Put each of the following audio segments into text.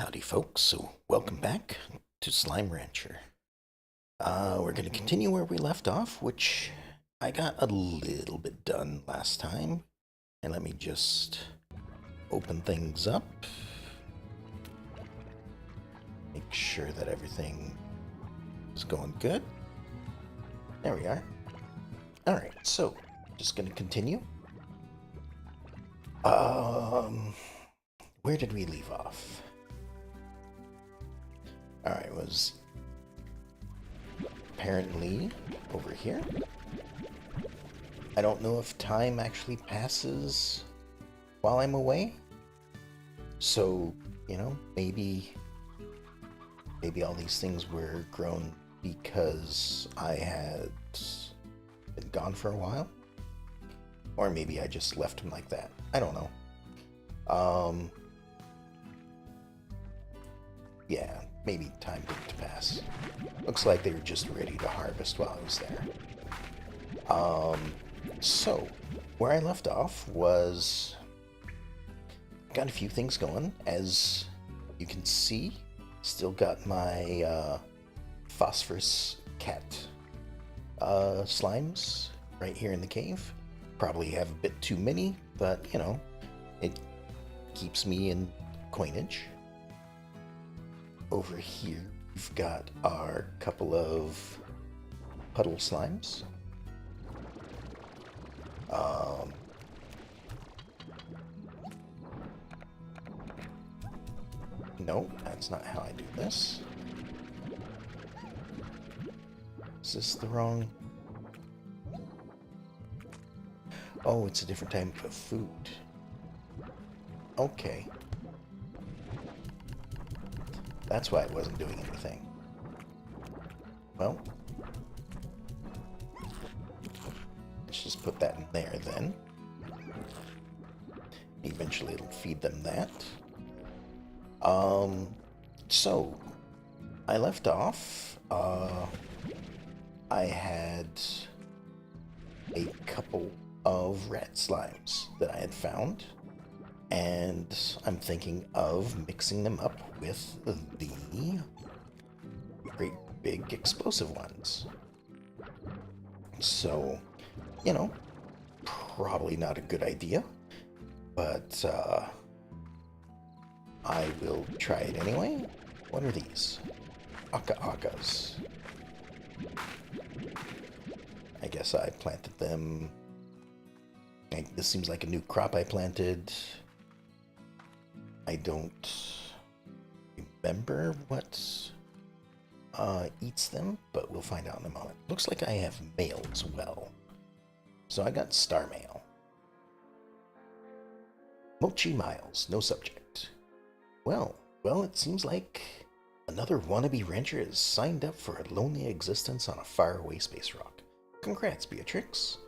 Howdy, folks. So, welcome back to Slime Rancher. We're going to continue where we left off, which I got a little bit done last time. And let me just open things up. Make sure that everything is going good. There we are. Alright, so, just going to continue. Where did we leave off? Alright, was apparently over here. I don't know if time actually passes while I'm away. So, maybe all these things were grown because I had been gone for a while. Or maybe I just left them like that. I don't know. Yeah, maybe time didn't pass. Looks like they were just ready to harvest while I was there. So, where I left off was... got a few things going. As you can see, still got my phosphorus cat slimes right here in the cave. Probably have a bit too many, but, it keeps me in coinage. Over here, we've got our couple of puddle slimes. No, that's not how I do this. Is this the wrong... Oh, it's a different type of food. Okay. That's why it wasn't doing anything. Well, let's just put that in there then. Eventually it'll feed them that. So, I left off, I had a couple of rat slimes that I had found, and I'm thinking of mixing them up with the great big explosive ones. So, probably not a good idea, but I will try it anyway. What are these? Aka-akas. I guess I planted them. This seems like a new crop I planted. I don't remember what eats them, but we'll find out in a moment. Looks like I have mail as well. So I got star mail. Mochi Miles, no subject. Well, it seems like another wannabe rancher is signed up for a lonely existence on a faraway space rock. Congrats, Beatrix.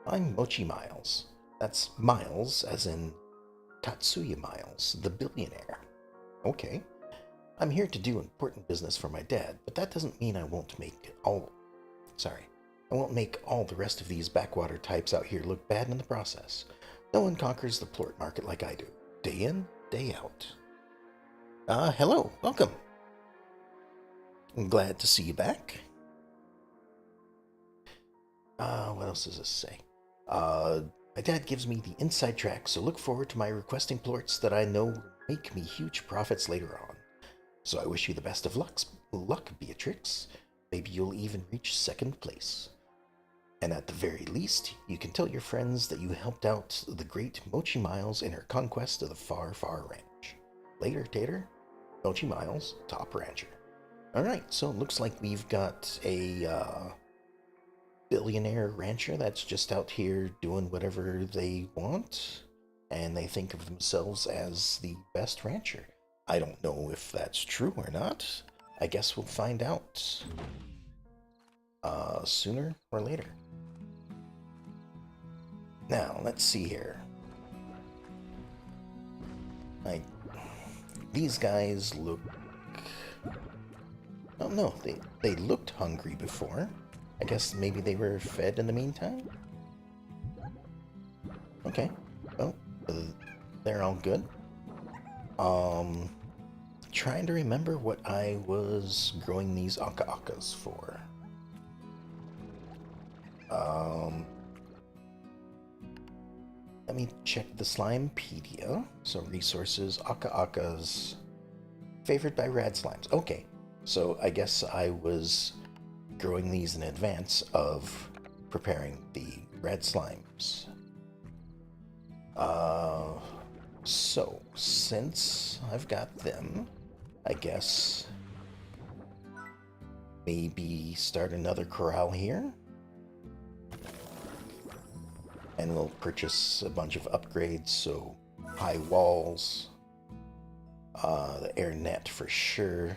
I'm Mochi Miles. That's Miles, as in Tatsuya Miles, the billionaire. Okay. I'm here to do important business for my dad, but that doesn't mean I won't make all the rest of these backwater types out here look bad in the process. No one conquers the plort market like I do. Day in, day out. Hello. Welcome. I'm glad to see you back. What else does this say? My dad gives me the inside track, so look forward to my requesting plorts that I know will make me huge profits later on. So I wish you the best of luck, Beatrix. Maybe you'll even reach second place. And at the very least, you can tell your friends that you helped out the great Mochi Miles in her conquest of the far, far ranch. Later, Tater. Mochi Miles, top rancher. Alright, so it looks like we've got a billionaire rancher that's just out here doing whatever they want, and they think of themselves as the best rancher. I don't know if that's true or not. I guess we'll find out sooner or later. Now, let's see here. These guys look... Oh no, they looked hungry before. I guess maybe they were fed in the meantime? Okay, well, they're all good. trying to remember what I was growing these Aka-Akas for. Let me check the Slimepedia. So resources, Aka-Akas, favored by rad slimes. Okay, so I guess I was growing these in advance of preparing the red slimes. So since I've got them, I guess maybe start another corral here. And we'll purchase a bunch of upgrades, so high walls, the air net for sure.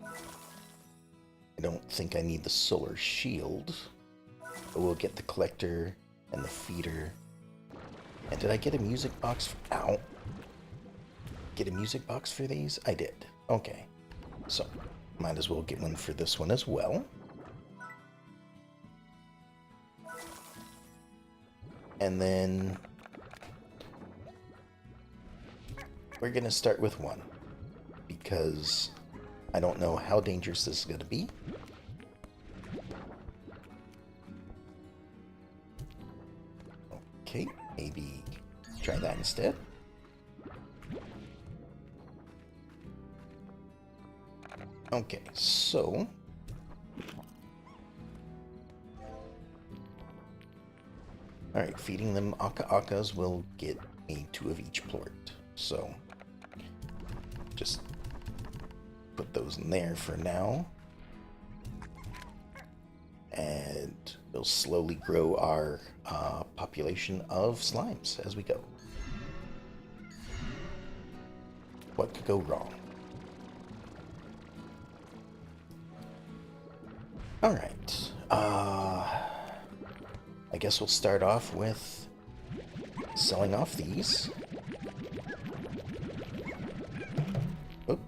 I don't think I need the solar shield, but we'll get the collector and the feeder. And did I get a music box? Ow. Get a music box for these? I did. Okay. So, might as well get one for this one as well. And then we're going to start with one, because I don't know how dangerous this is going to be. Okay, maybe try that instead. Okay, so alright, feeding them Aka-Akas will get me 2 of each plort. So just put those in there for now. And we'll slowly grow our population of slimes as we go. What could go wrong? Alright. I guess we'll start off with selling off these. Oop.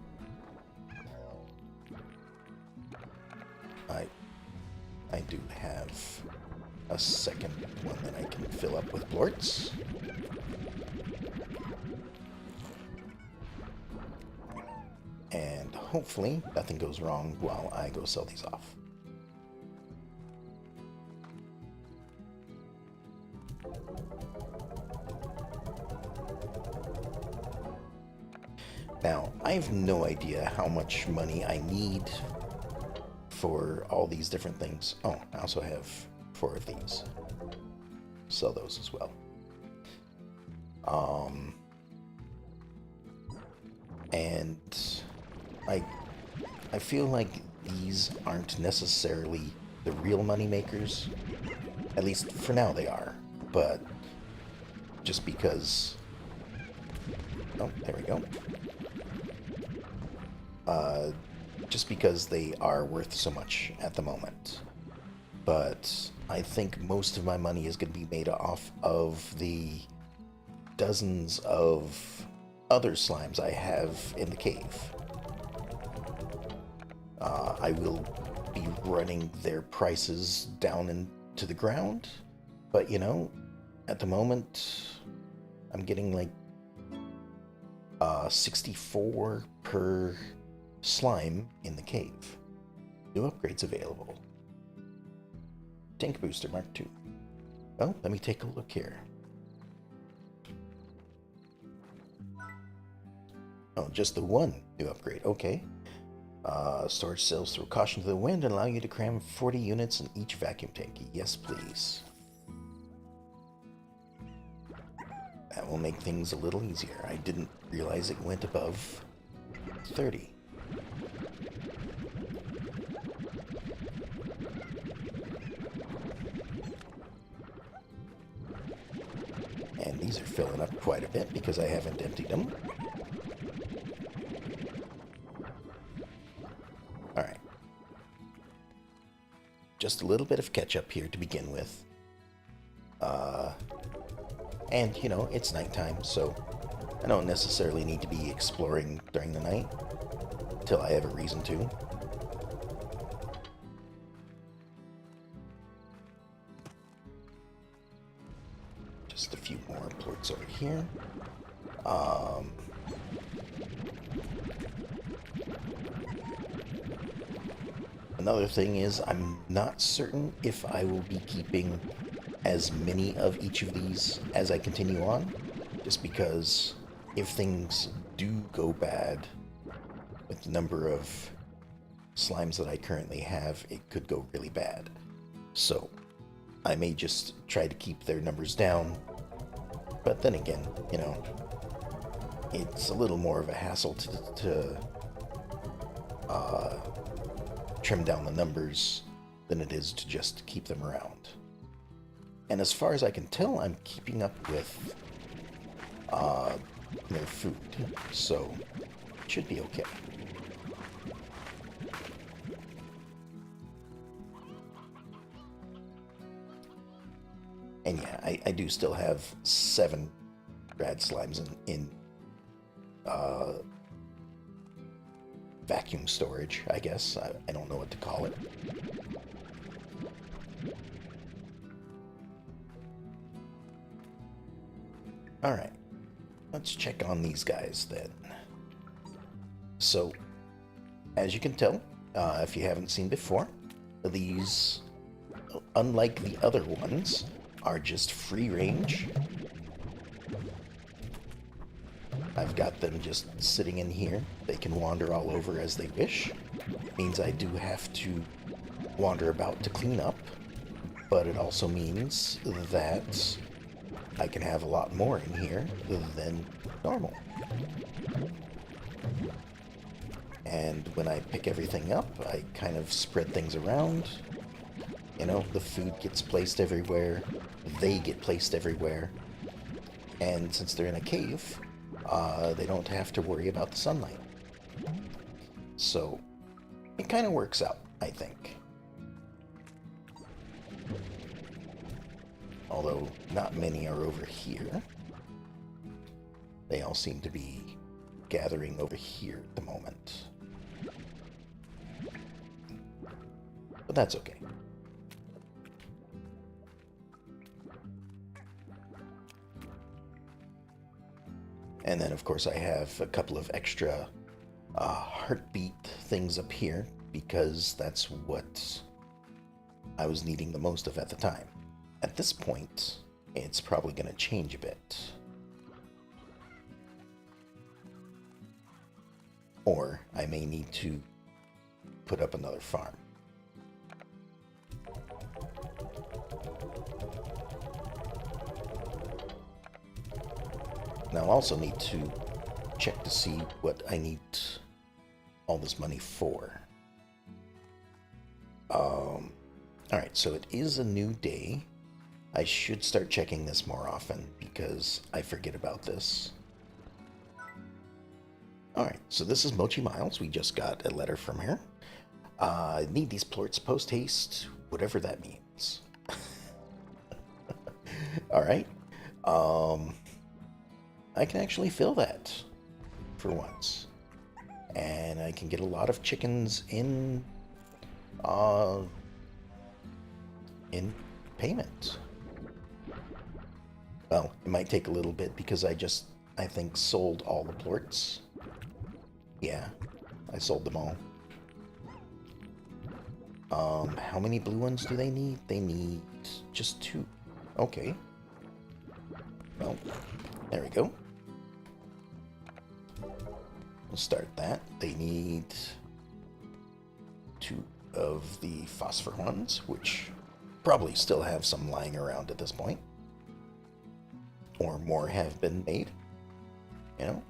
I do have a second one that I can fill up with plorts. And hopefully nothing goes wrong while I go sell these off. Now, I have no idea how much money I need for all these different things. Oh, I also have 4 of these. Sell those as well. And I feel like these aren't necessarily the real money makers. At least for now they are. But just because... Oh, there we go. Just because they are worth so much at the moment. But I think most of my money is going to be made off of the dozens of other slimes I have in the cave. I will be running their prices down into the ground, but you know, at the moment, I'm getting like 64 per slime in the cave. New upgrades available. Tank Booster Mark II. Well, let me take a look here. Oh, just the one new upgrade. Okay. Storage cells throw caution to the wind and allow you to cram 40 units in each vacuum tank. Yes, please. That will make things a little easier. I didn't realize it went above 30. And these are filling up quite a bit because I haven't emptied them. Alright. Just a little bit of catch-up here to begin with. And, you know, it's nighttime, so I don't necessarily need to be exploring during the night until I have a reason to. Just a few more plorts over here. another thing is I'm not certain if I will be keeping as many of each of these as I continue on, just because if things do go bad with the number of slimes that I currently have, it could go really bad. So I may just try to keep their numbers down, but then again, you know, it's a little more of a hassle to trim down the numbers than it is to just keep them around. And as far as I can tell, I'm keeping up with their food, so it should be okay. And yeah, I do still have 7 rad slimes in vacuum storage, I guess. I don't know what to call it. Alright, let's check on these guys then. So, as you can tell, if you haven't seen before, these, unlike the other ones, are just free range. I've got them just sitting in here. They can wander all over as they wish. Means I do have to wander about to clean up, but it also means that I can have a lot more in here than normal. And when I pick everything up, I kind of spread things around. You know, the food gets placed everywhere, they get placed everywhere, and since they're in a cave, they don't have to worry about the sunlight. So, it kind of works out, I think. Although, not many are over here. They all seem to be gathering over here at the moment. But that's okay. And then, of course, I have a couple of extra heartbeat things up here because that's what I was needing the most of at the time. At this point, it's probably going to change a bit. Or I may need to put up another farm. Now I'll also need to check to see what I need all this money for. Alright, so it is a new day. I should start checking this more often because I forget about this. Alright, so this is Mochi Miles. We just got a letter from her. I need these plorts post-haste, whatever that means. Alright. I can actually fill that for once. And I can get a lot of chickens in payment. Well, it might take a little bit because I think, sold all the plorts. Yeah, I sold them all. How many blue ones do they need? They need just 2. Okay. Well, there we go. We'll start that. They need 2 of the phosphor ones, which probably still have some lying around at this point. Or more have been made. You know?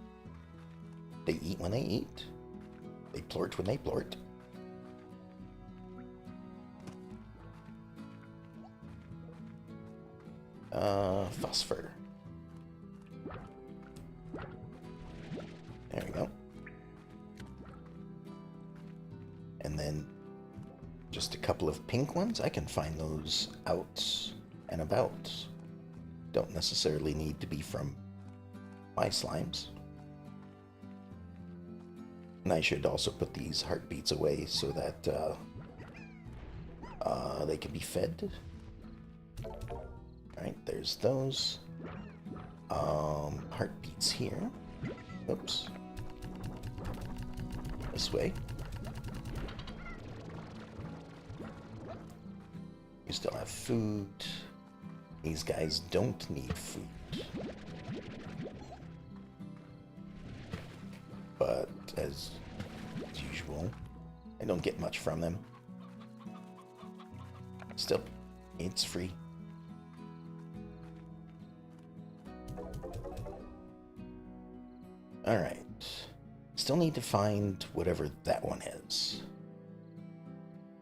They eat when they eat. They plort when they plort. Phosphor. There we go. And then just a couple of pink ones. I can find those out and about. Don't necessarily need to be from my slimes. And I should also put these heartbeats away so that they can be fed. Alright, there's those. Heartbeats here. Oops. This way. You still have food. These guys don't need food. But as usual, I don't get much from them. Still, it's free. Alright. Still need to find whatever that one is.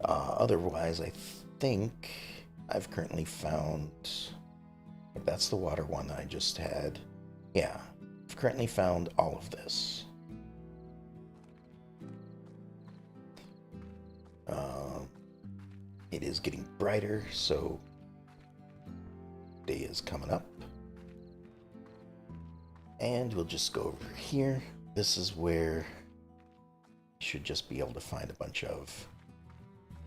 Otherwise, I think I've currently found... If that's the water one that I just had. Yeah, I've currently found all of this. It is getting brighter, so day is coming up. And we'll just go over here. This is where you should just be able to find a bunch of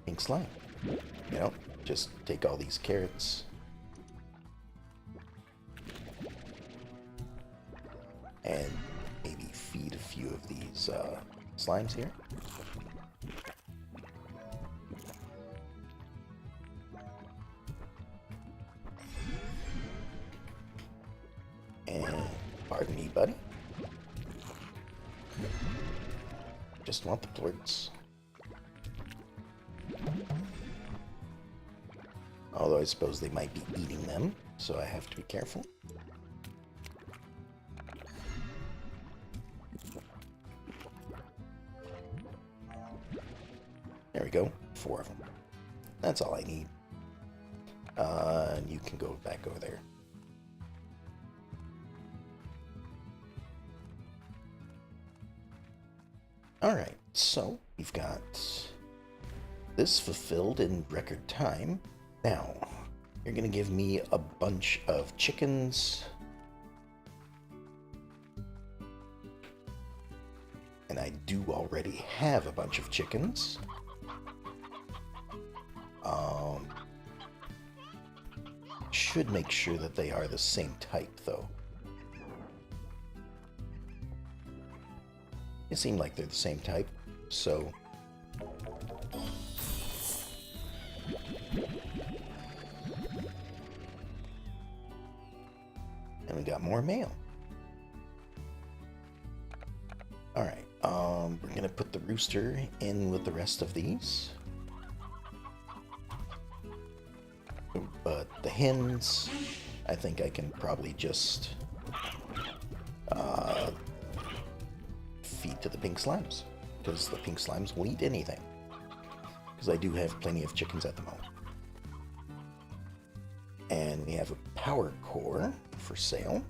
pink slime. You know, just take all these carrots. And maybe feed a few of these slimes here. And pardon me, buddy. Just want the plorts. Although I suppose they might be eating them, so I have to be careful. There we go, 4 of them. That's all I need. And you can go back over there. Alright, so we've got this fulfilled in record time. Now, you're going to give me a bunch of chickens. And I do already have a bunch of chickens. Should make sure that they are the same type, though. It seemed like they're the same type, so... And we got more mail. Alright, we're gonna put the rooster in with the rest of these. But the hens, I think I can probably just feed to the pink slimes, because the pink slimes will eat anything. Because I do have plenty of chickens at the moment. And we have a power core for sale.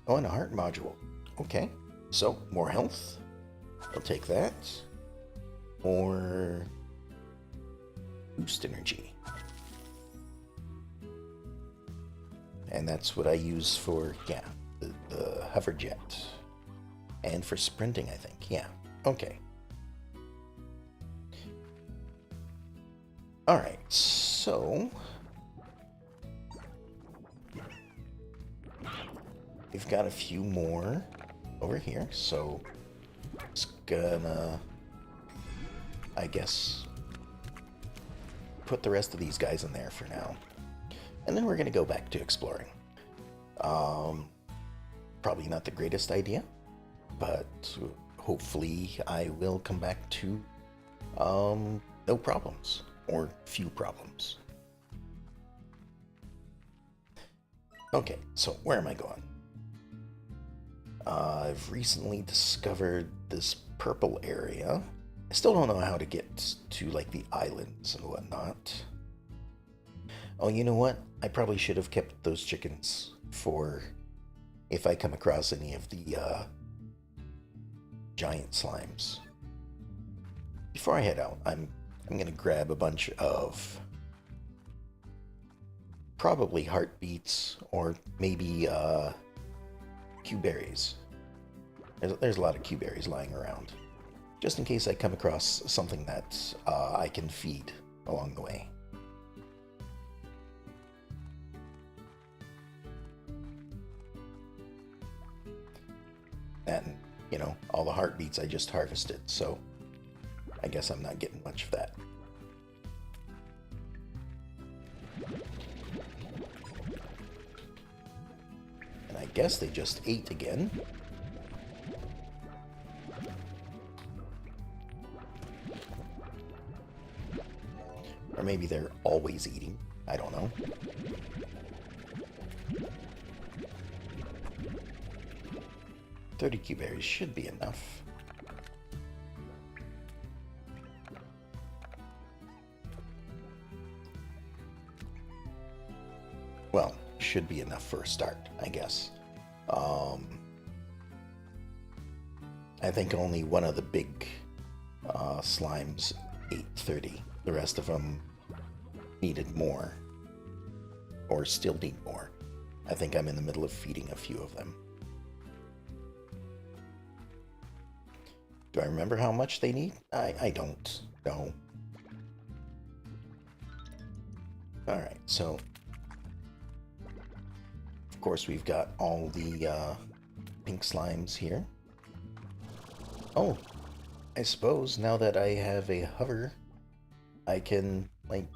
Oh, and a heart module. Okay, so more health. I'll take that. Or boost energy. And that's what I use for, yeah, the hover jet. And for sprinting, I think. Yeah, okay. Alright, so... we've got a few more over here, so... it's gonna... I guess... put the rest of these guys in there for now. And then we're gonna go back to exploring. Probably not the greatest idea, but hopefully I will come back to no problems, or few problems. Okay, so where am I going? I've recently discovered this purple area. I still don't know how to get to, like, the islands and whatnot. Oh, you know what? I probably should have kept those chickens for if I come across any of the giant slimes. Before I head out, I'm gonna grab a bunch of probably heartbeats or maybe Q-berries. There's a lot of Q-berries lying around, just in case I come across something that I can feed along the way. And, you know, all the heartbeats I just harvested, so I guess I'm not getting much of that. guess they just ate again. Or maybe they're always eating. I don't know. $30 berries should be enough. Well, should be enough for a start, I guess. I think only one of the big slimes ate 30. The rest of them needed more. Or still need more. I think I'm in the middle of feeding a few of them. Do I remember how much they need? I don't know. Alright, so... Of course, we've got all the pink slimes here. Oh, I suppose now that I have a hover, I can, like,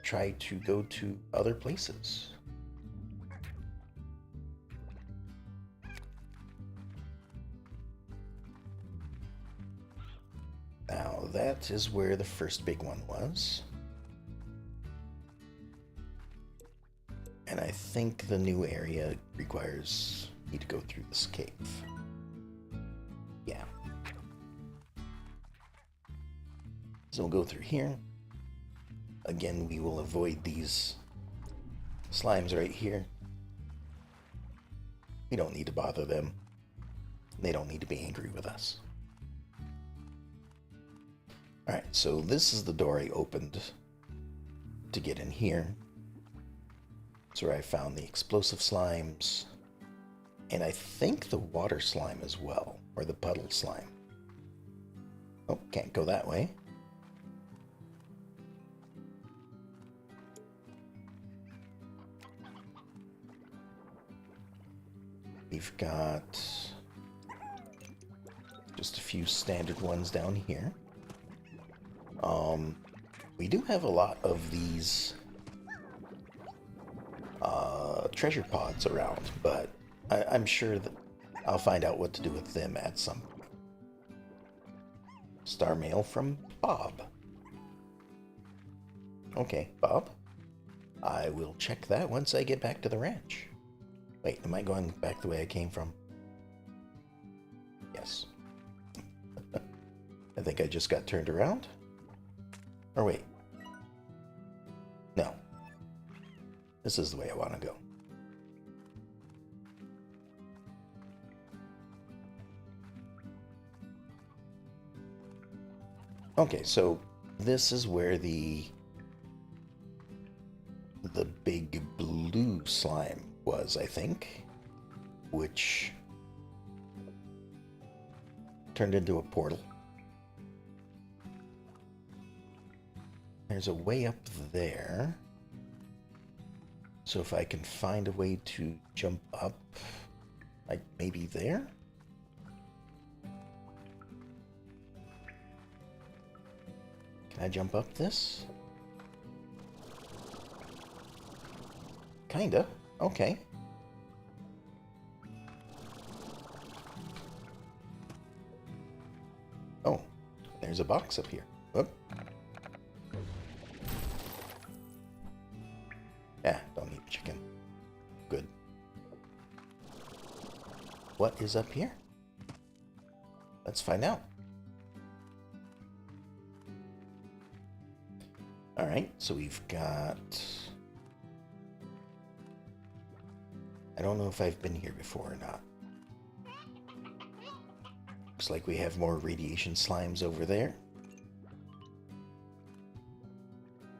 try to go to other places. Now, that is where the first big one was. And I think the new area requires me to go through this cave. Yeah. So we'll go through here. Again, we will avoid these slimes right here. We don't need to bother them. They don't need to be angry with us. Alright, so this is the door I opened to get in here. It's where I found the explosive slimes. And I think the water slime as well. Or the puddle slime. Oh, can't go that way. We've got just a few standard ones down here. We do have a lot of these treasure pods around, but I'm sure that I'll find out what to do with them at some point. Star mail from Bob. Okay, Bob. I will check that once I get back to the ranch. Wait, am I going back the way I came from? Yes. I think I just got turned around. Or wait. No. This is the way I want to go. Okay, so this is where the big blue slime was, I think, which turned into a portal. There's a way up there. So if I can find a way to jump up, like maybe there? Can I jump up this? Kinda. Okay. Oh, there's a box up here. Whoop. Yeah, don't need chicken. Good. What is up here? Let's find out. Alright, so we've got... I don't know if I've been here before or not. Looks like we have more radiation slimes over there.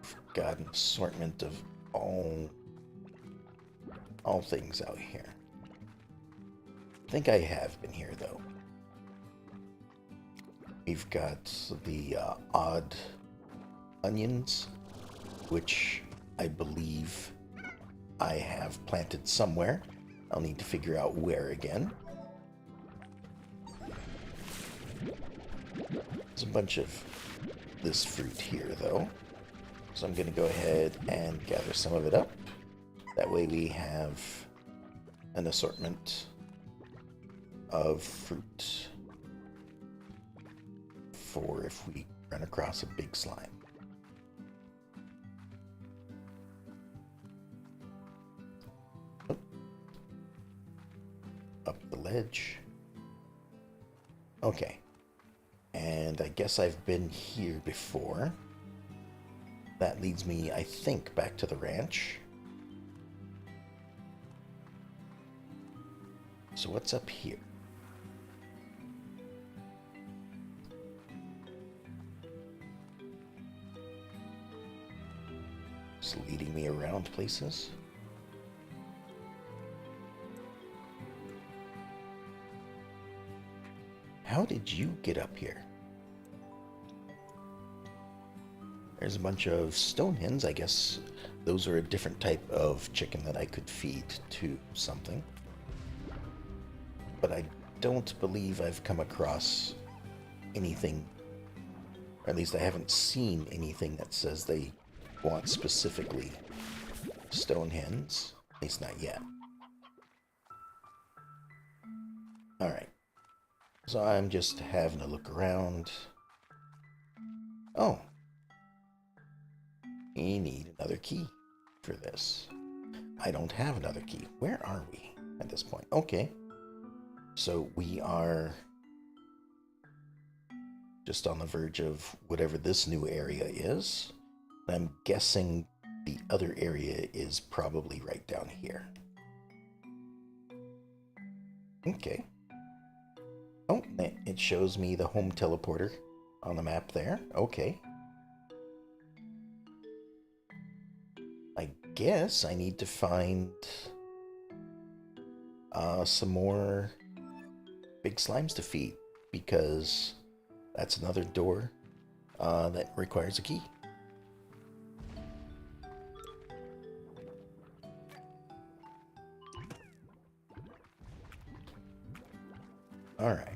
We've got an assortment of all things out here. I think I have been here, though. We've got the odd onions, which I believe I have planted somewhere. I'll need to figure out where again. There's a bunch of this fruit here, though. So I'm going to go ahead and gather some of it up. That way we have an assortment of fruit for if we run across a big slime. Oh. Up the ledge. Okay. And I guess I've been here before. That leads me, I think, back to the ranch. So what's up here? Just leading me around places. How did you get up here? There's a bunch of stone hens. I guess those are a different type of chicken that I could feed to something. But I don't believe I've come across anything, or at least I haven't seen anything that says they want specifically stone hens. At least not yet. Alright. So I'm just having a look around. Oh. We need another key for this. I don't have another key. Where are we at this point? Okay. So we are just on the verge of whatever this new area is. I'm guessing the other area is probably right down here. Okay. Oh, it shows me the home teleporter on the map there. Okay. I guess I need to find some more big slimes to feed, because that's another door that requires a key. Alright.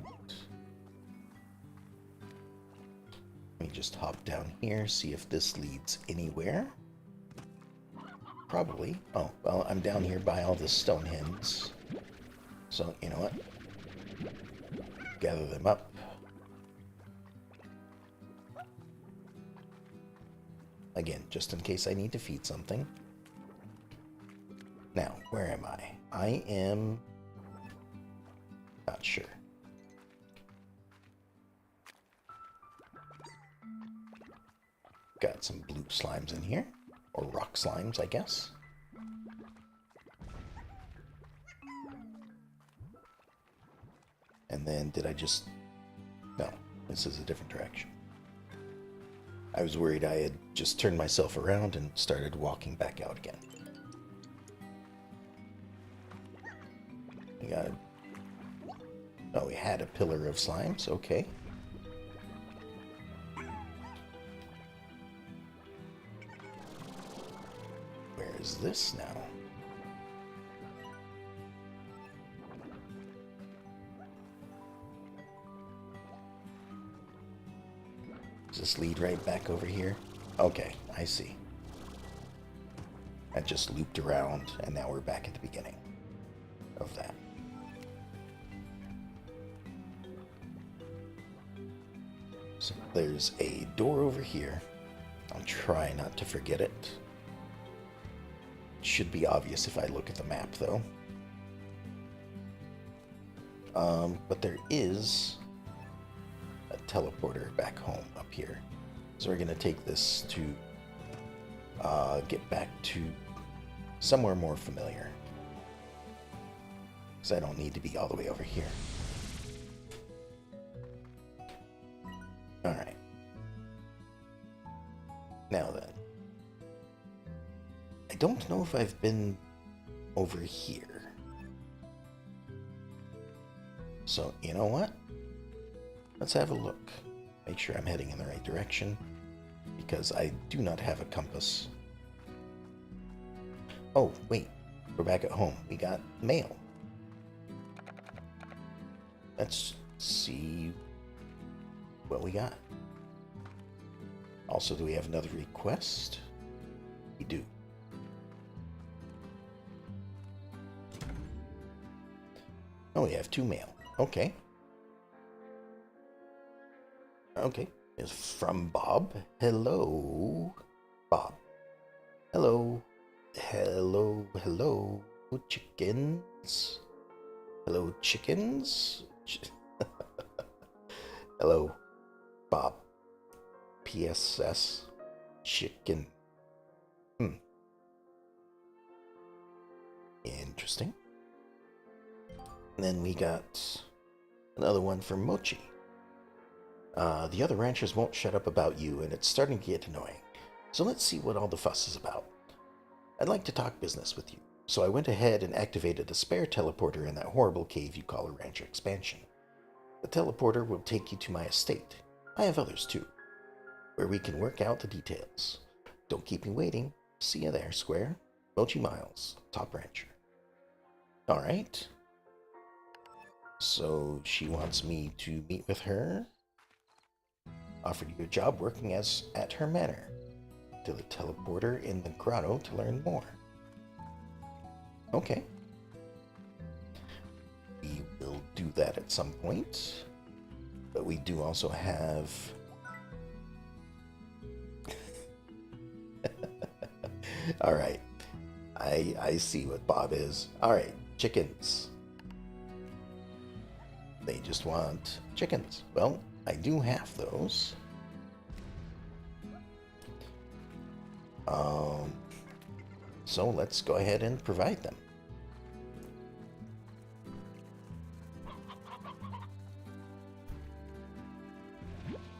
Let me just hop down here, see if this leads anywhere. Probably. Oh, well, I'm down here by all the stone hens. So, you know what? Gather them up. Again, just in case I need to feed something. Now, where am I? I am not sure. Got some blue slimes in here. Or rock slimes, I guess. And then did I just... No, this is a different direction. I was worried I had just turned myself around and started walking back out again. We got... Oh, we had a pillar of slimes, okay. Where is this now? Does this lead right back over here? Okay, I see. That just looped around, and now we're back at the beginning of that. So there's a door over here. I'll try not to forget it. Should be obvious if I look at the map, though. But there is a teleporter back home up here. So we're going to take this to get back to somewhere more familiar. Because I don't need to be all the way over here. Alright. Now then. I don't know if I've been over here. So, you know what? Let's have a look. Make sure I'm heading in the right direction, because I do not have a compass. Oh, wait. We're back at home. We got mail. Let's see what we got. Also, do we have another request? We do. Oh, we have 2 mail. Okay. Okay. It's from Bob. Hello, Bob. Hello. Hello, hello, chickens. Hello, chickens. Hello, Bob. PSS. Chicken. Interesting. And then we got another one from Mochi. The other ranchers won't shut up about you, and it's starting to get annoying. So let's see what all the fuss is about. I'd like to talk business with you, so I went ahead and activated a spare teleporter in that horrible cave you call a rancher expansion. The teleporter will take you to my estate. I have others too, where we can work out the details. Don't keep me waiting. See you there, Square. Mochi Miles, top rancher. Alright. So she wants me to meet with her. Offered you a job working at her manor. To the teleporter in the grotto to learn more. Okay. We will do that at some point. But we do also have... Alright. I see what Bob is. Alright, chickens. They just want chickens. Well, I do have those. So let's go ahead and provide them.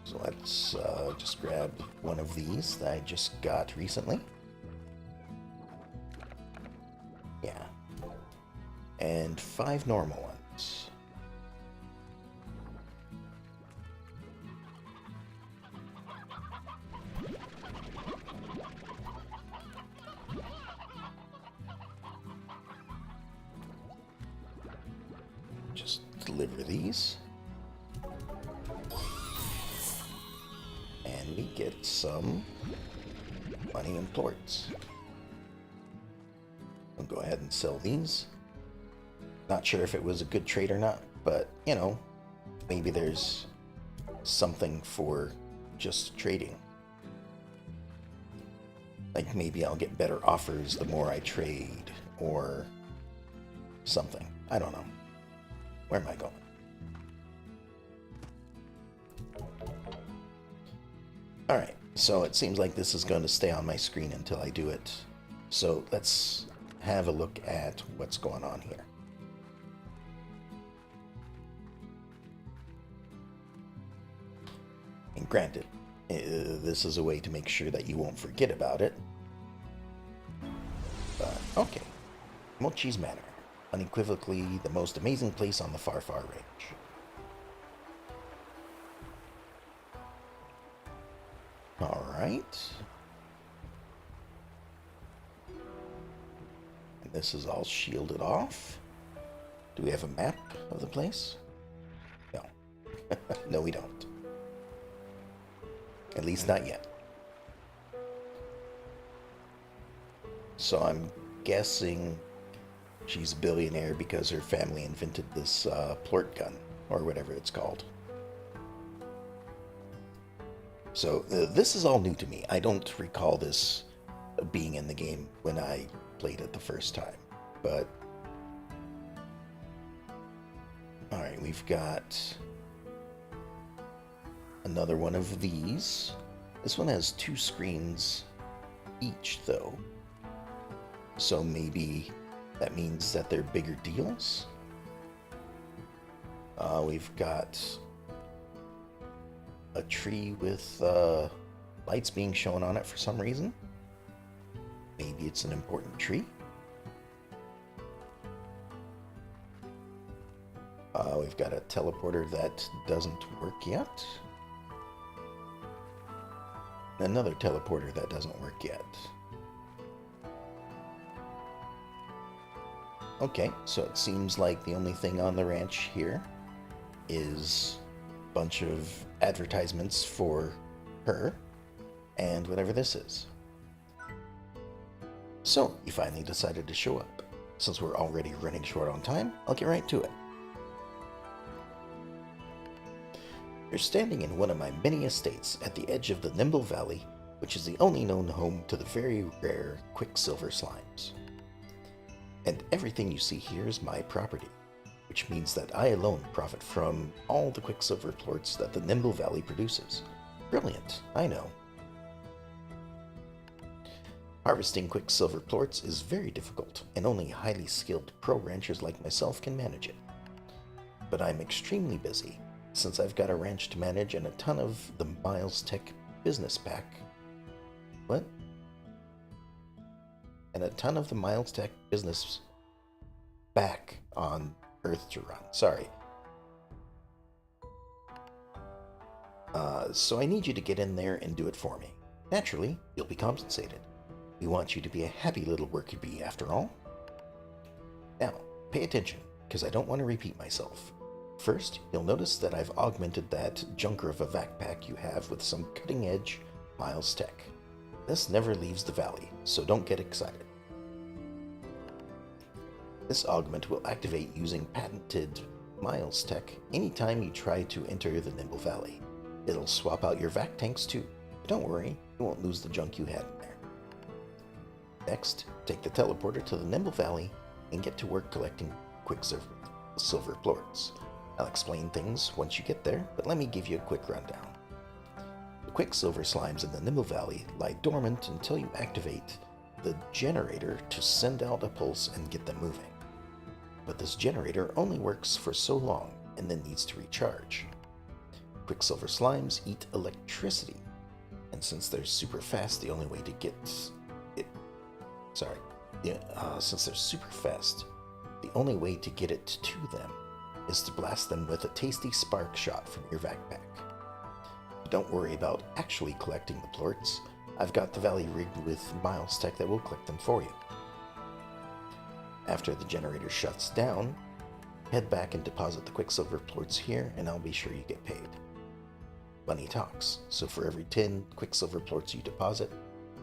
So let's just grab one of these that I just got recently. Yeah. And 5 normal ones. Just deliver these. And we get some money and plorts. I'll go ahead and sell these. Not sure if it was a good trade or not, but, you know, maybe there's something for just trading. Like, maybe I'll get better offers the more I trade, or something. I don't know. Where am I going? Alright, so it seems like this is going to stay on my screen until I do it. So let's have a look at what's going on here. And granted, this is a way to make sure that you won't forget about it. But, okay. Mochi's Manor. Unequivocally the most amazing place on the far, far range. Alright. And this is all shielded off. Do we have a map of the place? No. No, we don't. At least not yet. So I'm guessing she's a billionaire because her family invented this plort gun, or whatever it's called. So this is all new to me. I don't recall this being in the game when I played it the first time. But alright, we've got another one of these. This one has 2 screens each, though. So maybe that means that they're bigger deals. We've got a tree with lights being shown on it for some reason. Maybe it's an important tree. We've got a teleporter that doesn't work yet. Another teleporter that doesn't work yet. Okay, so it seems like the only thing on the ranch here is a bunch of advertisements for her and whatever this is. So, you finally decided to show up. Since we're already running short on time, I'll get right to it. You're standing in one of my many estates at the edge of the Nimble Valley, which is the only known home to the very rare quicksilver slimes. And everything you see here is my property, which means that I alone profit from all the quicksilver plorts that the Nimble Valley produces. Brilliant, I know. Harvesting quicksilver plorts is very difficult, and only highly skilled pro ranchers like myself can manage it. But I'm extremely busy, since I've got a ranch to manage and a ton of the Miles Tech business pack. What? And a ton of the Miles Tech business back on Earth to run. Sorry. So I need you to get in there and do it for me. Naturally, you'll be compensated. We want you to be a happy little worker bee after all. Now, pay attention, because I don't want to repeat myself. First, you'll notice that I've augmented that junker of a vac pack you have with some cutting-edge Miles Tech. This never leaves the valley, so don't get excited. This augment will activate using patented Miles Tech anytime you try to enter the Nimble Valley. It'll swap out your vac tanks too, but don't worry, you won't lose the junk you had in there. Next, take the teleporter to the Nimble Valley and get to work collecting quicksilver plorts. I'll explain things once you get there, but let me give you a quick rundown. The quicksilver slimes in the Nimble Valley lie dormant until you activate the generator to send out a pulse and get them moving. But this generator only works for so long and then needs to recharge. Quicksilver slimes eat electricity, and since they're super fast, the only way to get it... since they're super fast, the only way to get it to them is to blast them with a tasty spark shot from your backpack. But don't worry about actually collecting the plorts. I've got the valley rigged with Miles Tech that will collect them for you. After the generator shuts down, head back and deposit the quicksilver plorts here, and I'll be sure you get paid. Money talks, so for every 10 quicksilver plorts you deposit,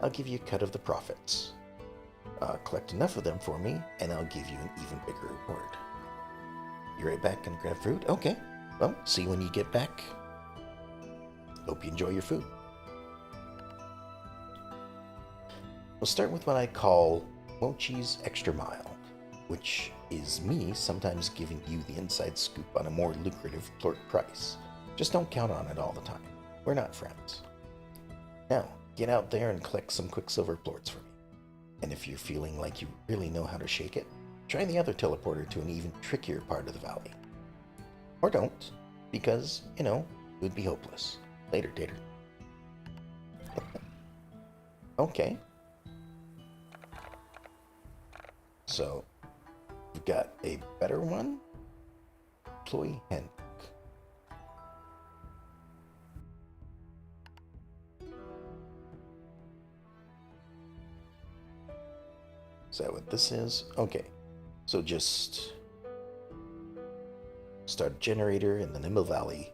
I'll give you a cut of the profits. Collect enough of them for me, and I'll give you an even bigger reward. You right back and grab fruit? Okay. Well, see you when you get back. Hope you enjoy your food. We'll start with what I call Mochi's Extra Mile, which is me sometimes giving you the inside scoop on a more lucrative plort price. Just don't count on it all the time. We're not friends. Now, get out there and collect some quicksilver plorts for me. And if you're feeling like you really know how to shake it, try the other teleporter to an even trickier part of the valley. Or don't, because, it would be hopeless. Later, Tater. Okay. So, we've got a better one. Ploy Hen. Is that what this is? Okay. So just start a generator in the Nimble Valley.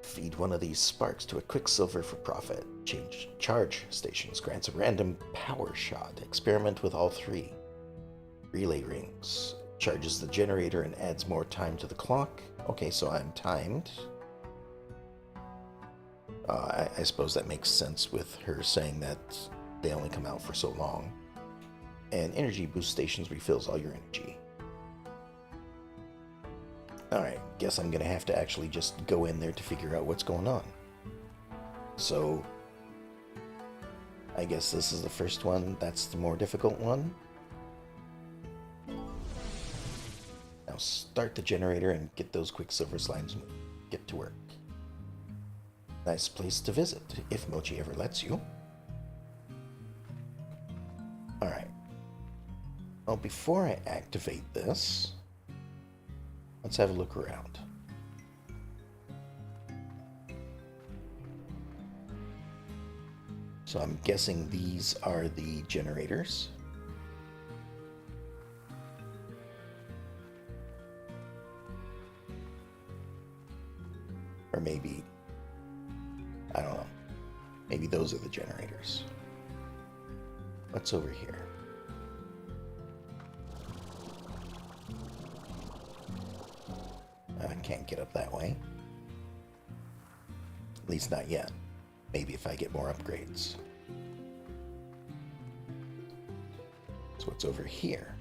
Feed one of these sparks to a quicksilver for profit. Change charge stations. Grants a random power shot. Experiment with all 3. Relay rings. Charges the generator and adds more time to the clock. Okay, so I'm timed. I suppose that makes sense with her saying that they only come out for so long. And energy boost stations refills all your energy. Alright, guess I'm gonna have to actually just go in there to figure out what's going on. So, I guess this is the first one, that's the more difficult one. Now start the generator and get those quicksilver slimes moving. Get to work. Nice place to visit, if Mochi ever lets you. Alright. Well, before I activate this, let's have a look around. So I'm guessing these are the generators. Or maybe, I don't know, maybe those are the generators. What's over here? I can't get up that way. At least not yet. Maybe if I get more upgrades. So what's over here?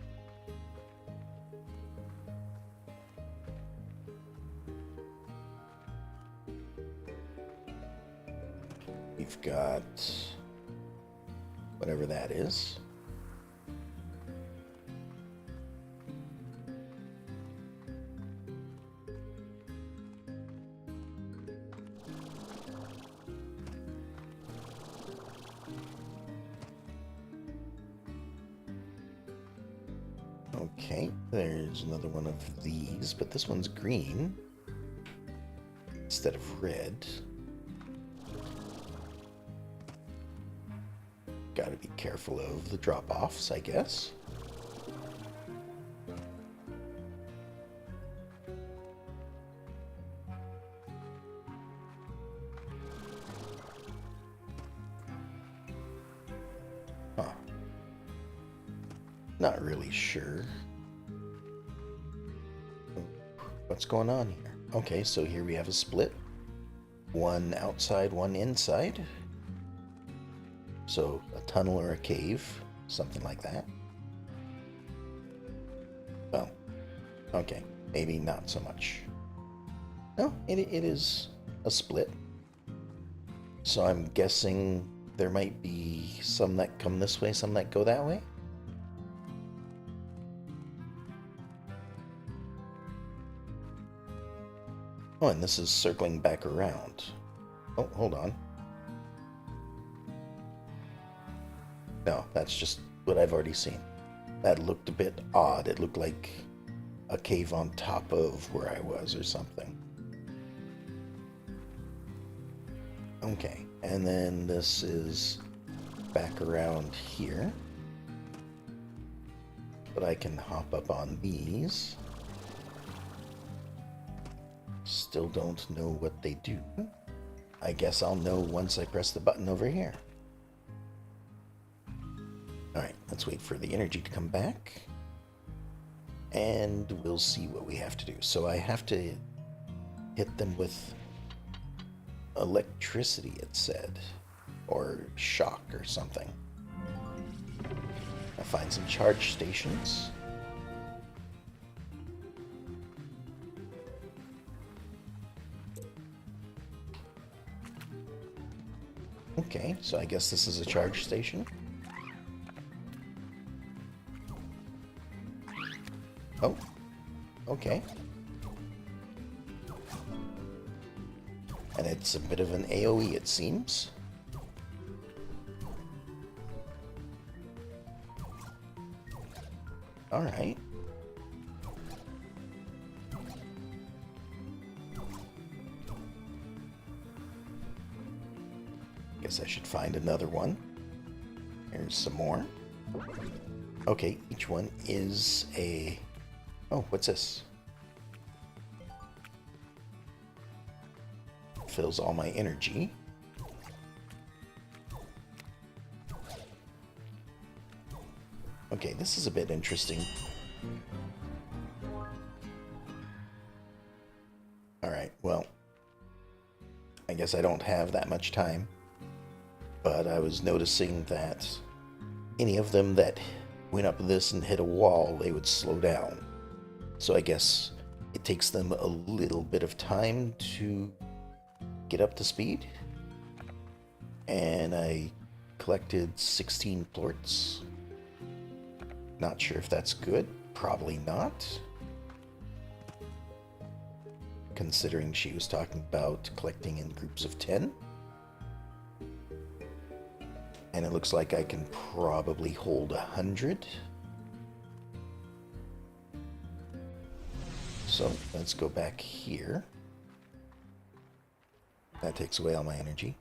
We've got whatever that is. Okay, there's another one of these, but this one's green instead of red. Gotta be careful of the drop-offs, I guess. Huh. Not really sure. What's going on here? Okay, so here we have a split. One outside, one inside. So a tunnel or a cave, something like that. Well, okay, maybe not so much. No, it is a split. So I'm guessing there might be some that come this way, some that go that way. Oh, and this is circling back around. Oh, hold on. No, that's just what I've already seen. That looked a bit odd. It looked like a cave on top of where I was or something. Okay, and then this is back around here. But I can hop up on these. Still don't know what they do. I guess I'll know once I press the button over here. Alright, let's wait for the energy to come back. And we'll see what we have to do. So I have to hit them with electricity, it said. Or shock or something. I'll find some charge stations. Okay, so I guess this is a charge station. Oh, okay. And it's a bit of an AoE, it seems. Alright. Guess I should find another one. Here's some more. Okay, each one is a... Oh, what's this? Fills all my energy. Okay, this is a bit interesting. Alright, well, I guess I don't have that much time, but I was noticing that any of them that went up this and hit a wall, they would slow down. So I guess it takes them a little bit of time to get up to speed. And I collected 16 plorts. Not sure if that's good. Probably not. Considering she was talking about collecting in groups of 10. And it looks like I can probably hold 100. So let's go back here. That takes away all my energy.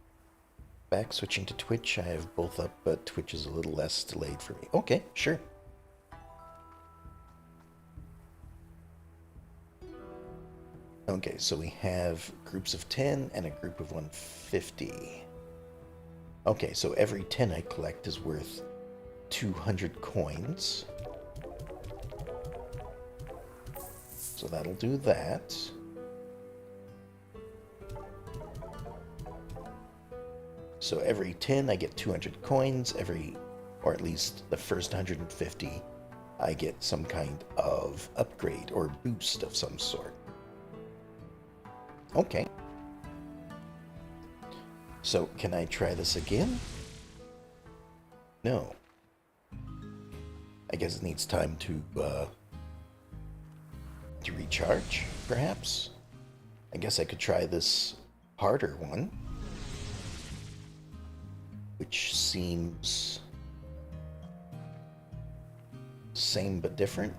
Back, switching to Twitch. I have both up, but Twitch is a little less delayed for me. Okay, sure. Okay, so we have groups of 10 and a group of 150. Okay, so every 10 I collect is worth 200 coins. So that'll do that. So every 10, I get 200 coins. Or at least the first 150, I get some kind of upgrade or boost of some sort. Okay. So can I try this again? No. I guess it needs time to recharge, perhaps? I guess I could try this harder one, which seems same but different.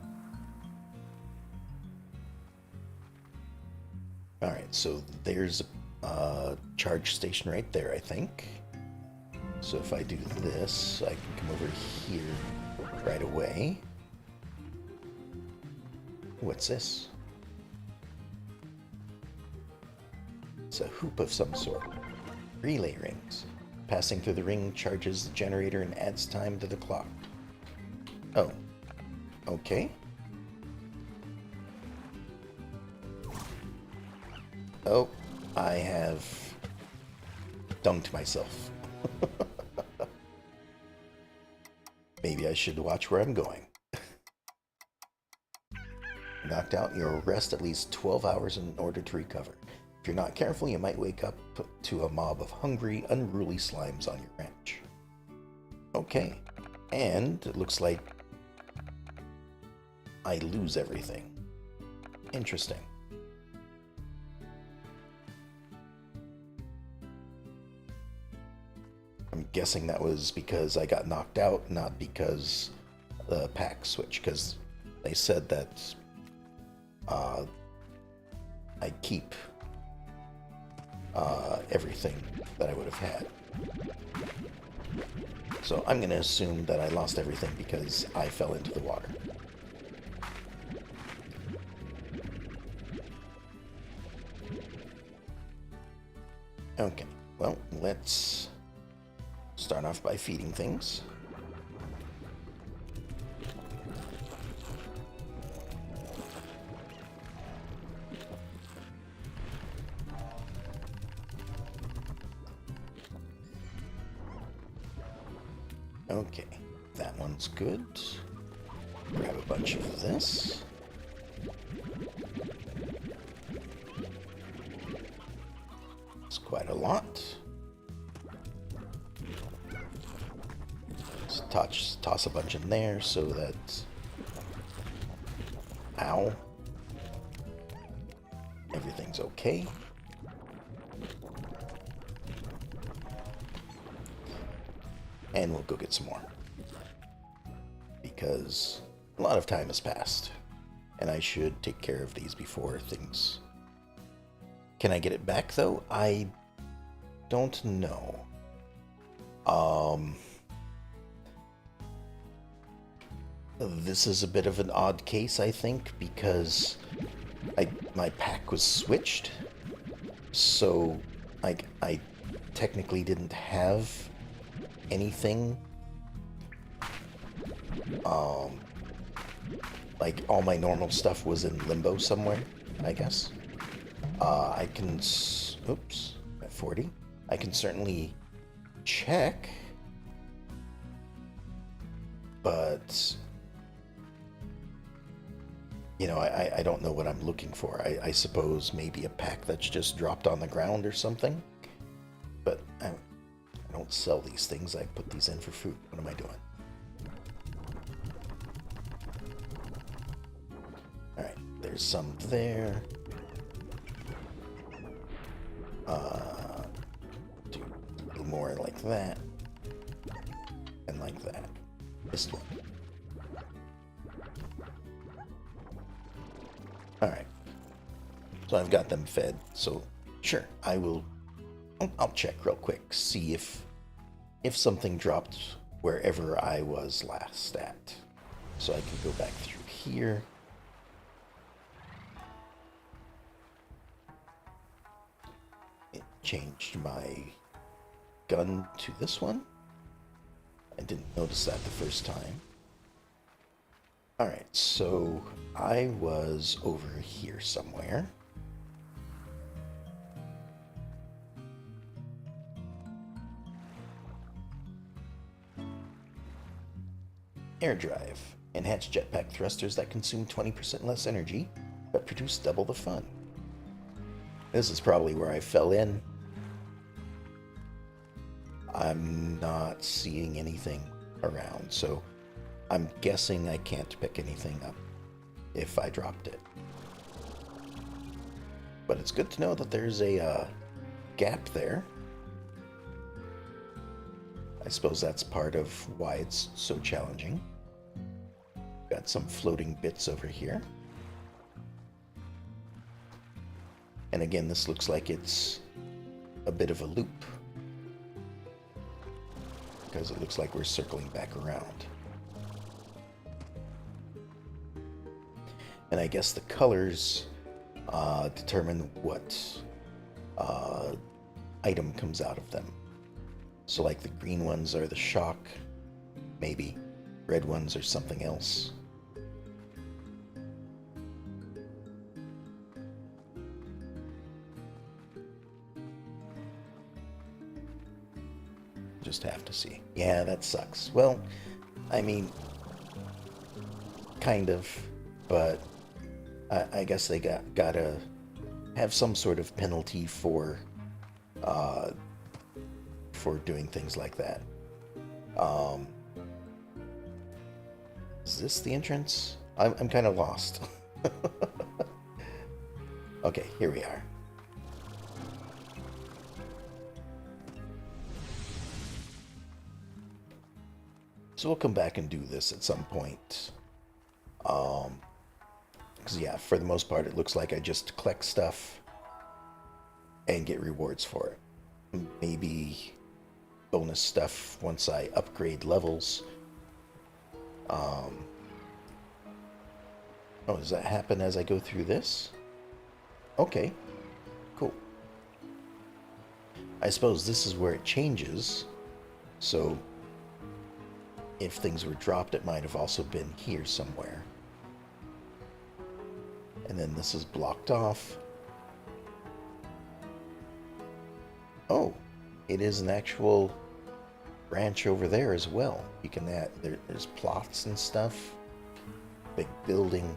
Alright, so there's a charge station right there, I think. So if I do this, I can come over here right away. What's this? It's a hoop of some sort. Relay rings. Passing through the ring charges the generator and adds time to the clock. Oh. Okay. Oh, I have dunked myself. Maybe I should watch where I'm going. Knocked out, you'll rest at least 12 hours in order to recover. If you're not careful, you might wake up to a mob of hungry, unruly slimes on your ranch. Okay, and it looks like I lose everything. Interesting. I'm guessing that was because I got knocked out, not because the pack switched, because they said that I keep everything that I would have had. So I'm going to assume that I lost everything because I fell into the water. Okay, well, let's start off by feeding things. Okay, that one's good. Grab a bunch of this. It's quite a lot. Let's toss a bunch in there so that... Ow. Everything's okay. And we'll go get some more. Because a lot of time has passed. And I should take care of these before things... Can I get it back, though? I don't know. This is a bit of an odd case, I think, because my pack was switched. So, I technically didn't have anything. Like, all my normal stuff was in limbo somewhere, I guess. I can... Oops, at 40. I can certainly check. But... You know, I don't know what I'm looking for. I suppose maybe a pack that's just dropped on the ground or something. But I don't sell these things. I put these in for food. What am I doing? Alright, there's some there. Do a little more like that. And like that. This one. Alright. So I've got them fed. So, sure, I'll check real quick. See if something dropped wherever I was last at. So I can go back through here. It changed my gun to this one. I didn't notice that the first time. Alright, so I was over here somewhere. Air drive. Enhanced jetpack thrusters that consume 20% less energy, but produce double the fun. This is probably where I fell in. I'm not seeing anything around, so I'm guessing I can't pick anything up if I dropped it. But it's good to know that there's a gap there. I suppose that's part of why it's so challenging. Got some floating bits over here. And again, this looks like it's a bit of a loop, because it looks like we're circling back around. And I guess the colors determine what item comes out of them. So like the green ones are the shock, maybe. Red ones are something else. Just have to see. Yeah, that sucks. Well, I mean, kind of, but I guess they gotta have some sort of penalty for doing things like that. Is this the entrance? I'm kind of lost. Okay, here we are. So we'll come back and do this at some point. Because yeah, for the most part, it looks like I just collect stuff and get rewards for it. Maybe bonus stuff once I upgrade levels. Oh, does that happen as I go through this? Okay, cool. I suppose this is where it changes. So if things were dropped, it might have also been here somewhere. And then this is blocked off. Oh, it is an actual branch over there as well. You can add, there's plots and stuff. Big building.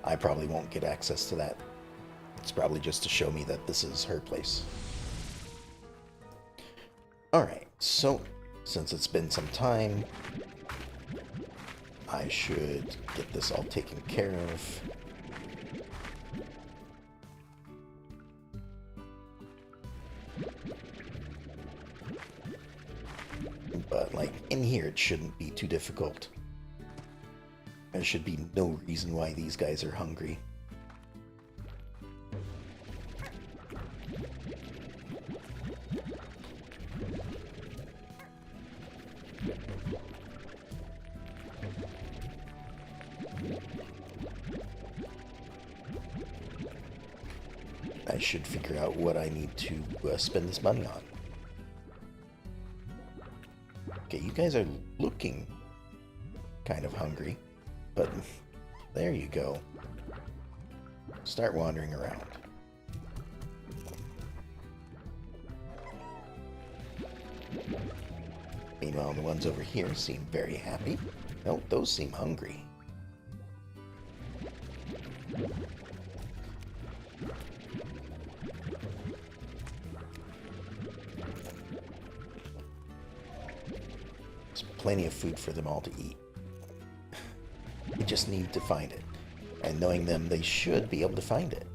I probably won't get access to that. It's probably just to show me that this is her place. Alright, so since it's been some time, I should get this all taken care of. But like in here, it shouldn't be too difficult. There should be no reason why these guys are hungry. I should figure out what I need to spend this money on. Okay, you guys are looking kind of hungry, but there you go. Start wandering around. Meanwhile, the ones over here seem very happy. No, those seem hungry. There's plenty of food for them all to eat. We just need to find it. And knowing them, they should be able to find it.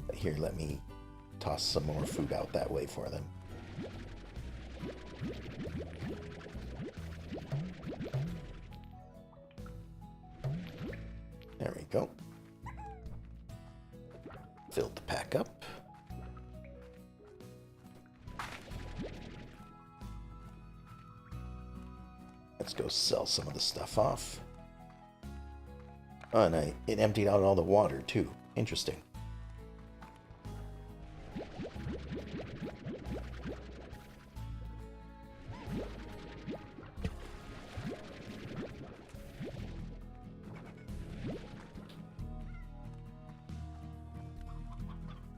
But here, let me toss some more food out that way for them. There we go. Filled the pack up. Let's go sell some of the stuff off. Oh, and it emptied out all the water, too. Interesting.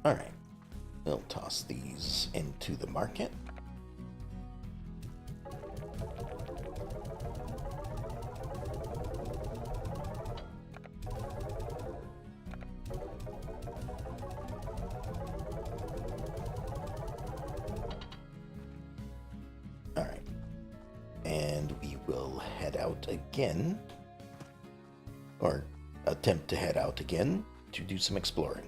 Alright. We'll toss these into the market. out again, or attempt to head out again to do some exploring.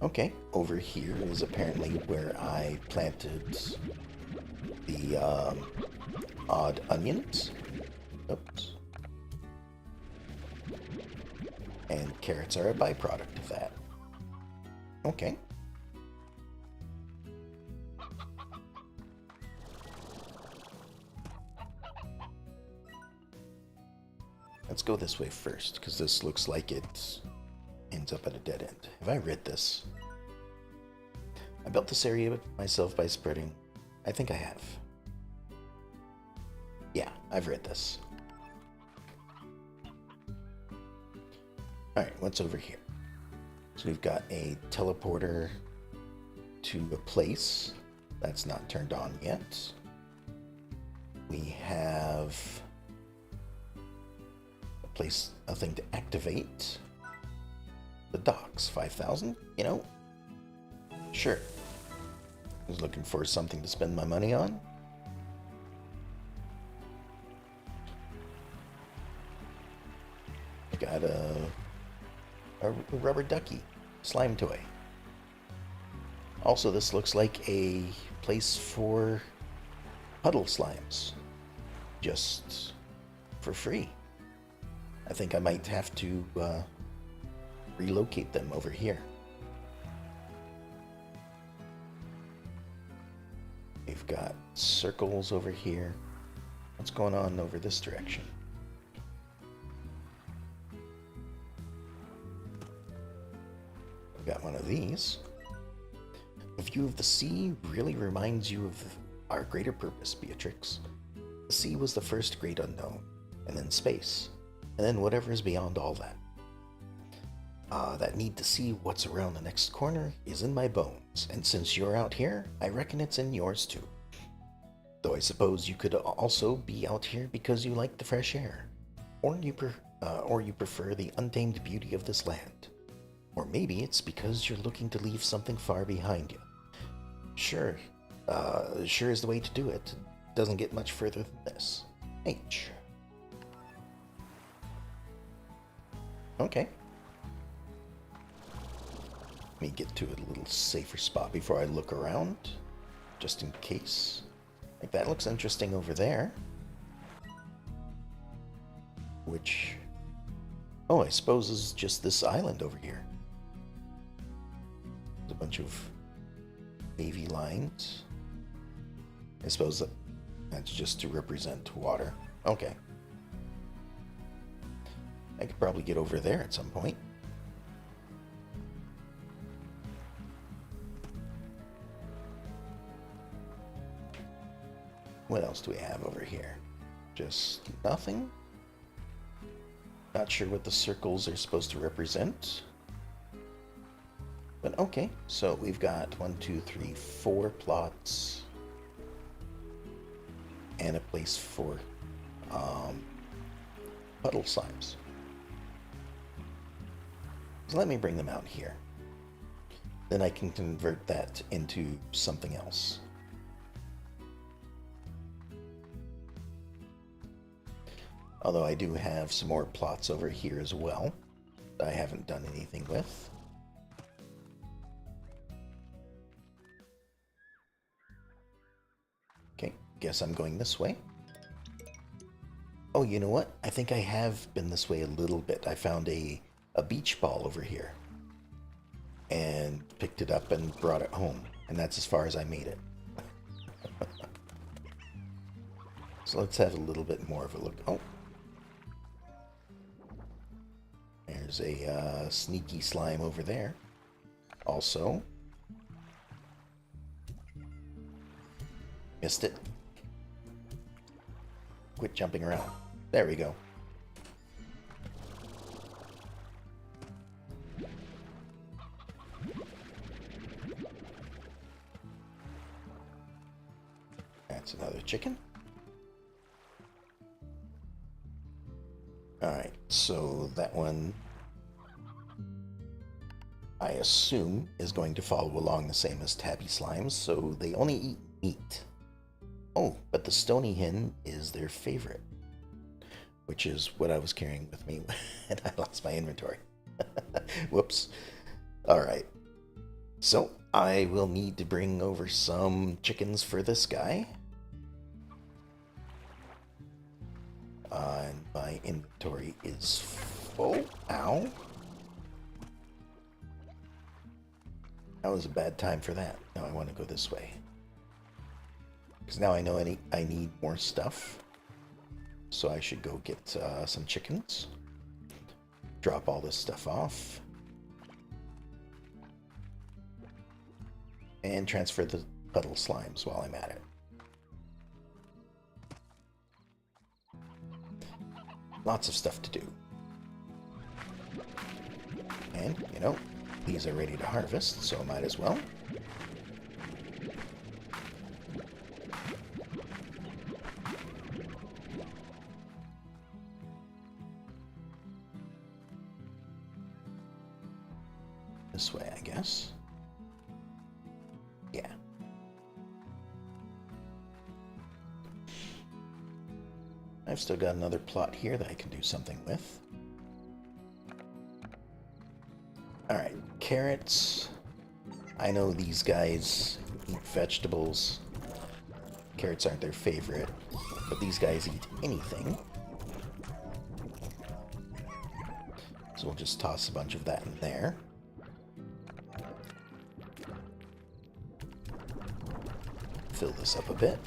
Okay, over here is apparently where I planted the odd onions. Oops. And carrots are a byproduct of that. Okay. Let's go this way first, because this looks like it ends up at a dead end. Have I read this? I built this area myself by spreading. I think I have. Yeah, I've read this. Alright, what's over here? So we've got a teleporter to a place that's not turned on yet. We have a thing to activate. The docks, 5,000, you know? Sure. I was looking for something to spend my money on. Got a rubber ducky, slime toy. Also, this looks like a place for puddle slimes. Just for free. I think I might have to relocate them over here. We've got circles over here. What's going on over this direction? We've got one of these. A view of the sea really reminds you of our greater purpose, Beatrix. The sea was the first great unknown, and then space, and then whatever is beyond all that. That need to see what's around the next corner is in my bones, and since you're out here, I reckon it's in yours too. Though I suppose you could also be out here because you like the fresh air, or you prefer the untamed beauty of this land. Or maybe it's because you're looking to leave something far behind you. Sure is the way to do it. Doesn't get much further than this. H. Okay. Let me get to a little safer spot before I look around, just in case. Like, that looks interesting over there. Which, oh, I suppose is just this island over here. There's a bunch of wavy lines. I suppose that's just to represent water. Okay. I could probably get over there at some point. What else do we have over here? Just nothing? Not sure what the circles are supposed to represent. But okay, so we've got 4 plots. And a place for puddle slimes. So let me bring them out here. Then I can convert that into something else. Although I do have some more plots over here as well that I haven't done anything with. Okay, guess I'm going this way. Oh, you know what? I think I have been this way a little bit. I found a beach ball over here and picked it up and brought it home. And that's as far as I made it. So let's have a little bit more of a look. Oh. There's a sneaky slime over there. Also. Missed it. Quit jumping around. There we go. That's another chicken. Alright, so that one I assume, is going to follow along the same as tabby slimes, so they only eat meat. Oh, but the stony hen is their favorite, which is what I was carrying with me and I lost my inventory. Whoops. Alright. So, I will need to bring over some chickens for this guy. And my inventory is full. Ow. That was a bad time for that. Now I want to go this way. Because now I know I need more stuff. So I should go get some chickens. Drop all this stuff off. And transfer the puddle slimes while I'm at it. Lots of stuff to do. And, you know, these are ready to harvest, so I might as well. This way, I guess. Yeah. I've still got another plot here that I can do something with. Alright, carrots. I know these guys eat vegetables. Carrots aren't their favorite, but these guys eat anything. So we'll just toss a bunch of that in there. Fill this up a bit.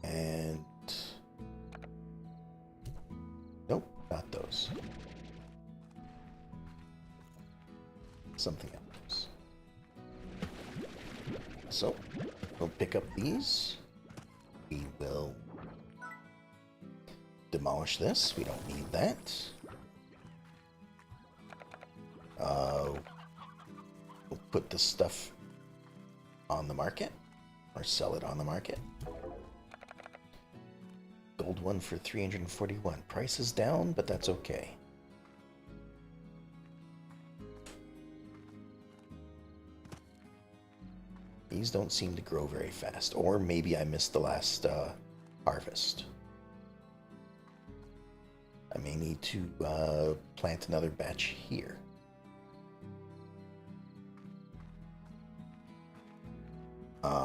And nope, not those. Something else. So we'll pick up these. We will demolish this. We don't need that. We'll put this stuff on the market, or sell it on the market. Gold one for 341. Price is down, but that's okay. These don't seem to grow very fast, or maybe I missed the last harvest. I may need to plant another batch here.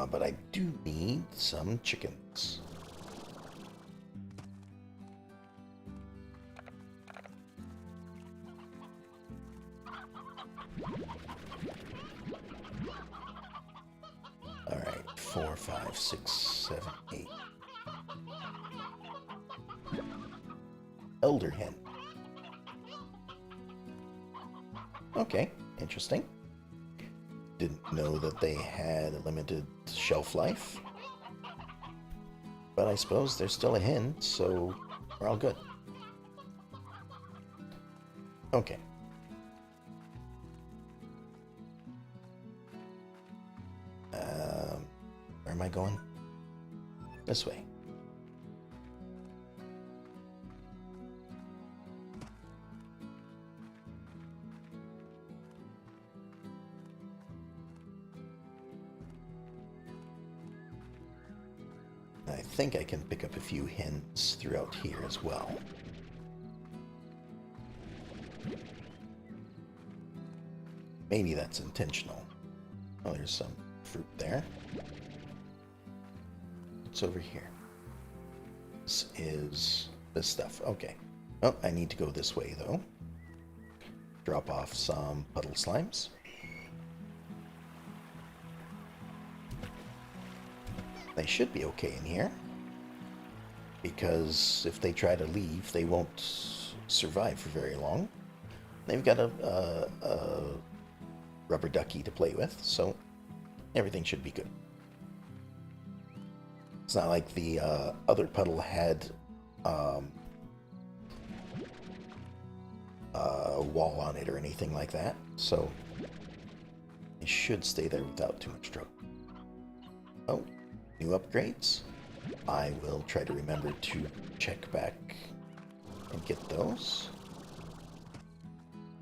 But I do need some chickens. Alright, 4, 5, 6, 7, 8. Elder hen. Okay, interesting. Didn't know that they had a limited shelf life. But I suppose they're still a hen, so we're all good. Okay. Where am I going? This way. I think I can pick up a few hens throughout here as well. Maybe that's intentional. Oh, there's some fruit there. What's over here? This is this stuff. Okay. Oh, I need to go this way, though. Drop off some puddle slimes. They should be okay in here, because if they try to leave, they won't survive for very long. They've got a rubber ducky to play with, so everything should be good. It's not like the other puddle had a wall on it or anything like that, so it should stay there without too much trouble. Oh. New upgrades. I will try to remember to check back and get those.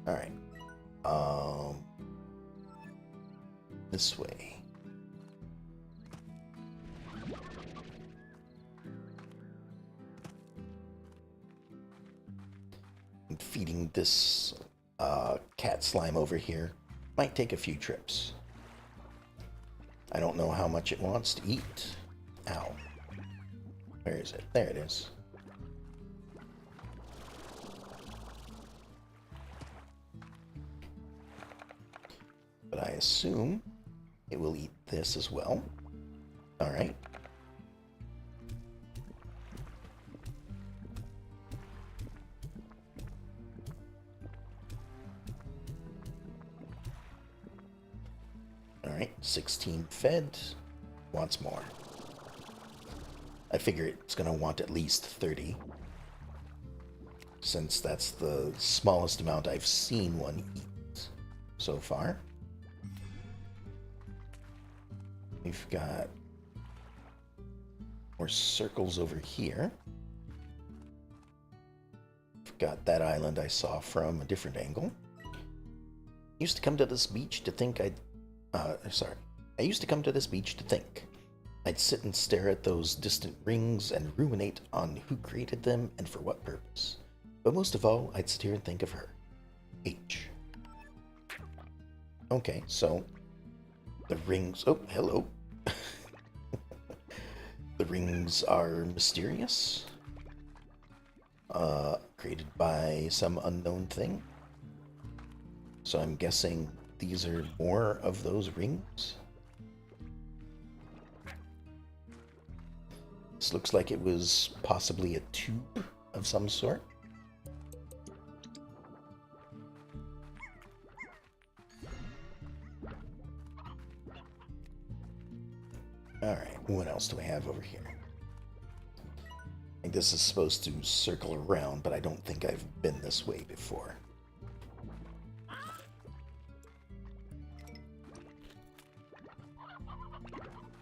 Alright. This way. And feeding this cat slime over here might take a few trips. I don't know how much it wants to eat. Ow. Where is it? There it is. But I assume it will eat this as well. Alright. Alright, 16 fed. Wants more. I figure it's going to want at least 30. Since that's the smallest amount I've seen one eat so far. We've got more circles over here. We've got that island I saw from a different angle. Used to come to this beach to think I used to come to this beach to think. I'd sit and stare at those distant rings and ruminate on who created them and for what purpose. But most of all, I'd sit here and think of her. H. Okay, so the rings... Oh, hello. The rings are mysterious. Created by some unknown thing. So I'm guessing these are more of those rings. This looks like it was possibly a tube of some sort. Alright, what else do we have over here? I think this is supposed to circle around, but I don't think I've been this way before.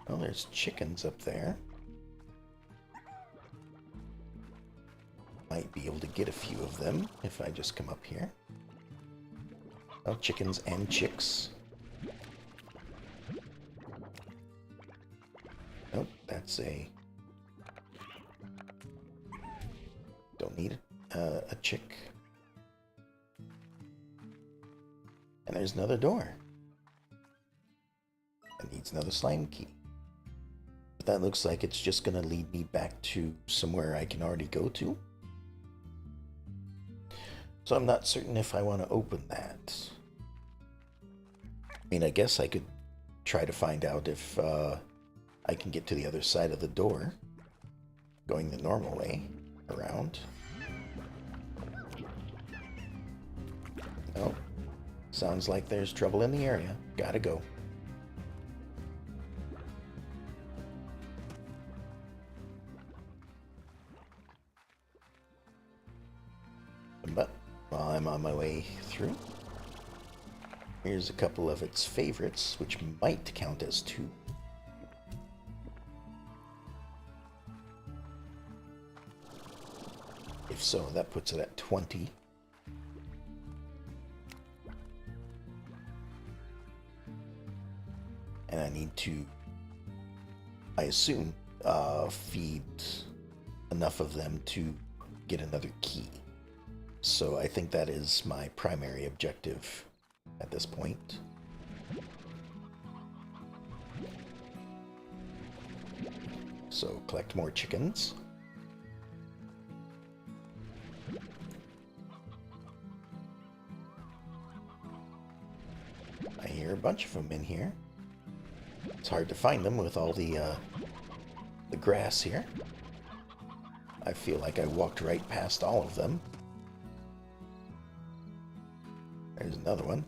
Oh, there's chickens up there. Might be able to get a few of them if I just come up here. Oh, chickens and chicks. Nope, that's a... Don't need a chick. And there's another door. It needs another slime key. But that looks like it's just going to lead me back to somewhere I can already go to. So I'm not certain if I want to open that. I mean, I guess I could try to find out if I can get to the other side of the door, going the normal way around. Oh, sounds like there's trouble in the area. Gotta go. But while I'm on my way through, here's a couple of its favorites, which might count as 2. If so, that puts it at 20. And I need to, I assume, feed enough of them to get another key. So I think that is my primary objective at this point. So collect more chickens. I hear a bunch of them in here. It's hard to find them with all the grass here. I feel like I walked right past all of them. There's another one.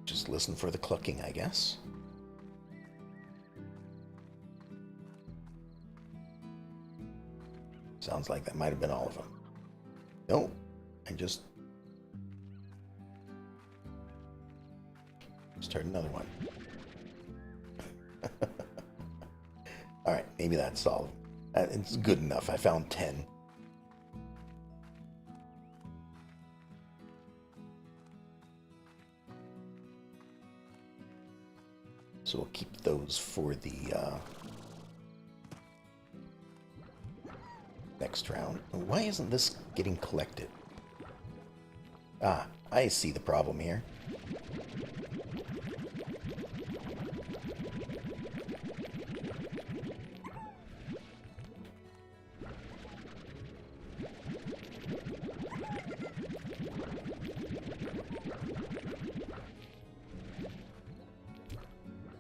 Just listen for the clucking, I guess. Sounds like that might have been all of them. No, I just Start another one. Alright, maybe that's all. It's good enough. I found 10. So we'll keep those for the next round. Why isn't this getting collected? Ah, I see the problem here.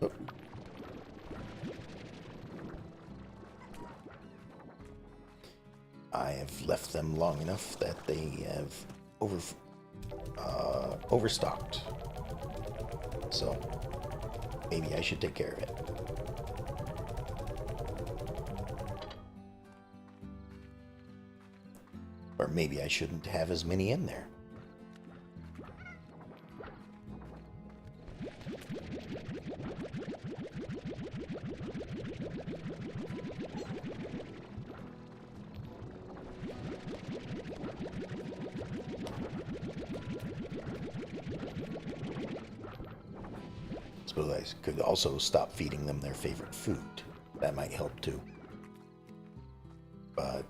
Oh. I have left them long enough that they have overstocked. So maybe I should take care of it. Or maybe I shouldn't have as many in there. Suppose I could also stop feeding them their favorite food. That might help too. But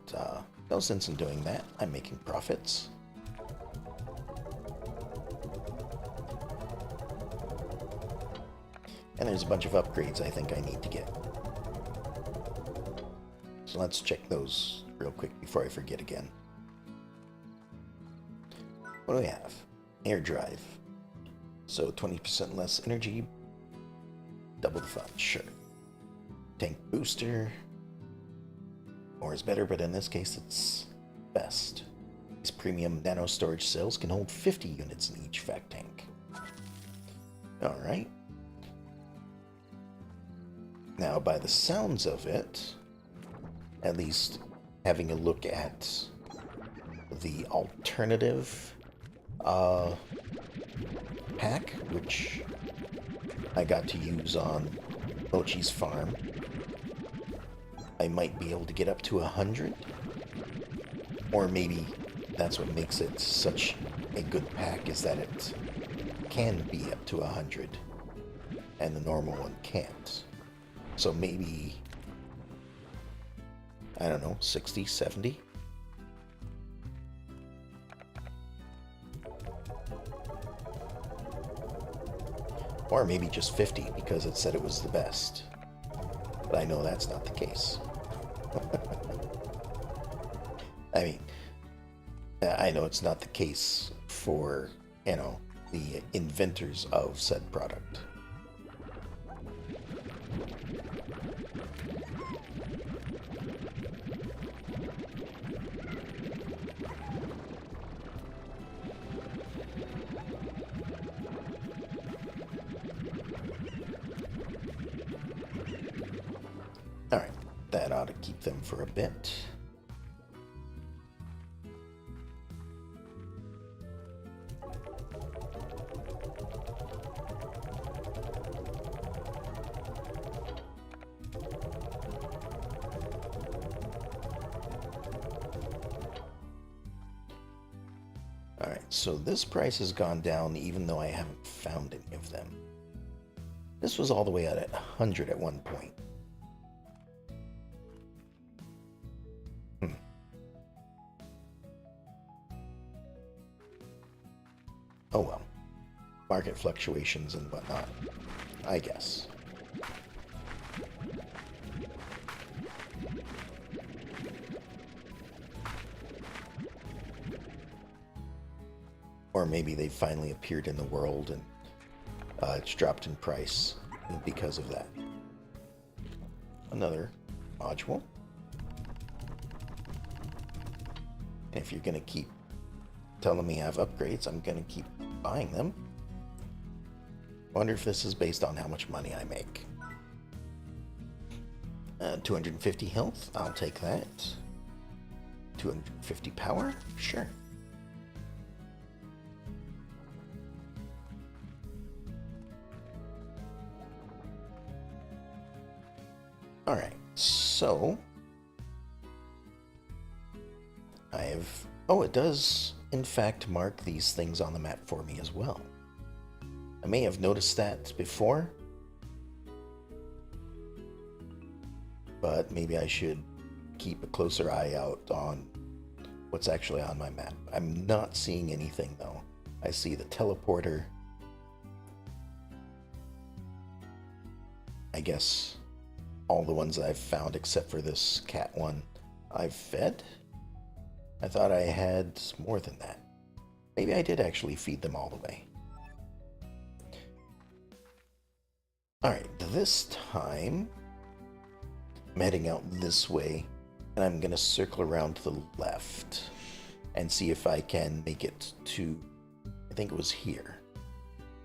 no sense in doing that. I'm making profits. And there's a bunch of upgrades I think I need to get. So let's check those real quick before I forget again. What do we have? Air drive. So 20% less energy. Double the fun, sure. Tank booster. More is better, but in this case it's best. These premium nano storage cells can hold 50 units in each vac tank. Alright. Now, by the sounds of it, at least having a look at the alternative pack, which I got to use on Mochi's farm, I might be able to get up to 100. Or maybe that's what makes it such a good pack, is that it can be up to 100 and the normal one can't. So maybe, I don't know, 60, 70? Or maybe just 50 because it said it was the best. But I know that's not the case. I mean, I know it's not the case for, you know, the inventors of said product. Alright, that ought to keep them for a bit. Alright, so this price has gone down even though I haven't found any of them. This was all the way out at 100 at one point. Oh well. Market fluctuations and whatnot, I guess. Or maybe they finally appeared in the world and it's dropped in price because of that. Another module. And if you're going to keep telling me I have upgrades, I'm going to keep buying them. Wonder if this is based on how much money I make. 250 health, I'll take that. 250 power, sure. Alright, so I have... Oh, it does, in fact, mark these things on the map for me as well. I may have noticed that before, but maybe I should keep a closer eye out on what's actually on my map. I'm not seeing anything, though. I see the teleporter. I guess all the ones I've found except for this cat one I've fed? I thought I had more than that. Maybe I did actually feed them all the way. Alright, this time I'm heading out this way, and I'm gonna circle around to the left and see if I can make it to, I think it was here.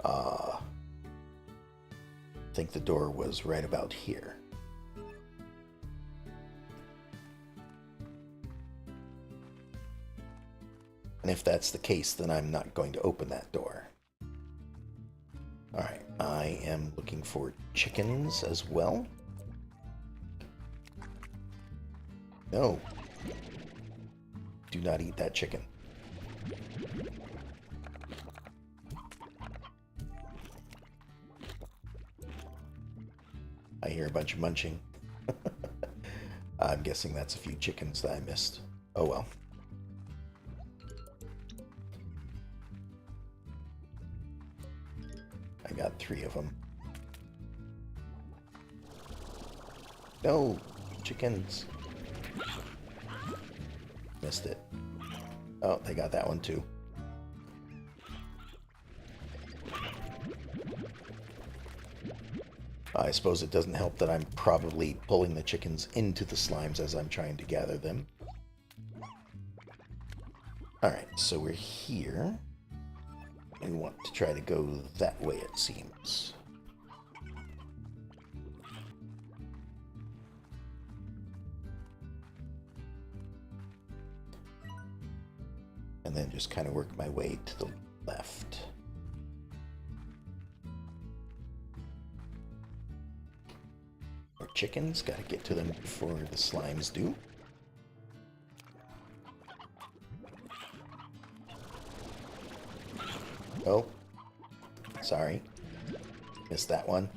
I think the door was right about here. And if that's the case, then I'm not going to open that door. Alright, I am looking for chickens as well. No. Do not eat that chicken. I hear a bunch of munching. I'm guessing that's a few chickens that I missed. Oh well. I got 3 of them. No! Chickens! Missed it. Oh, they got that one too. I suppose it doesn't help that I'm probably pulling the chickens into the slimes as I'm trying to gather them. Alright, so we're here. And we want to try to go that way, it seems. And then just kind of work my way to the left. More chickens, gotta get to them before the slimes do. Oh, sorry. Missed that one.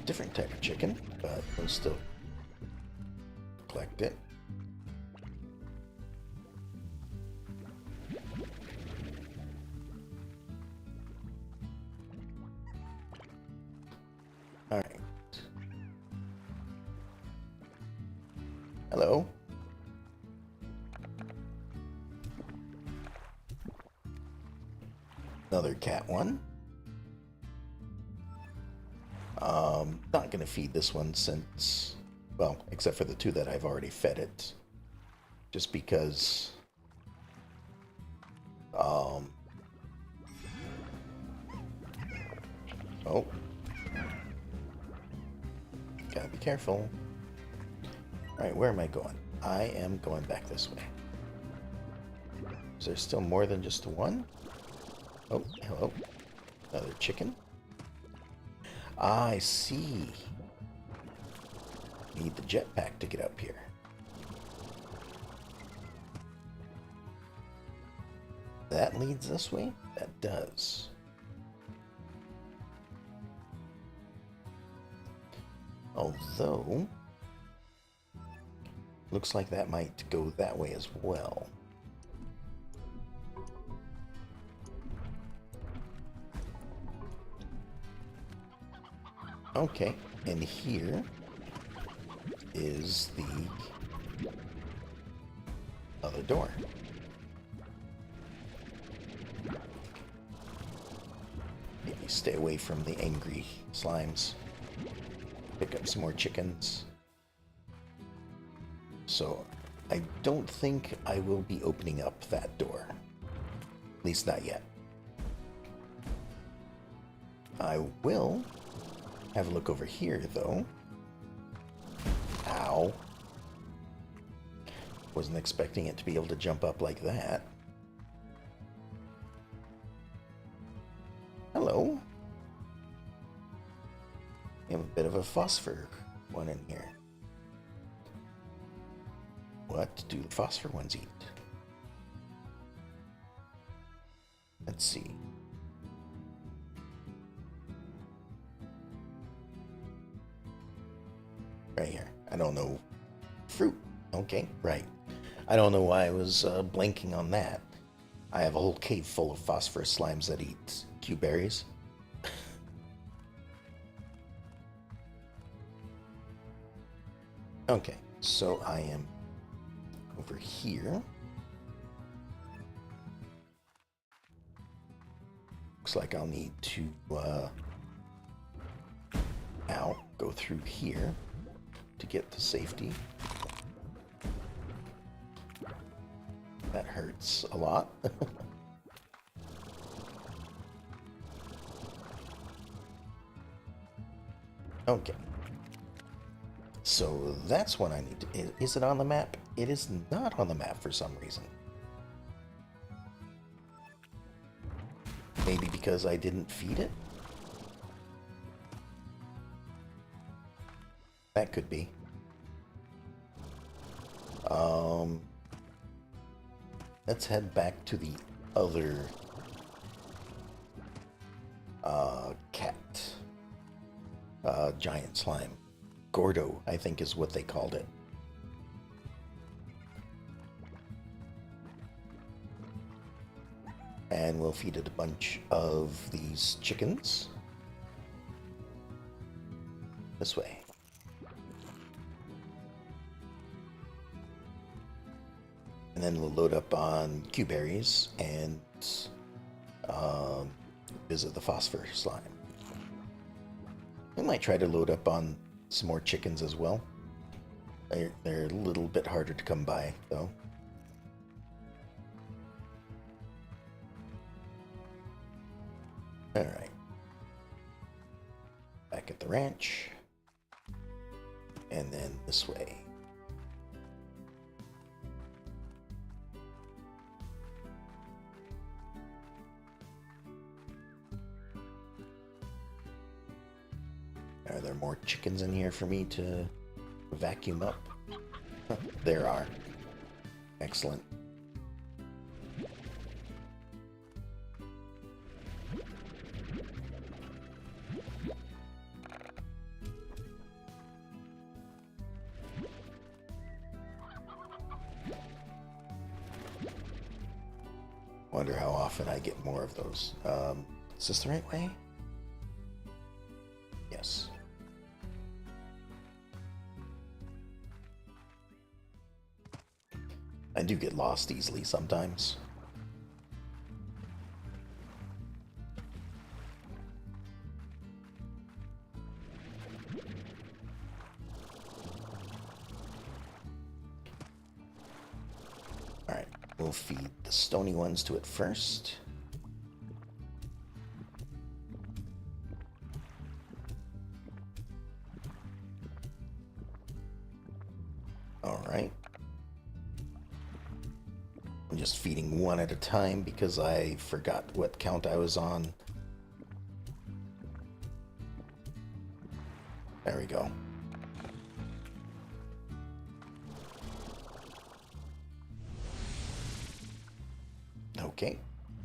Different type of chicken, but we'll still collect it. All right. Hello. Another cat one. Not gonna feed this one since, well, except for the 2 that I've already fed it. Just because, oh. Gotta be careful. Alright, where am I going? I am going back this way. Is there still more than just 1? Oh, hello. Another chicken. I see. Need the jetpack to get up here. That leads this way? That does. Although, looks like that might go that way as well. Okay, and here is the other door. Maybe stay away from the angry slimes. Pick up some more chickens. So, I don't think I will be opening up that door. At least not yet. I will have a look over here, though. Ow. Wasn't expecting it to be able to jump up like that. Hello. We have a bit of a phosphor one in here. What do the phosphor ones eat? Let's see. Right here. I don't know. Fruit. Okay, right. I don't know why I was blanking on that. I have a whole cave full of phosphorus slimes that eat Q-berries. Okay, so I am over here. Looks like I'll need to now go through here to get to safety. That hurts a lot. Okay. So that's what I need to... Is it on the map? It is not on the map for some reason. Maybe because I didn't feed it? That could be. Let's head back to the other cat. Giant slime. Gordo, I think is what they called it. And we'll feed it a bunch of these chickens. This way. And then we'll load up on Q-berries and visit the phosphor slime. We might try to load up on some more chickens as well. They're a little bit harder to come by, though. Alright. Back at the ranch. And then this way. Are there more chickens in here for me to vacuum up? There are. Excellent. Wonder how often I get more of those. Is this the right way? Yes. I do get lost easily sometimes. Alright, we'll feed the stony ones to it first. Alright. I'm just feeding one at a time because I forgot what count I was on. There we go. Okay.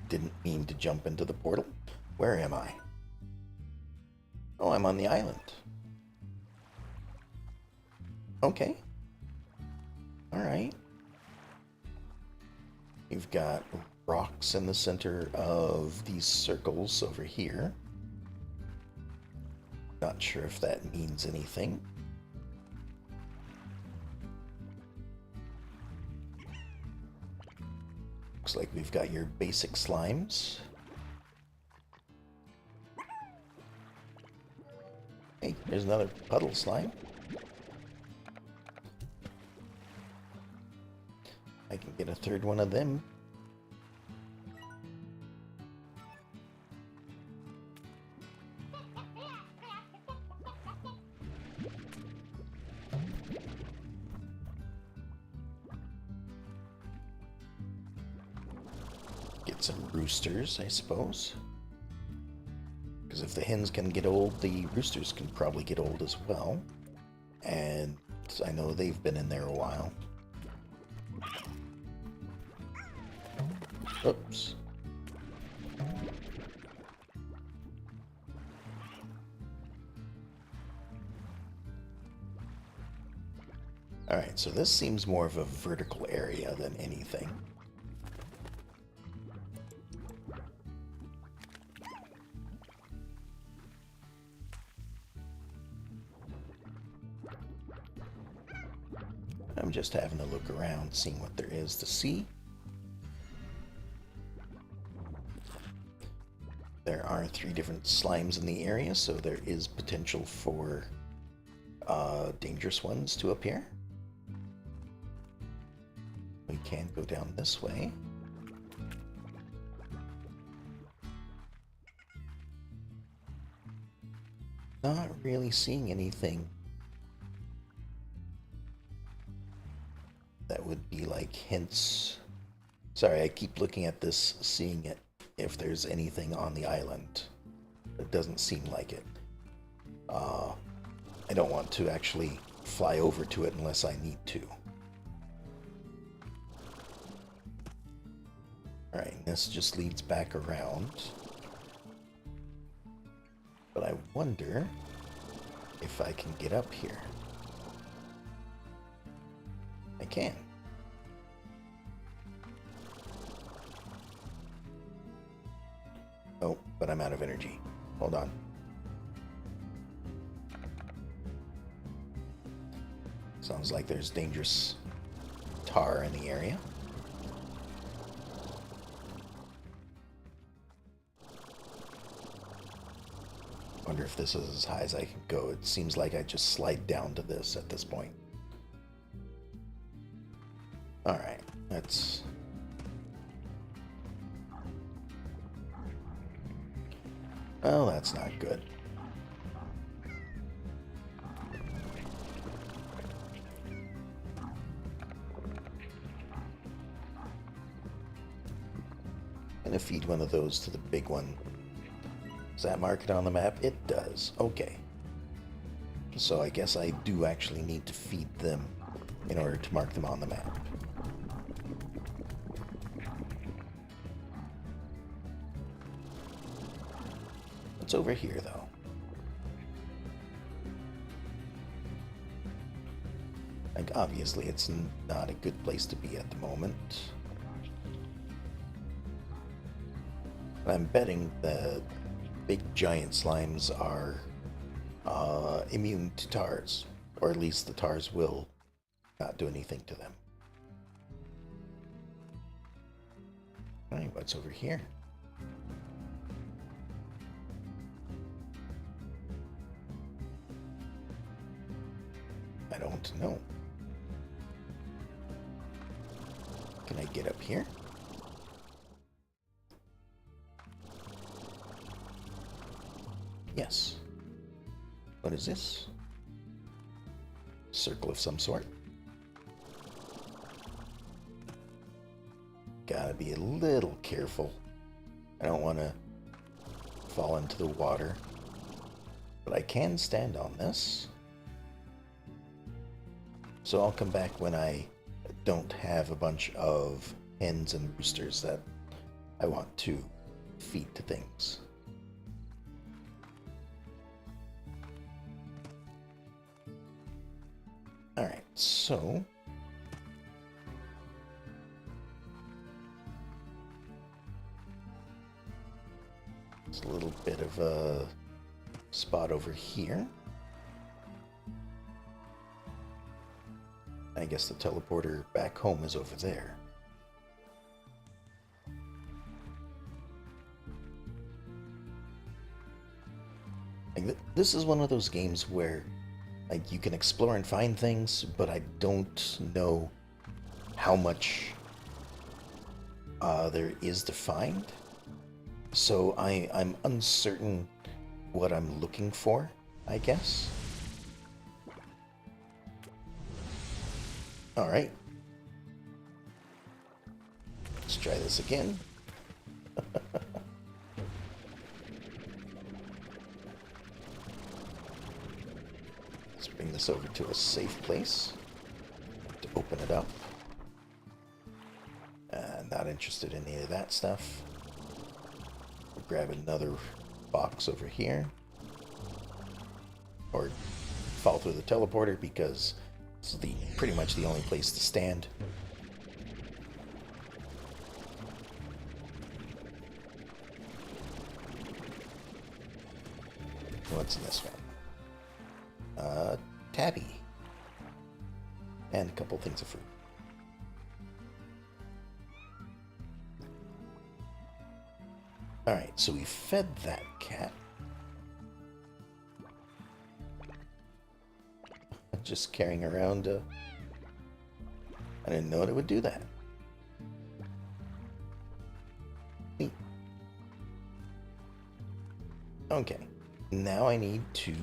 Didn't mean to jump into the portal. Where am I? Oh, I'm on the island. Okay. Alright. You've got rocks in the center of these circles over here. Not sure if that means anything. Looks like we've got your basic slimes. Hey, there's another puddle slime. I can get a third one of them. Get some roosters, I suppose. Because if the hens can get old, the roosters can probably get old as well. And I know they've been in there a while. Oops. Alright, so this seems more of a vertical area than anything. I'm just having a look around, seeing what there is to see. There are 3 different slimes in the area, so there is potential for dangerous ones to appear. We can go down this way. Not really seeing anything that would be like hints. Sorry, I keep looking at this, seeing it if there's anything on the island. It doesn't seem like it. I don't want to actually fly over to it unless I need to. Alright, this just leads back around. But I wonder if I can get up here. I can. Oh, but I'm out of energy. Hold on. Sounds like there's dangerous tar in the area. Wonder if this is as high as I can go. It seems like I just slide down to this at this point. Alright, that's... Well, that's not good. I'm gonna feed one of those to the big one. Does that mark it on the map? It does. Okay. So I guess I do actually need to feed them in order to mark them on the map. What's over here, though? Like, obviously, it's not a good place to be at the moment. I'm betting the big giant slimes are immune to tars, or at least the tars will not do anything to them. Alright, what's over here? I don't know. Can I get up here? Yes. What is this? Circle of some sort. Gotta be a little careful. I don't want to fall into the water. But I can stand on this. So I'll come back when I don't have a bunch of hens and roosters that I want to feed to things. Alright, so it's a little bit of a spot over here. I guess the teleporter back home is over there. Like this is one of those games where like you can explore and find things, but I don't know how much there is to find. So I'm uncertain what I'm looking for, I guess. Alright. Let's try this again. this over to a safe place to open it up. Not interested in any of that stuff. We'll grab another box over here. Or fall through the teleporter because it's pretty much the only place to stand. What's in this one? Tabby. And a couple things of fruit. Alright, so we fed that cat. Just carrying around, I didn't know it would do that. Neat. Okay, now I need to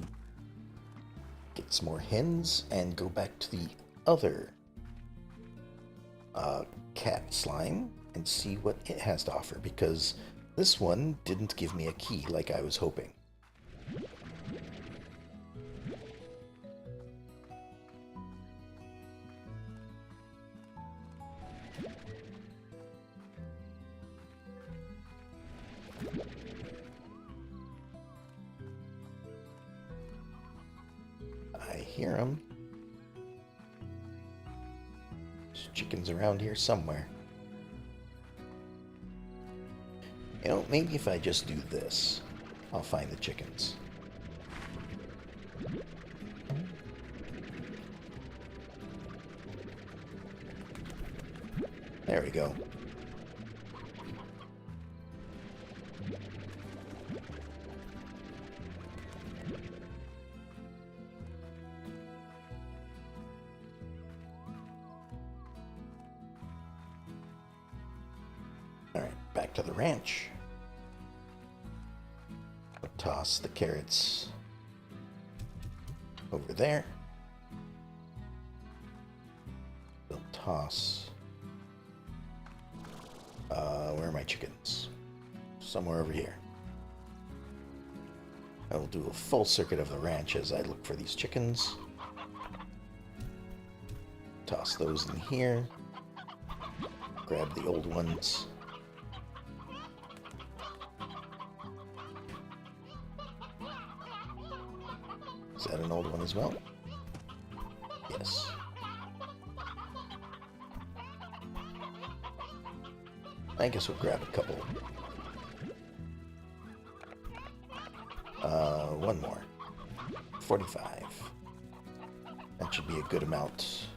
get some more hens and go back to the other cat slime and see what it has to offer, because this one didn't give me a key like I was hoping. I hear them. There's chickens around here somewhere. You know, maybe if I just do this, I'll find the chickens. There we go. Alright, back to the ranch. I'll toss the carrots over there. We'll toss... where are my chickens? Somewhere over here. I will do a full circuit of the ranch as I look for these chickens. Toss those in here. Grab the old ones. Is that an old one as well? Yes. I guess we'll grab a couple. One more. 45. That should be a good amount.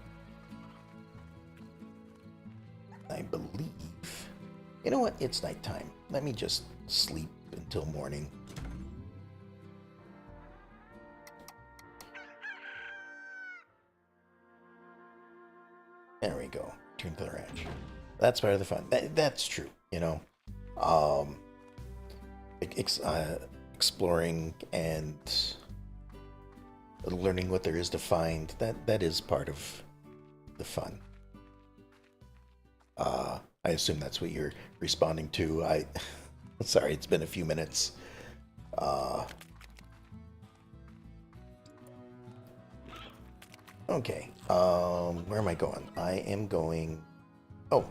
I believe. You know what? It's nighttime. Let me just sleep until morning. There we go. Turn to the ranch. That's part of the fun. That's true, you know. Exploring and learning what there is to find, that is part of the fun. I assume that's what you're responding to. Sorry, it's been a few minutes. Okay, where am I going? I am going... Oh,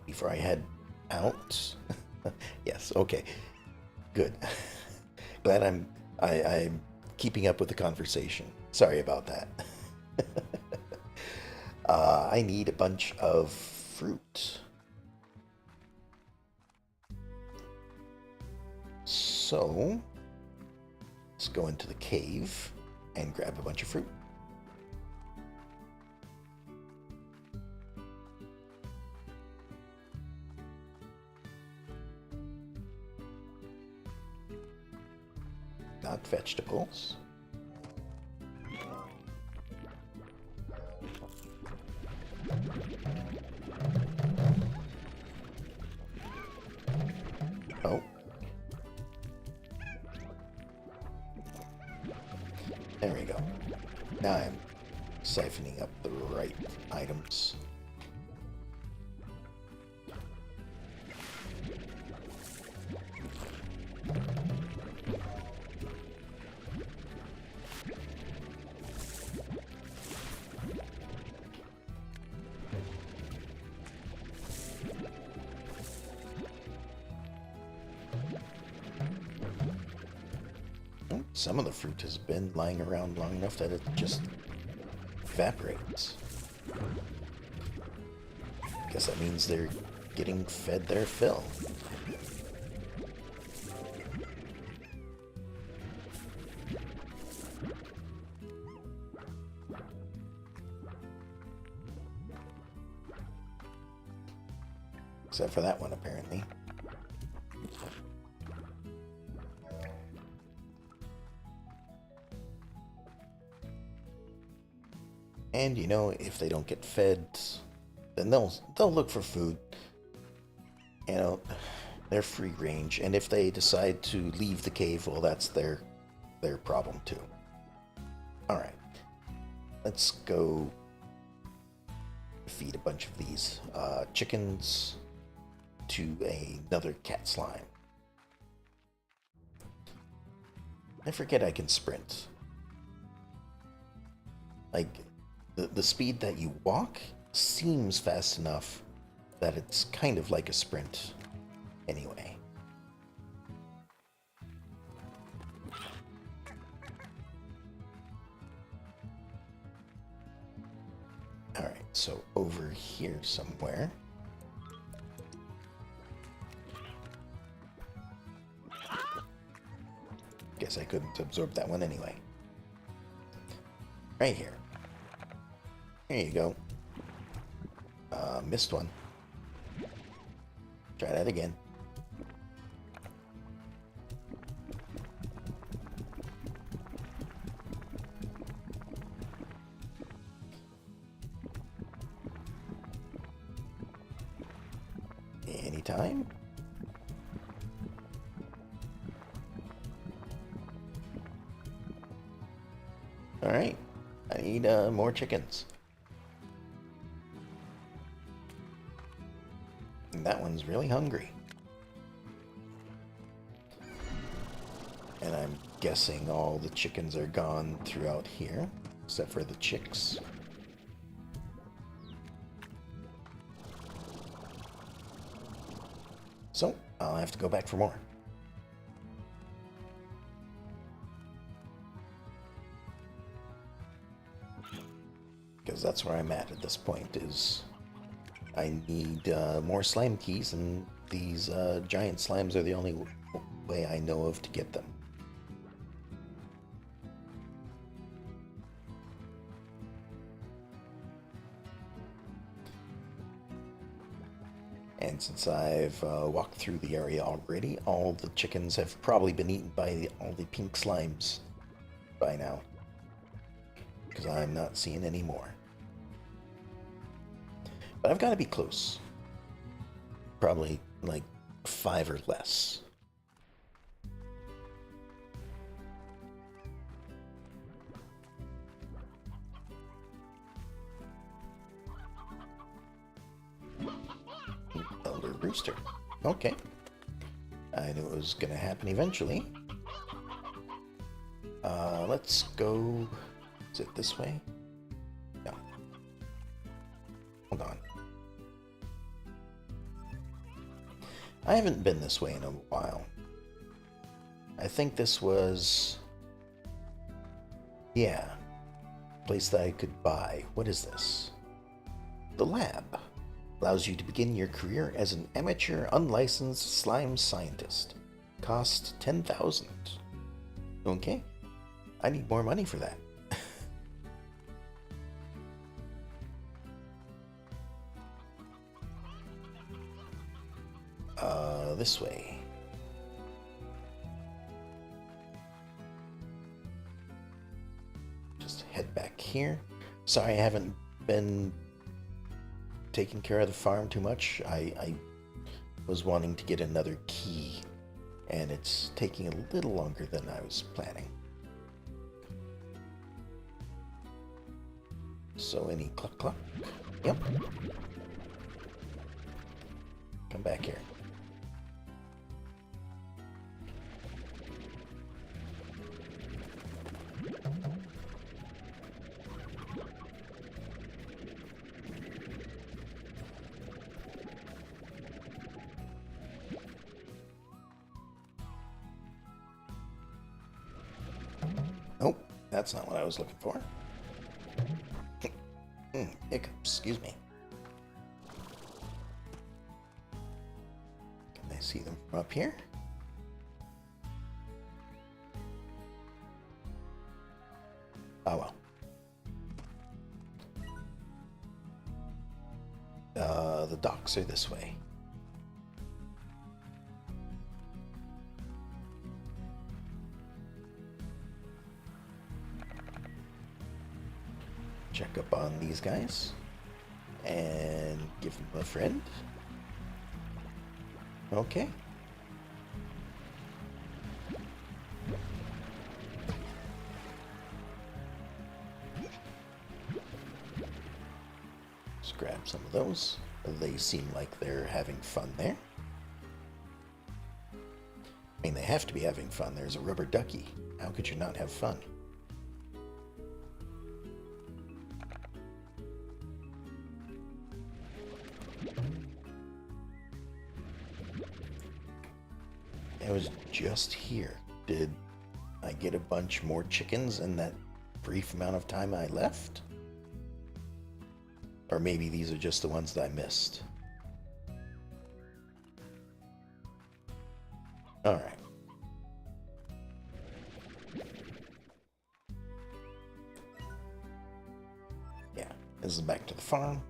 before I head out... Yes, okay. Good. Glad I'm keeping up with the conversation. Sorry about that. I need a bunch of fruit. So, let's go into the cave and grab a bunch of fruit. Not vegetables. Oh. There we go. Now I'm siphoning up the right items. some of the fruit has been lying around long enough that it just evaporates. Guess that means they're getting fed their fill. Except for that one, apparently. And you know, if they don't get fed, then they'll look for food. You know, they're free range, and if they decide to leave the cave, well, that's their problem too. All right, let's go feed a bunch of these chickens to another cat slime. I forget I can sprint. Like, the speed that you walk seems fast enough that it's kind of like a sprint anyway. Alright, so over here somewhere. Guess I couldn't absorb that one anyway. Right here. There you go. Missed one. Try that again. Anytime. Alright. I need more chickens. And that one's really hungry. And I'm guessing all the chickens are gone throughout here, except for the chicks. So, I'll have to go back for more. Because that's where I'm at this point, is I need more slime keys, and these giant slimes are the only way I know of to get them. And since I've walked through the area already, all the chickens have probably been eaten by all the pink slimes by now. Because I'm not seeing any more. But I've got to be close. Probably like 5 or less. Elder Rooster. Okay. I knew it was going to happen eventually. Let's go... Is it this way? No. Hold on. I haven't been this way in a while. I think this was... Yeah. Place that I could buy. What is this? The lab. Allows you to begin your career as an amateur, unlicensed slime scientist. Cost 10,000. Okay. I need more money for that. This way. Just head back here. Sorry, I haven't been taking care of the farm too much. I was wanting to get another key, and it's taking a little longer than I was planning. So any cluck cluck? Yep. Come back here. that's not what I was looking for. Hiccups, excuse me. Can I see them from up here? Oh well. The docks are this way. Check up on these guys and give them a friend. Okay. Let's grab some of those. They seem like they're having fun there. I mean, they have to be having fun. There's a rubber ducky. How could you not have fun? I was just here. Did I get a bunch more chickens in that brief amount of time I left? Or maybe these are just the ones that I missed. Alright. Yeah, this is back to the farm.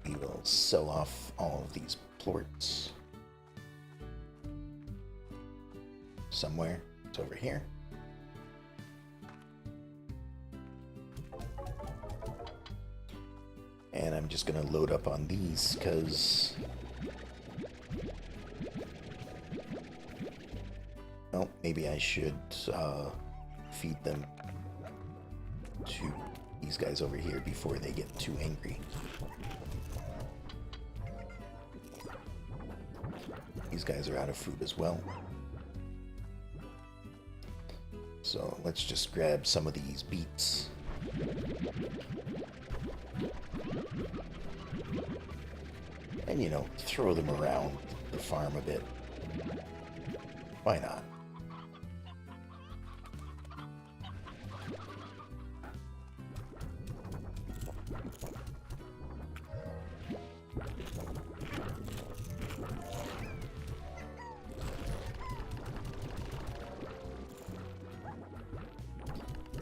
We will sell off all of these plorts. Somewhere. It's over here. And I'm just going to load up on these because... well, maybe I should feed them to these guys over here before they get too angry. These guys are out of food as well. So let's just grab some of these beets. And, you know, throw them around the farm a bit. Why not?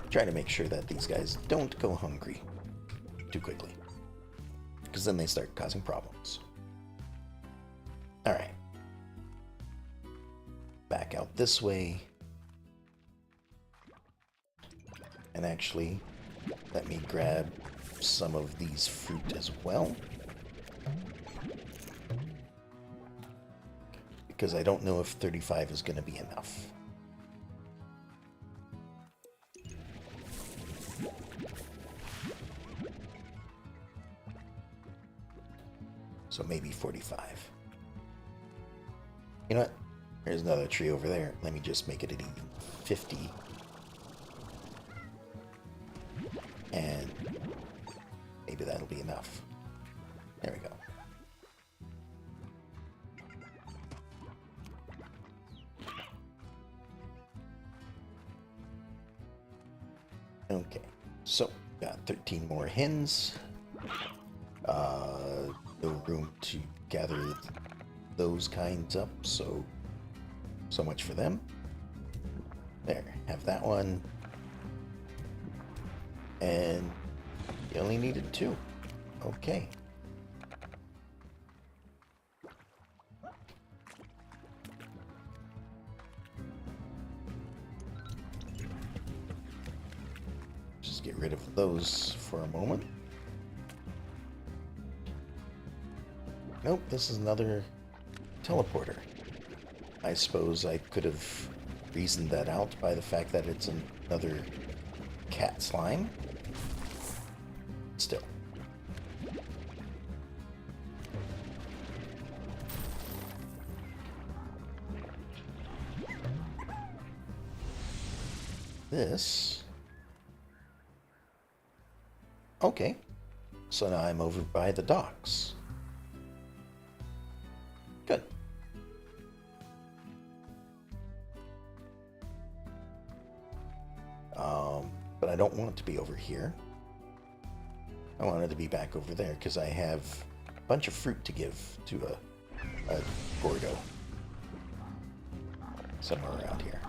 Try to make sure that these guys don't go hungry too quickly, because then they start causing problems. Alright. Back out this way. And actually, let me grab some of these fruit as well. Because I don't know if 35 is going to be enough. So maybe 45. You know what? There's another tree over there. Let me just make it an even 50. And maybe that'll be enough. There we go. Okay, so got 13 more hens. No room to gather those kinds up, so much for them. There, have that one. And you only needed 2. Okay. Just get rid of those for a moment. Nope, this is another teleporter. I suppose I could have reasoned that out by the fact that it's another cat slime. Still. This... okay. So now I'm over by the docks. Good. don't want to be over here. I wanted to be back over there because I have a bunch of fruit to give to a Gordo somewhere around here.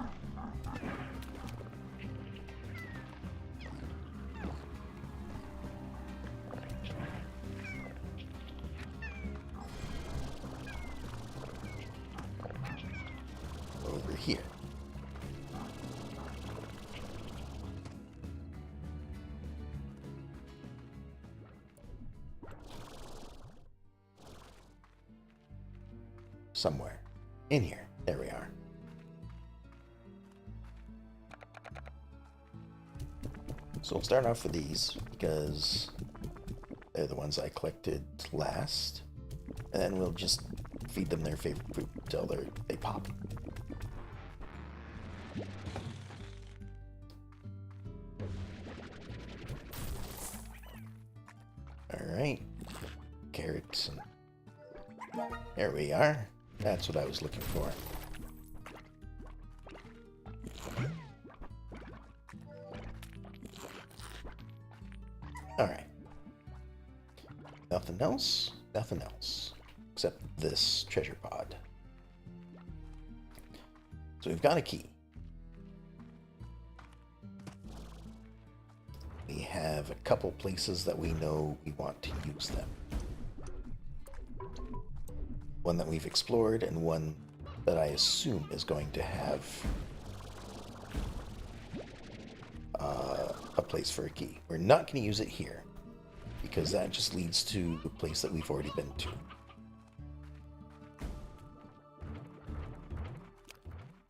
Over here. Somewhere. In here. There we are. So we'll start off with these because they're the ones I collected last. And then we'll just feed them their favorite food until they pop. Alright. Carrots. There we are. That's what I was looking for. Alright. Nothing else? Nothing else. Except this treasure pod. So we've got a key. We have a couple places that we know we want to use them. One that we've explored and one that I assume is going to have a place for a key. We're not going to use it here because that just leads to the place that we've already been to.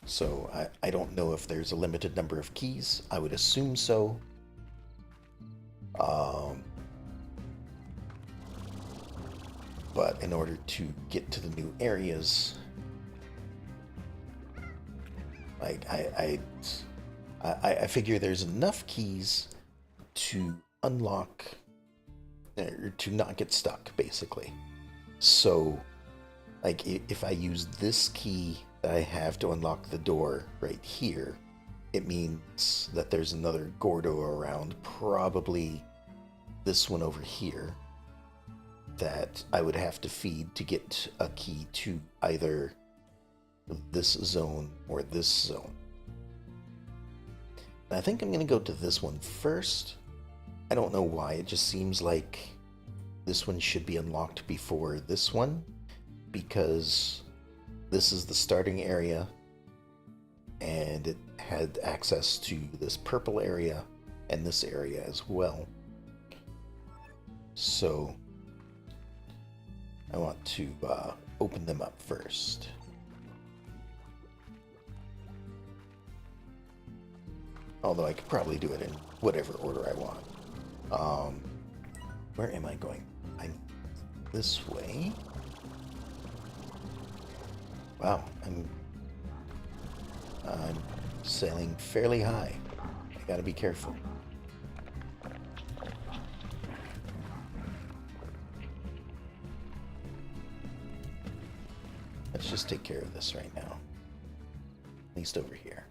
So I don't know if there's a limited number of keys. I would assume so. But in order to get to the new areas, like I figure there's enough keys to unlock, or to not get stuck, basically. So, like, if I use this key that I have to unlock the door right here, it means that there's another Gordo around, probably this one over here, that I would have to feed to get a key to either this zone or this zone. And I think I'm going to go to this one first. I don't know why, it just seems like this one should be unlocked before this one, because this is the starting area, and it had access to this purple area and this area as well. So I want to open them up first. Although I could probably do it in whatever order I want. Where am I going? I'm this way. Wow, I'm sailing fairly high. I gotta be careful. Let's just take care of this right now. At least over here.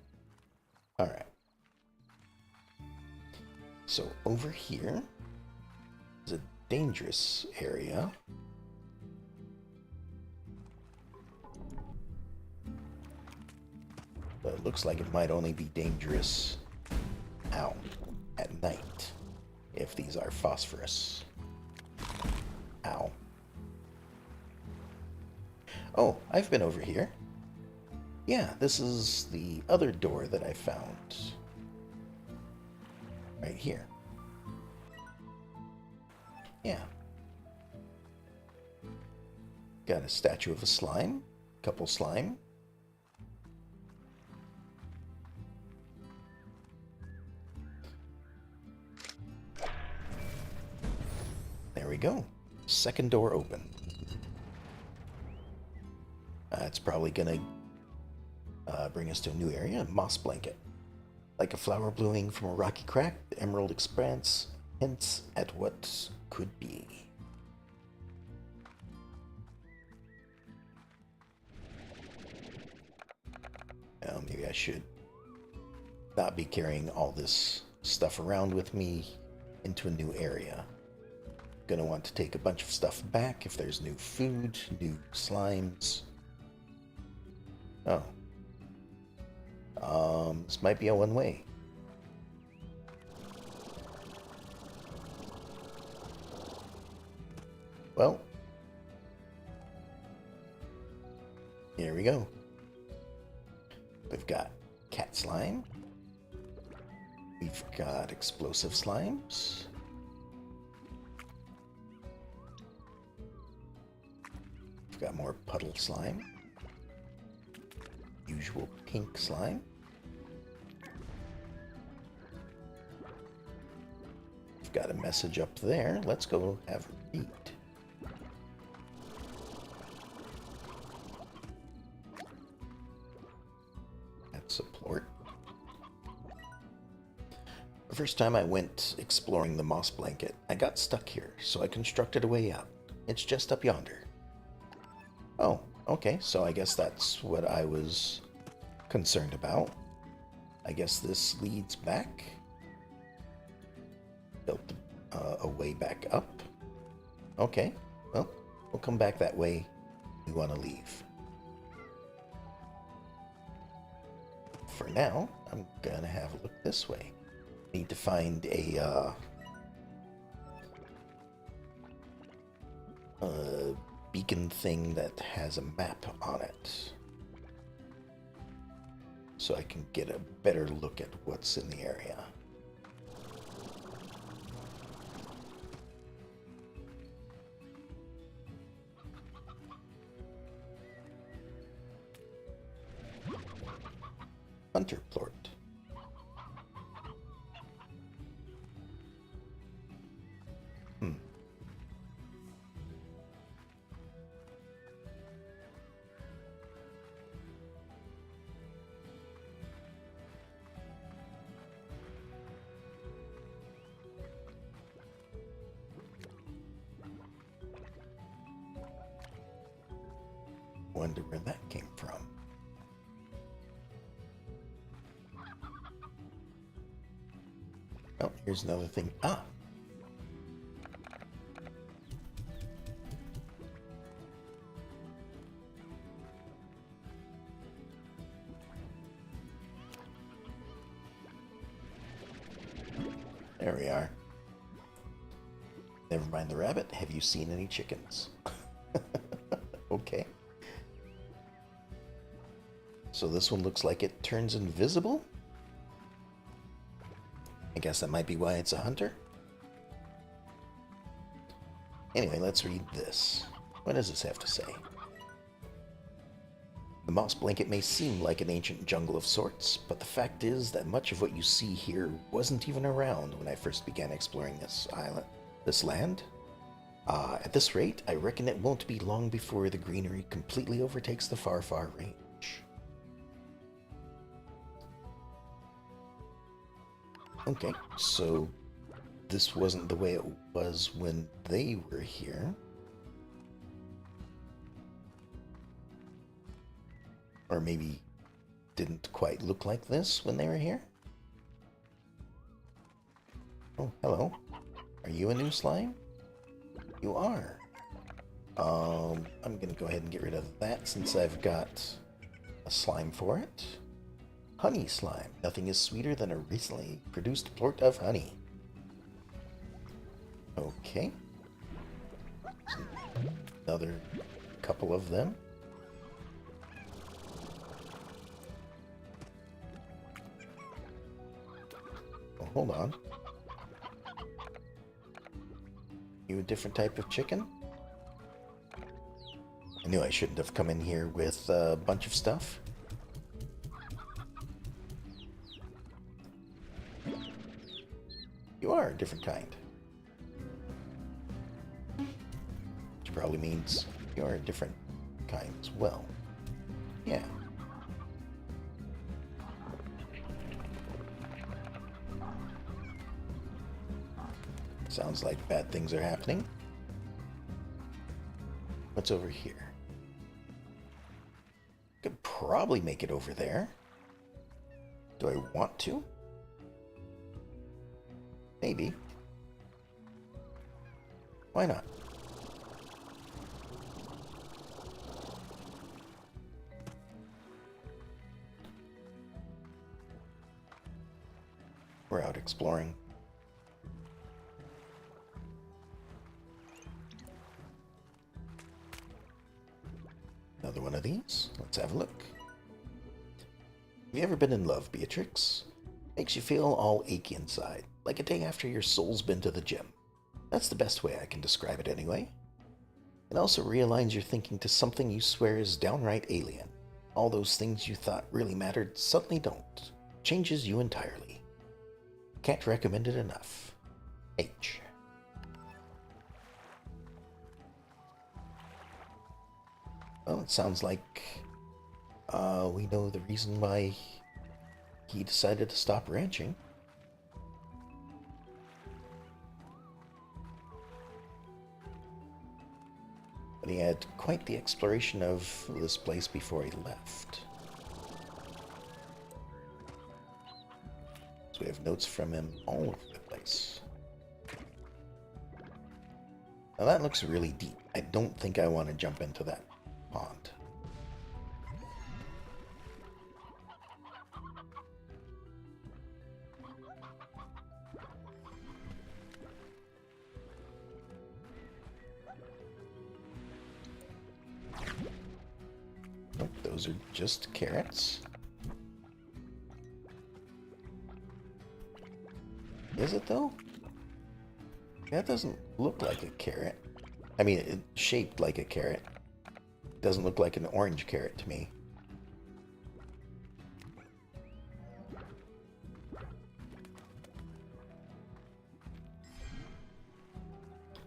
Alright. So over here is a dangerous area. But it looks like it might only be dangerous out at night if these are phosphorus. Ow. Oh, I've been over here. Yeah, this is the other door that I found. Right here. Yeah. Got a statue of a slime. Couple slime. There we go. Second door open. It's probably gonna bring us to a new area. Moss blanket. Like a flower blooming from a rocky crack, the emerald expanse hints at what could be. Maybe I should not be carrying all this stuff around with me into a new area. Gonna want to take a bunch of stuff back if there's new food, new slimes. Oh. This might be a one-way. Well, here we go. We've got cat slime. We've got explosive slimes. We've got more puddle slime. Usual pink slime. We've got a message up there. Let's go have a read. That's a plort. The first time I went exploring the moss blanket, I got stuck here, so I constructed a way out. It's just up yonder. Oh, okay, so I guess that's what I was concerned about. I guess this leads back. Built a way back up. Okay, well, we'll come back that way. We want to leave. For now, I'm gonna have a look this way. Need to find a beacon thing that has a map on it, so I can get a better look at what's in the area. Hunter plort. Wonder where that came from. Oh, here's another thing. Ah! There we are. Never mind the rabbit. Have you seen any chickens? Okay. So this one looks like it turns invisible? I guess that might be why it's a hunter. Anyway, let's read this. What does this have to say? The moss blanket may seem like an ancient jungle of sorts, but the fact is that much of what you see here wasn't even around when I first began exploring this land. At this rate, I reckon it won't be long before the greenery completely overtakes the far, far range. Okay, so this wasn't the way it was when they were here. Or maybe didn't quite look like this when they were here? Oh, hello. Are you a new slime? You are. I'm gonna go ahead and get rid of that since I've got a slime for it. Honey slime. Nothing is sweeter than a recently produced plort of honey. Okay. Another couple of them. Oh, hold on. You a different type of chicken? I knew I shouldn't have come in here with a bunch of stuff. You are a different kind. Which probably means you are a different kind as well. Yeah. Sounds like bad things are happening. What's over here? Could probably make it over there. Do I want to? Maybe. Why not? We're out exploring. Another one of these. Let's have a look. Have you ever been in love, Beatrix? Makes you feel all achy inside, like a day after your soul's been to the gym. That's the best way I can describe it anyway. It also realigns your thinking to something you swear is downright alien. All those things you thought really mattered suddenly don't. Changes you entirely. Can't recommend it enough. H. Well, it sounds like we know the reason why he decided to stop ranching. But he had quite the exploration of this place before he left. So we have notes from him all over the place. Now that looks really deep. I don't think I want to jump into that pond. Nope, those are just carrots. Is it though? That doesn't look like a carrot. I mean, it's shaped like a carrot. Doesn't look like an orange carrot to me.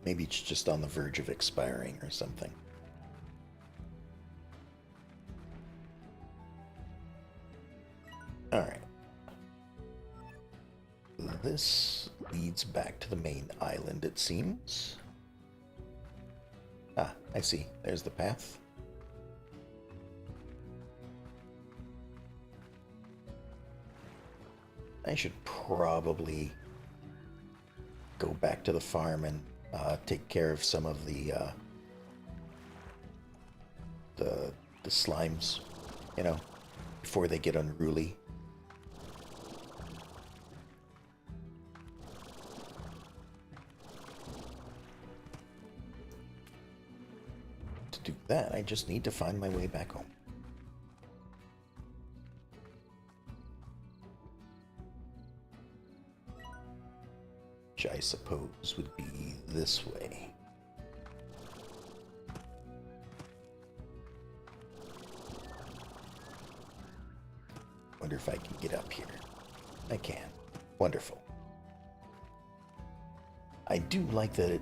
Maybe it's just on the verge of expiring or something. Alright. This leads back to the main island, it seems. Ah, I see. There's the path. I should probably go back to the farm and take care of some of the slimes, you know, before they get unruly. To do that, I just need to find my way back home. Which I suppose would be this way. Wonder if I can get up here. I can. Wonderful. I do like that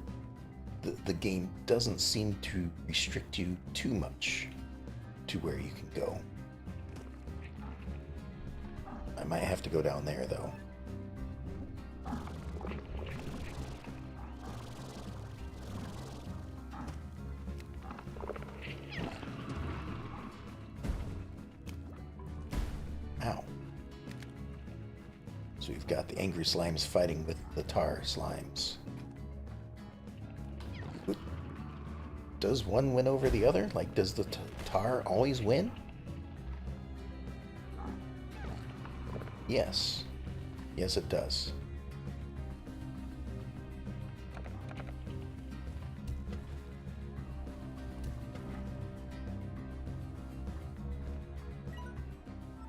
the game doesn't seem to restrict you too much to where you can go. I might have to go down there though. Ow. So we've got the angry slimes fighting with the tar slimes. Does one win over the other? Like, does the tar always win? Yes. Yes, it does.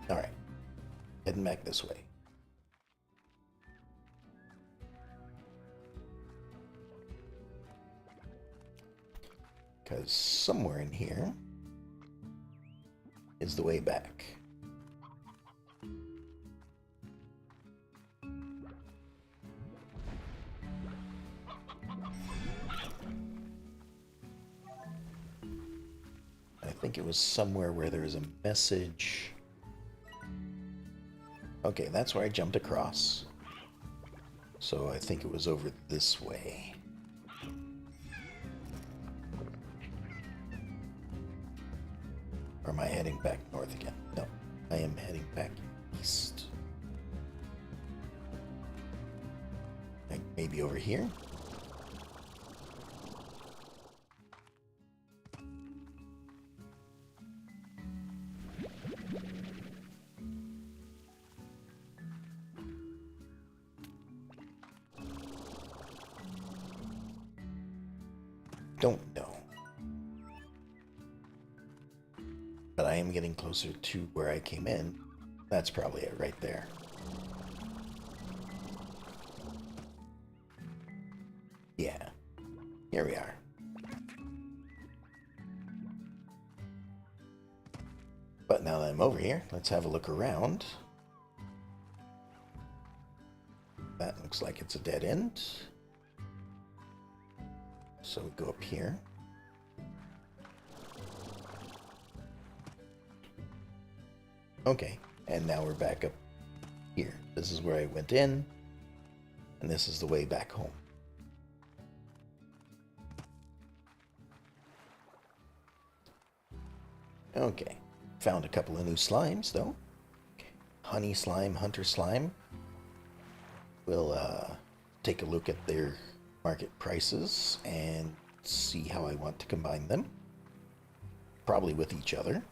Alright. Heading back this way. Because somewhere in here is the way back. I think it was somewhere where there's a message. Okay, that's where I jumped across. So I think it was over this way. Or am I heading back north again? No, I am heading back east. I Maybe over here? Don't know. But I am getting closer to where I came in. That's probably it right there. Yeah. Here we are. But now that I'm over here, let's have a look around. That looks like it's a dead end. So we go up here. Okay, and now we're back up here. This is where I went in, and this is the way back home. Okay, found a couple of new slimes though. Honey slime, hunter slime. We'll take a look at their market prices and see how I want to combine them. Probably with each other.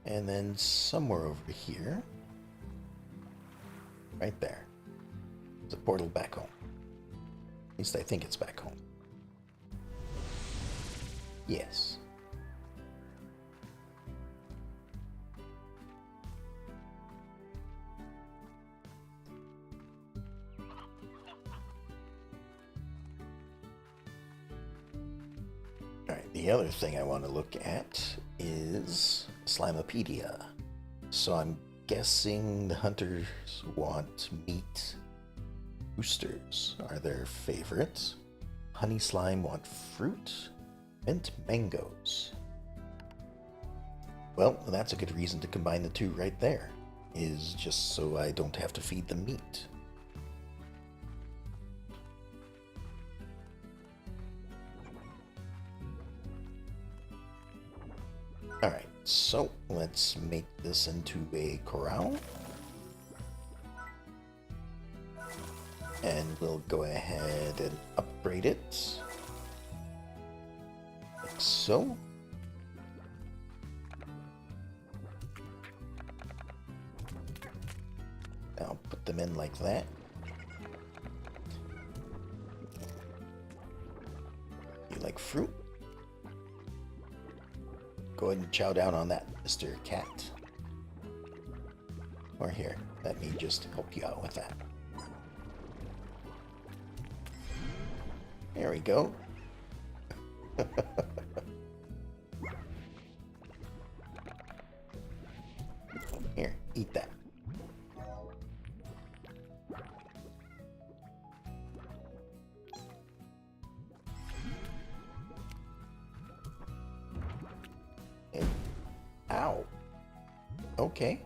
And then somewhere over here, right there, is a portal back home. At least I think it's back home. Yes. Alright, the other thing I want to look at is Slimepedia. So I'm guessing the hunters want meat. Roosters are their favorites. Honey slime want fruit. Mint mangoes. Well, that's a good reason to combine the two right there. Is just so I don't have to feed them meat. Alright, so let's make this into a corral. And we'll go ahead and upgrade it. Like so. I'll put them in like that. You like fruit? Go ahead and chow down on that, Mr. Cat. Or here, let me just help you out with that. There we go. Here, eat that. And, ow. Okay.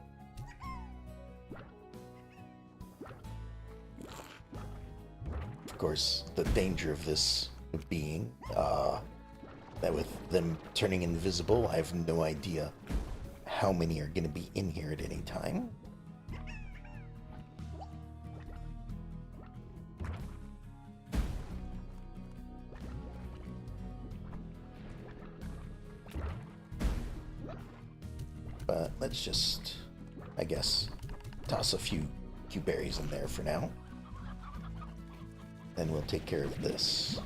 Of course, the danger of this being that with them turning invisible, I have no idea how many are going to be in here at any time. But let's just, I guess, toss a few berries in there for now. Then we'll take care of this.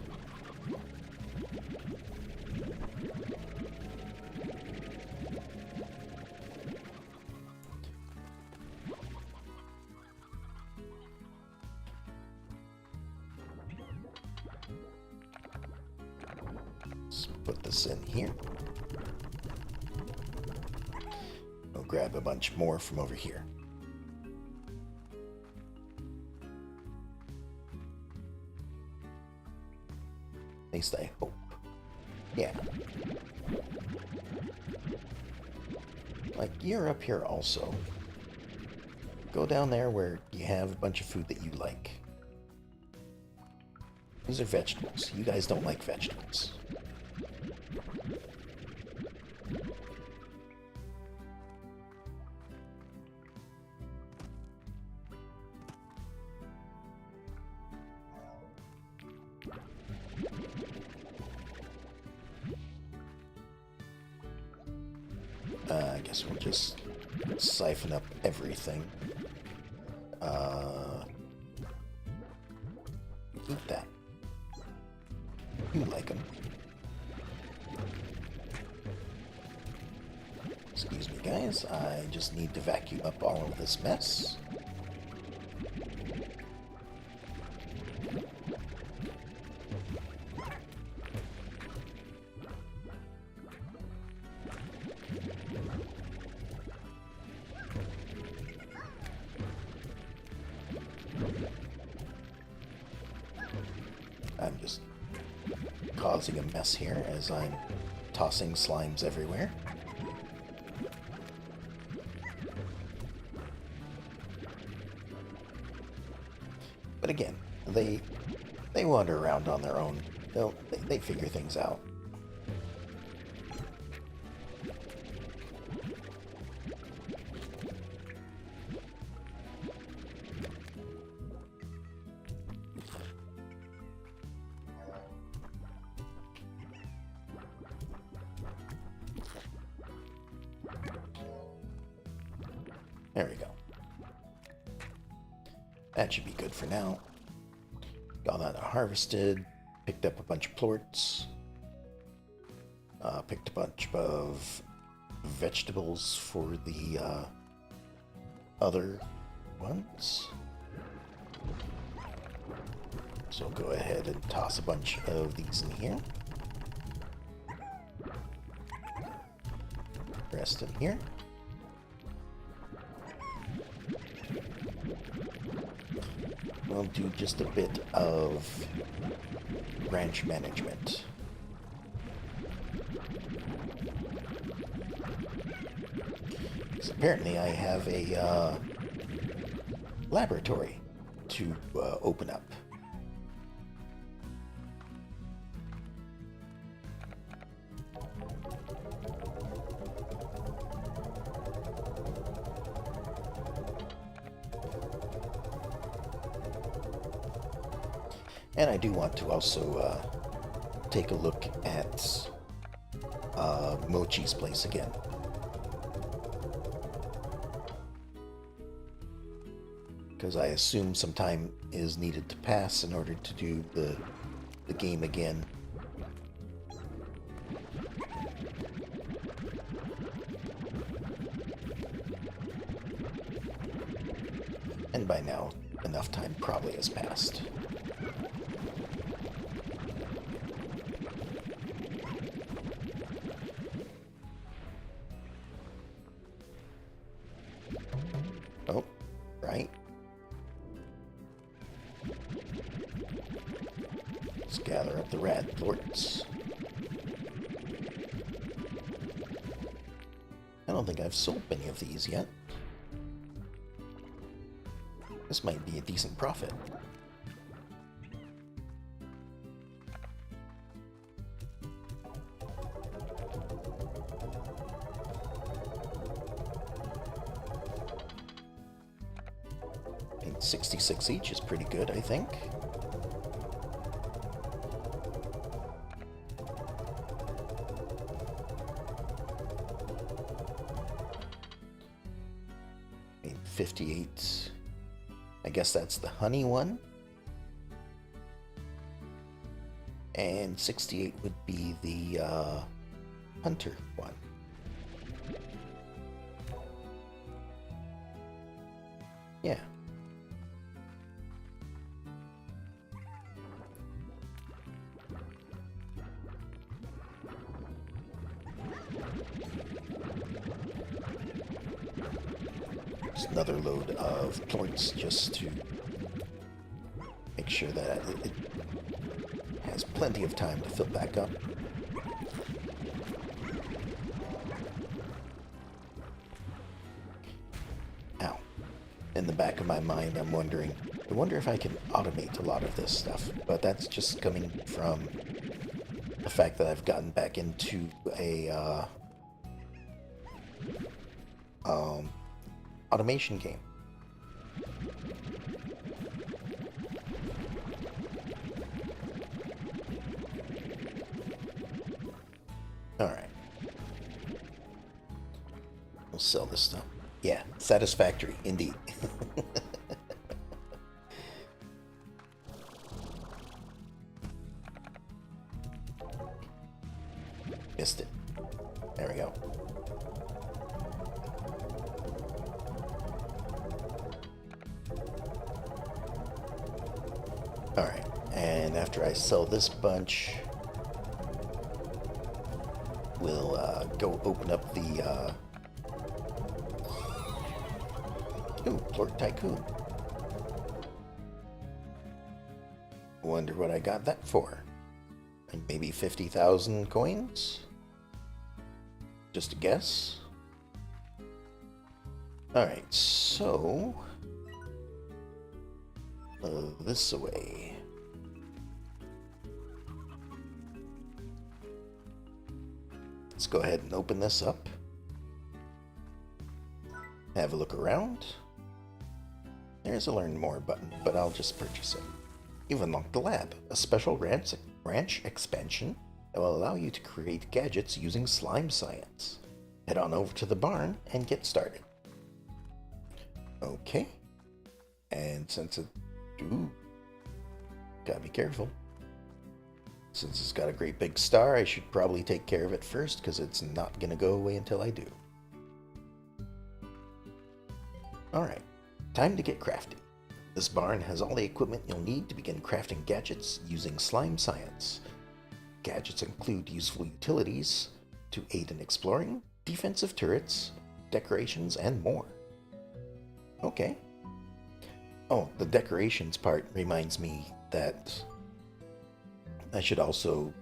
Let's put this in here. We'll grab a bunch more from over here. At least I hope. Yeah. Like, you're up here also. Go down there where you have a bunch of food that you like. These are vegetables. You guys don't like vegetables. guess we'll just siphon up everything. Eat that. You like them. Excuse me, guys. I just need to vacuum up all of this mess. I'm just causing a mess here as I'm tossing slimes everywhere. But again, they wander around on their own. They figure things out. There we go. That should be good for now. Got that harvested. Picked up a bunch of plorts. Picked a bunch of vegetables for the other ones. So I'll go ahead and toss a bunch of these in here. Rest in here. We'll do just a bit of ranch management. Because apparently I have a laboratory to open up. And I do want to also take a look at Mochi's place again. Because I assume some time is needed to pass in order to do the game again. And by now, enough time probably has passed. Oh, right. Let's gather up the rad plorts. I don't think I've sold any of these yet. This might be a decent profit. And 66 each is pretty good, I think. And 58. I guess that's the honey one. And 68 would be the hunter one. Yeah. Just another load of plorts just to make sure that it has plenty of time to fill back up. Ow. In the back of my mind, I'm wondering, I wonder if I can automate a lot of this stuff, but that's just coming from the fact that I've gotten back into a automation game. All right. We'll sell this stuff. Yeah, satisfactory, indeed. Missed it. There we go. Alright, and after I sell this bunch, we'll go open up the ooh, Plort Tycoon. Wonder what I got that for. Like maybe 50,000 coins? Just a guess. Alright, so this away. Let's go ahead and open this up. Have a look around. There's a learn more button, but I'll just purchase it. You've unlocked the lab, a special ranch expansion that will allow you to create gadgets using slime science. Head on over to the barn and get started. Okay. And since it... Ooh. Gotta be careful. Since it's got a great big star, I should probably take care of it first, because it's not gonna go away until I do. Alright. Time to get crafting. This barn has all the equipment you'll need to begin crafting gadgets using slime science. Gadgets include useful utilities to aid in exploring, defensive turrets, decorations, and more. Okay. Oh, the decorations part reminds me that I should also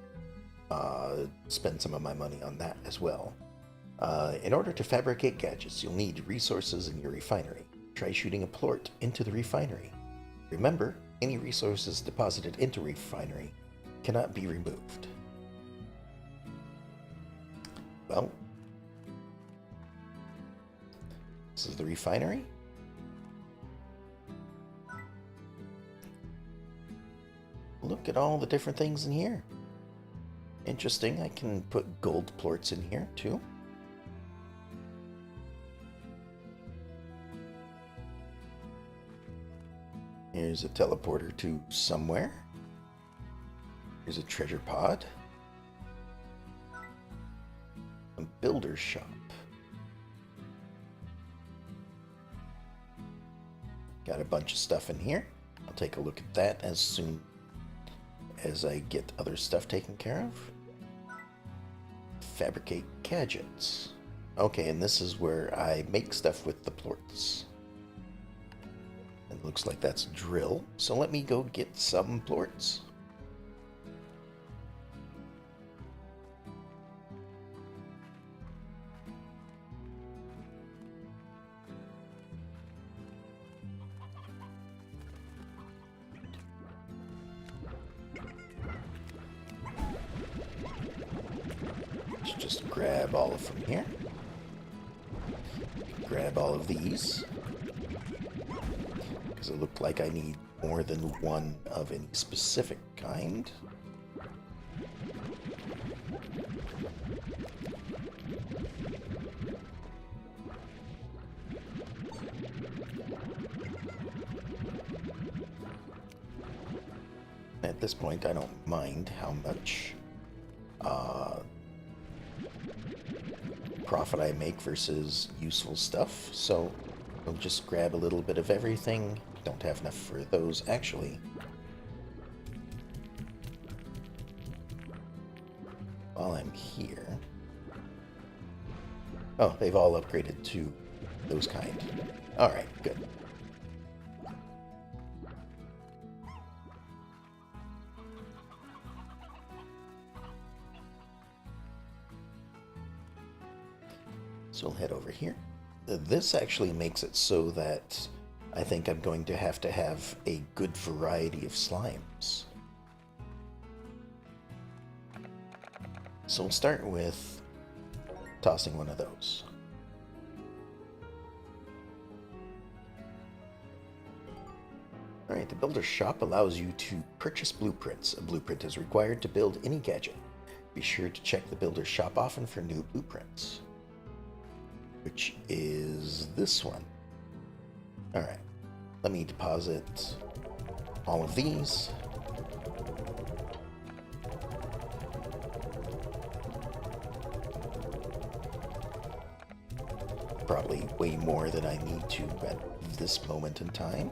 spend some of my money on that as well. In order to fabricate gadgets, you'll need resources in your refinery. Try shooting a plort into the refinery. Remember, any resources deposited into refinery cannot be removed. Well, this is the refinery. Look at all the different things in here. Interesting, I can put gold plorts in here too. Here's a teleporter to somewhere. Here's a treasure pod. A builder's shop. Got a bunch of stuff in here. I'll take a look at that as soon as I get other stuff taken care of. Fabricate gadgets. Okay, and this is where I make stuff with the plorts. It looks like that's drill, so let me go get some plorts. Let's just grab all of from here. Grab all of these. Because it looked like I need more than one of any specific kind. At this point, I don't mind how much profit I make versus useful stuff, so I'll just grab a little bit of everything. Don't have enough for those, actually. While I'm here... Oh, they've all upgraded to those kind. Alright, good. So we'll head over here. This actually makes it so that I think I'm going to have a good variety of slimes. So we'll start with tossing one of those. Alright, the builder's shop allows you to purchase blueprints. A blueprint is required to build any gadget. Be sure to check the builder's shop often for new blueprints. which is this one. Alright, let me deposit all of these. Probably way more than I need to at this moment in time.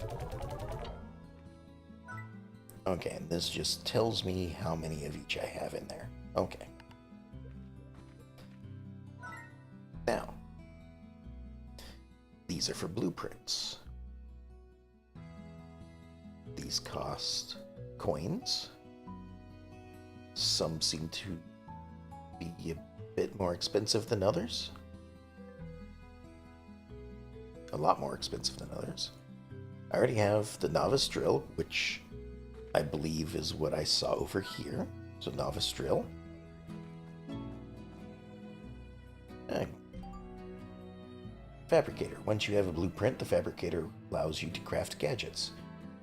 Okay, and this just tells me how many of each I have in there. Okay. Now, these are for blueprints. These cost coins. Some seem to be a bit more expensive than others. A lot more expensive than others. I already have the novice drill, which I believe is what I saw over here. So novice drill. Fabricator. Once you have a blueprint, the fabricator allows you to craft gadgets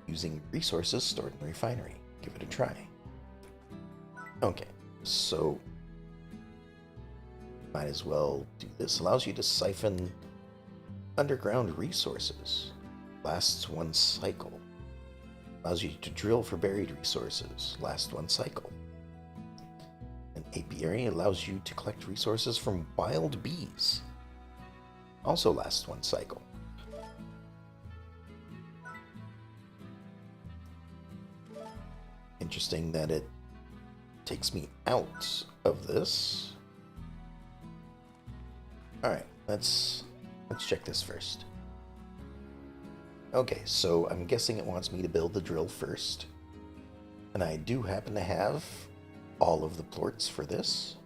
using resources stored in the refinery. Give it a try. Okay, so might as well do this. Allows you to siphon underground resources. Lasts 1 cycle. Allows you to drill for buried resources. Lasts 1 cycle. An apiary allows you to collect resources from wild bees. Also lasts 1 cycle. Interesting that it takes me out of this. Alright, let's check this first. Okay, so I'm guessing it wants me to build the drill first. And I do happen to have all of the plorts for this.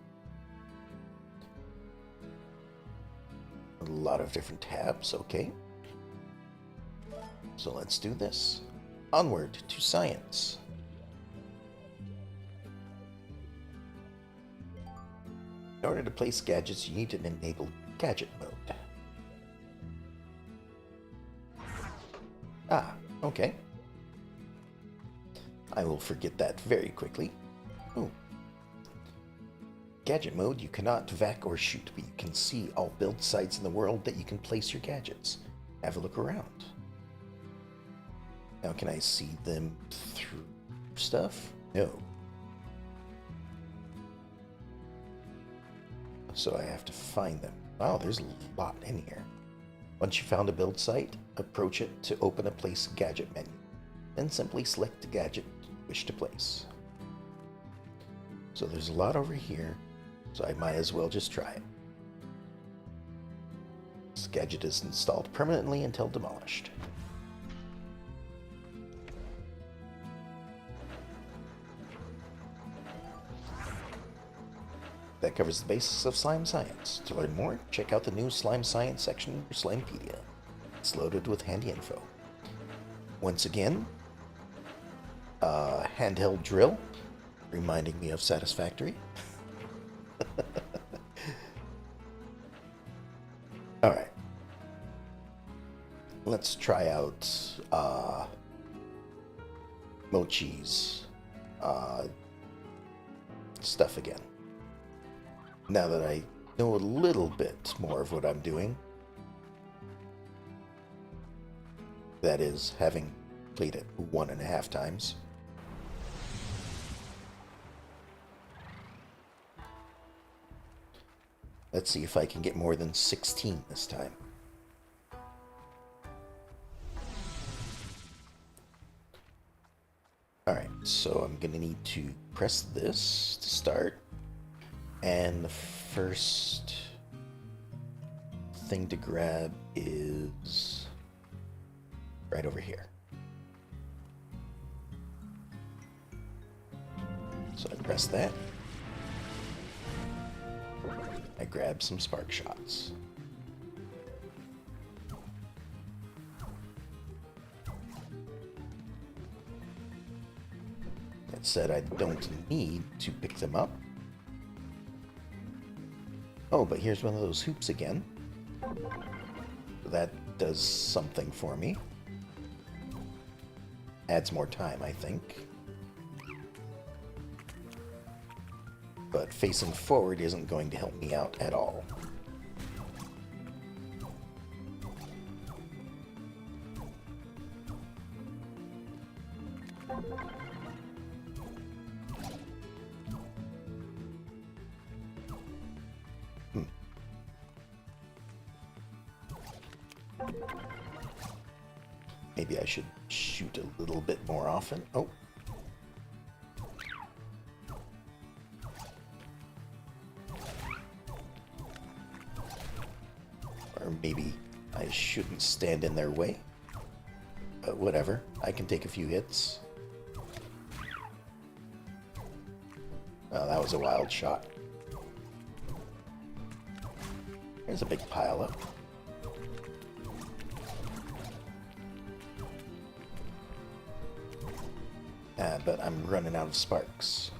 A lot of different tabs, okay. So let's do this. Onward to science. In order to place gadgets, you need to enable gadget mode. Ah, okay. I will forget that very quickly. Ooh. Gadget mode, you cannot vac or shoot, but you can see all build sites in the world that you can place your gadgets. Have a look around. Now, can I see them through stuff? No. So I have to find them. Wow, there's a lot in here. Once you found a build site, approach it to open a place gadget menu. Then simply select the gadget you wish to place. So there's a lot over here, so I might as well just try it. This gadget is installed permanently until demolished. That covers the basics of slime science. To learn more, check out the new slime science section of Slimepedia. It's loaded with handy info. Once again, handheld drill, reminding me of Satisfactory. Alright. Let's try out Mochi's stuff again. Now that I know a little bit more of what I'm doing, that is, having played it 1.5 times. Let's see if I can get more than 16 this time. Alright, so I'm gonna need to press this to start. And the first thing to grab is right over here. So I press that. I grab some spark shots. That said, I don't need to pick them up. Oh, but here's one of those hoops again. That does something for me. Adds more time, I think. But facing forward isn't going to help me out at all. Hmm. Maybe I should shoot a little bit more often. Oh. Or maybe I shouldn't stand in their way. But whatever, I can take a few hits. Oh, that was a wild shot. There's a big pile up. But I'm running out of sparks.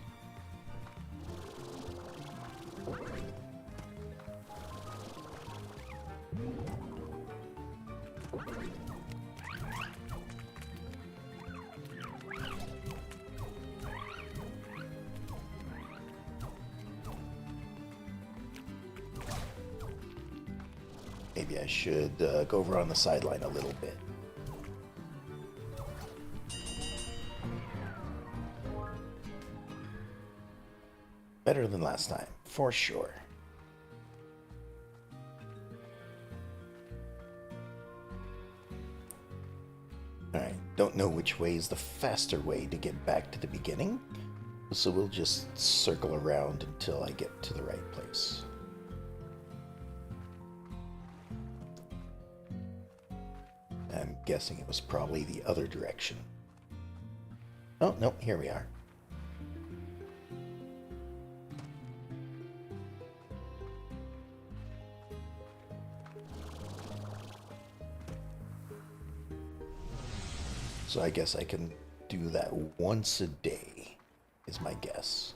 Maybe I should go over on the sideline a little bit. Better than last time, for sure. Alright, don't know which way is the faster way to get back to the beginning, so we'll just circle around until I get to the right place. I'm guessing it was probably the other direction. Oh, no, here we are. So I guess I can do that once a day, is my guess.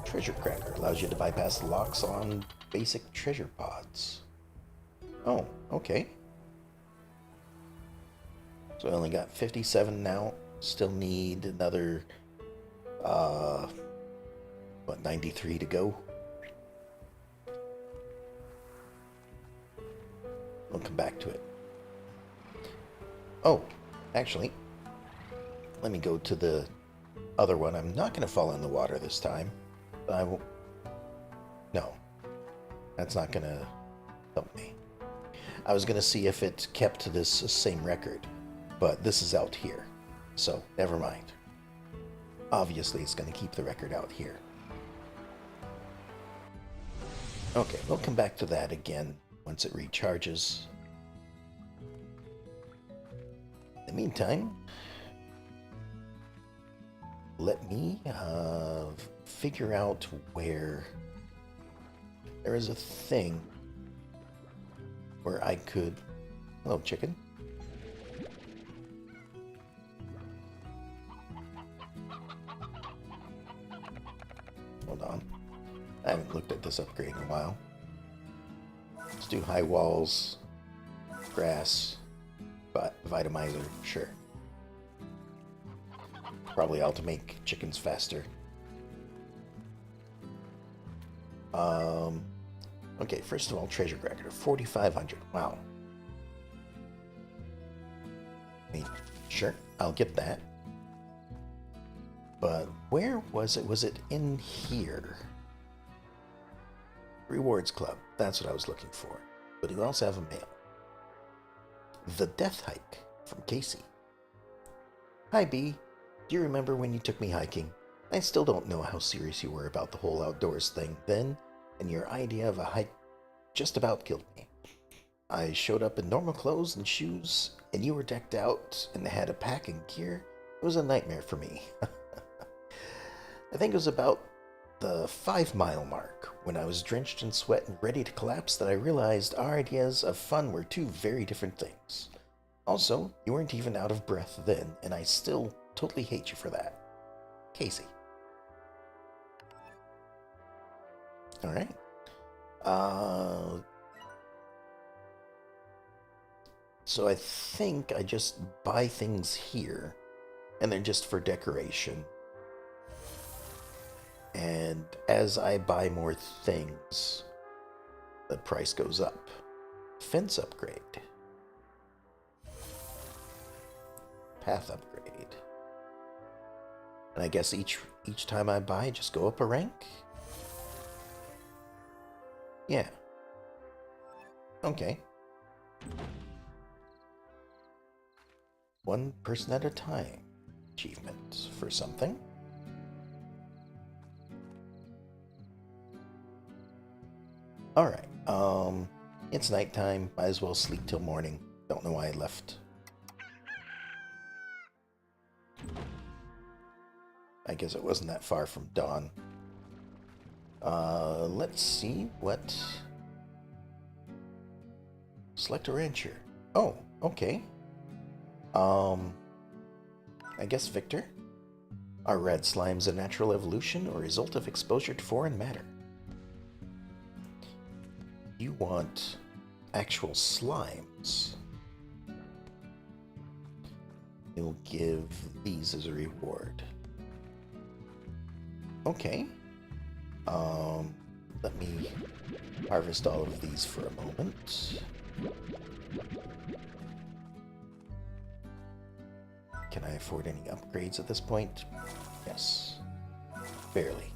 Treasure Cracker allows you to bypass locks on basic treasure pods. Oh, okay. So I only got 57 now. Still need another, 93 to go? We'll come back to it. Oh, actually, let me go to the other one. I'm not going to fall in the water this time. But I will... No. That's not going to help me. I was going to see if it kept this same record, but this is out here. So, never mind. Obviously, it's going to keep the record out here. Okay, we'll come back to that again once it recharges. In the meantime, let me figure out where there is a thing where I could... Hello, chicken. Hold on. I haven't looked at this upgrade in a while. Let's do high walls, grass, but vitamizer, sure. Probably ought to make chickens faster. Okay, first of all, treasure cracker, 4,500. Wow. Sure, I'll get that. But where was it? Was it in here? Rewards Club. That's what I was looking for. But you also have a mail. The Death Hike from Casey. Hi, B. Do you remember when you took me hiking? I still don't know how serious you were about the whole outdoors thing then, and your idea of a hike just about killed me. I showed up in normal clothes and shoes, and you were decked out and had a pack and gear. It was a nightmare for me. I think it was about the 5-mile mark, when I was drenched in sweat and ready to collapse, that I realized our ideas of fun were two very different things. Also, you weren't even out of breath then, and I still totally hate you for that. Casey. Alright. So I think I just buy things here, and they're just for decoration. And as I buy more things, the price goes up. Fence upgrade. path upgrade. And I guess each time I buy, just go up a rank? Yeah. Okay. One person at a time. Achievement for something. Alright, it's nighttime. Might as well sleep till morning. Don't know why I left. I guess it wasn't that far from dawn. Let's see what... Select a rancher. Oh, okay. I guess Victor? Are red slimes a natural evolution or result of exposure to foreign matter? You want actual slimes. You'll give these as a reward. Okay. Let me harvest all of these for a moment. Can I afford any upgrades at this point? Yes. Barely.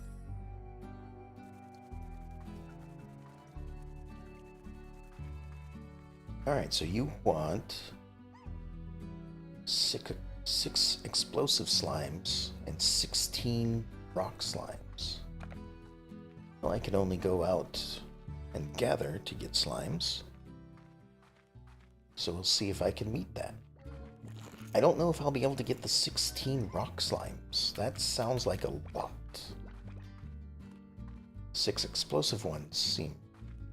Alright, so you want six explosive slimes and 16 rock slimes. Well, I can only go out and gather to get slimes. So we'll see if I can meet that. I don't know if I'll be able to get the 16 rock slimes. That sounds like a lot. 6 explosive ones seem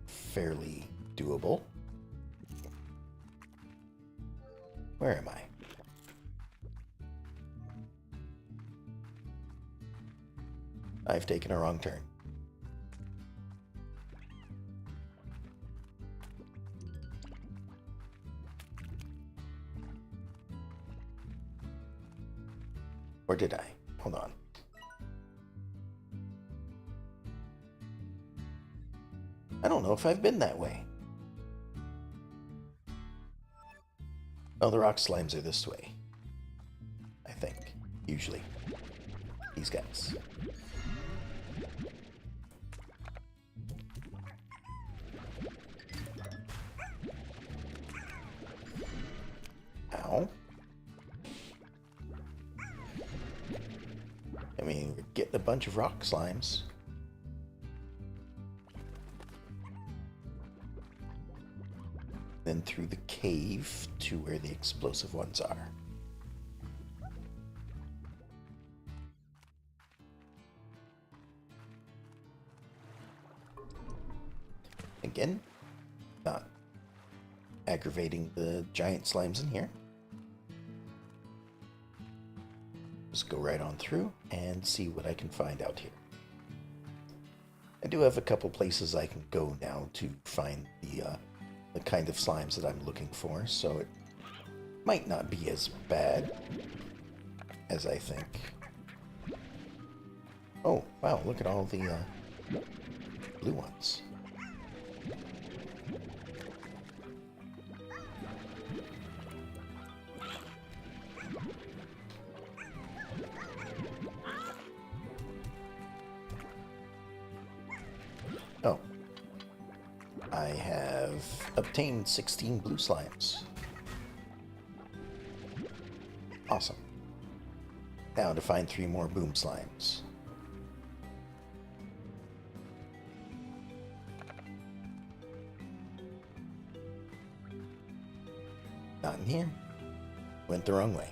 fairly doable. Where am I? I've taken a wrong turn. Or did I? Hold on. I don't know if I've been that way. Oh, the rock slimes are this way. I think. Usually. These guys. Ow. I mean, we're getting a bunch of rock slimes. Then through the cave to where the explosive ones are. Again, not aggravating the giant slimes in here. Just go right on through and see what I can find out here. I do have a couple places I can go now to find the kind of slimes that I'm looking for, so it might not be as bad as I think. Oh, wow, look at all the blue ones. Oh. I have obtained 16 blue slimes. Awesome. Now to find 3 more boom slimes. Not in here. Went the wrong way.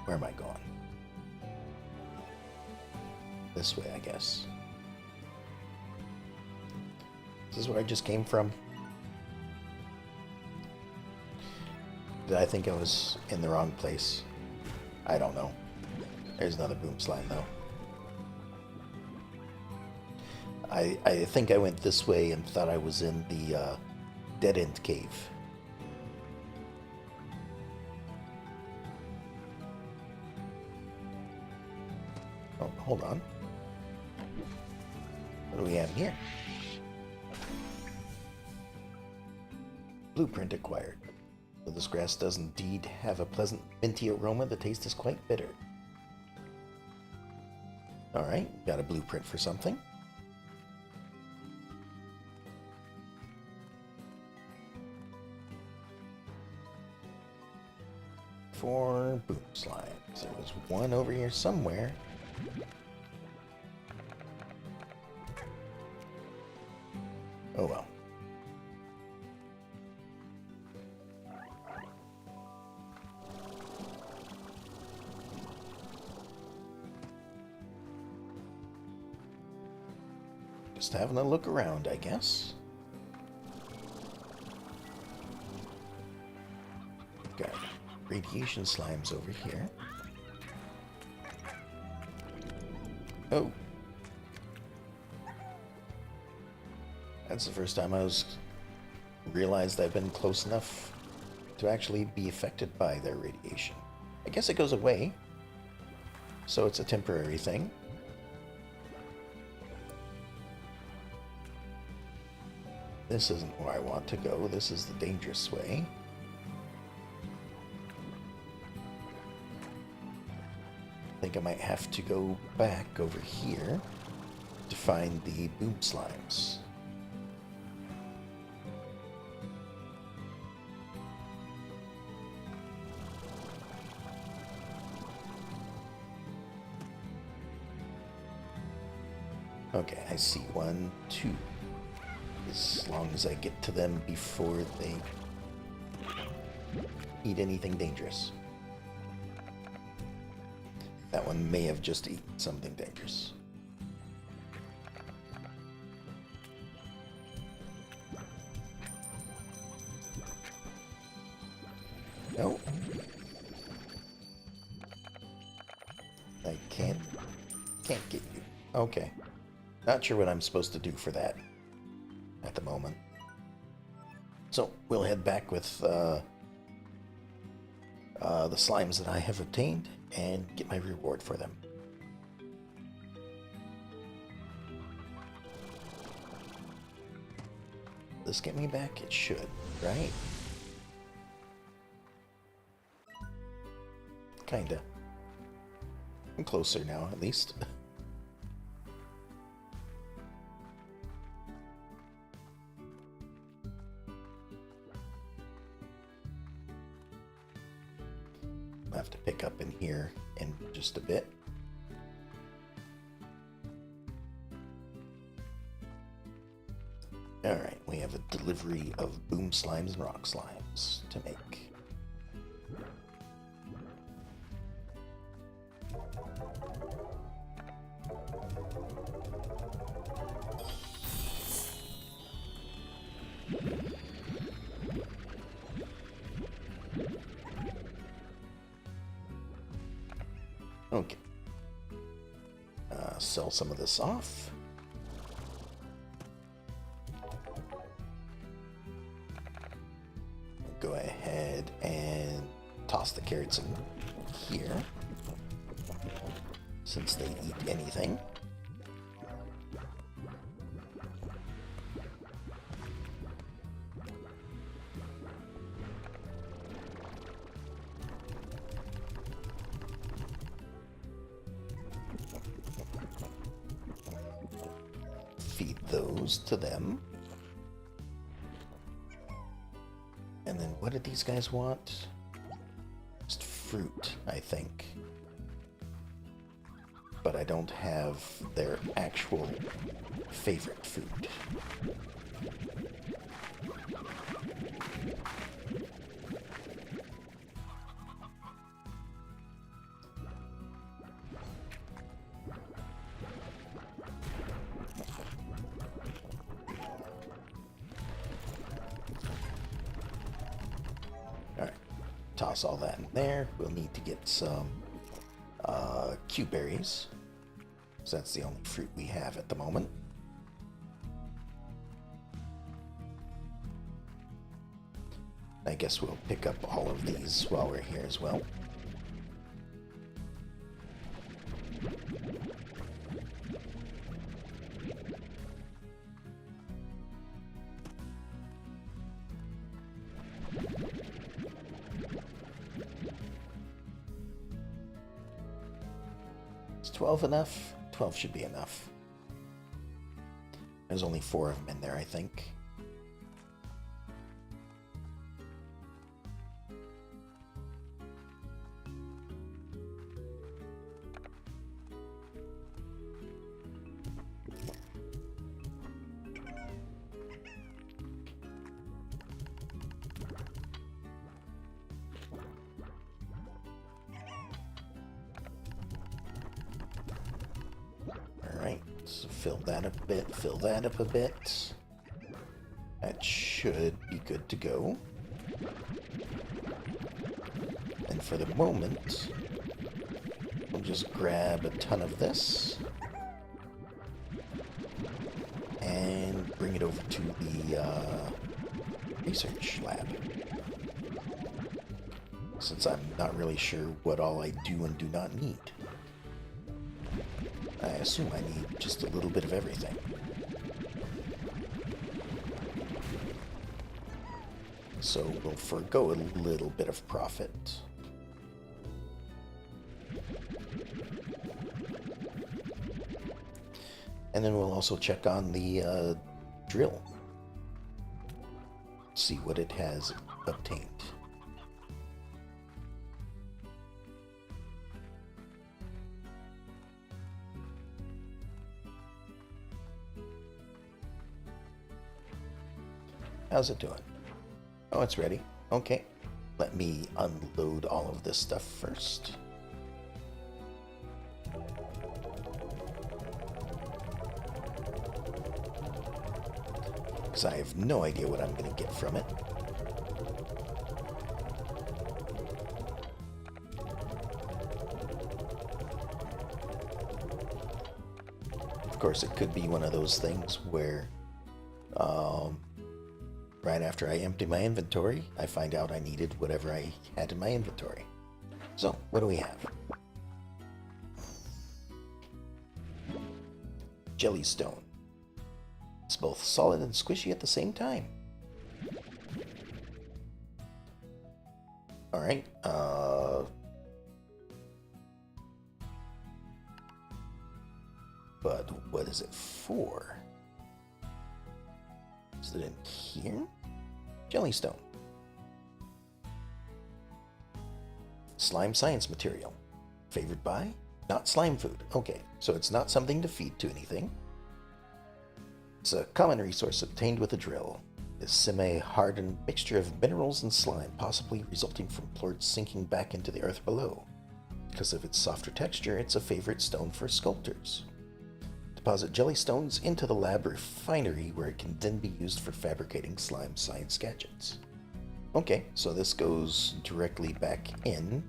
Where am I going? This way, I guess. This is where I just came from. Did I think I was in the wrong place? I don't know. There's another boom slime, though. I think I went this way and thought I was in the dead-end cave. hold on. What do we have here? Blueprint acquired. Though this grass does indeed have a pleasant minty aroma, the taste is quite bitter. Alright, got a blueprint for something. For boom slimes. There was one over here somewhere. Oh well. Just having a look around, I guess. Got radiation slimes over here. Oh. That's the first time I realized I've been close enough to actually be affected by their radiation. I guess it goes away, so it's a temporary thing. This isn't where I want to go. This is the dangerous way. I think I might have to go back over here to find the boom slimes. Okay, I see 1, 2. As long as I get to them before they eat anything dangerous. That one may have just eaten something dangerous. No. I can't get you. Okay. Not sure what I'm supposed to do for that at the moment. So we'll head back with the slimes that I have obtained and get my reward for them. This get me back? It should, right? Kinda. I'm closer now, at least. I'll have to pick up in here in just a bit. Alright, we have a delivery of boom slimes and rock slimes to make. Okay. Sell some of this off. Go ahead and toss the carrots in here, since they eat anything. Feed those to them. And then what did these guys want? Just fruit, I think. But I don't have their actual favorite food. Toss all that in there. We'll need to get some Q berries, so that's the only fruit we have at the moment. I guess we'll pick up all of these while we're here as well. 12 enough? 12 should be enough. There's only 4 of them in there, I think. Alright, so fill that up a bit, fill that up a bit. That should be good to go. And for the moment, we'll just grab a ton of this and bring it over to the research lab. Since I'm not really sure what all I do and do not need. I assume I need just a little bit of everything. So we'll forego a little bit of profit. And then we'll also check on the drill. See what it has obtained. How's it doing? Oh, it's ready. Okay. Let me unload all of this stuff first. Because I have no idea what I'm going to get from it. Of course, it could be one of those things where right after I empty my inventory, I find out I needed whatever I had in my inventory. So, what do we have? Jellystone. It's both solid and squishy at the same time. Alright, but what is it for? Is it in here? Jellystone. Slime science material. Favored by? Not slime food. Okay, so it's not something to feed to anything. It's a common resource obtained with a drill. This semi-hardened mixture of minerals and slime, possibly resulting from plorts sinking back into the earth below. Because of its softer texture, it's a favorite stone for sculptors. Deposit jellystones into the lab refinery where it can then be used for fabricating slime science gadgets. Okay, so this goes directly back in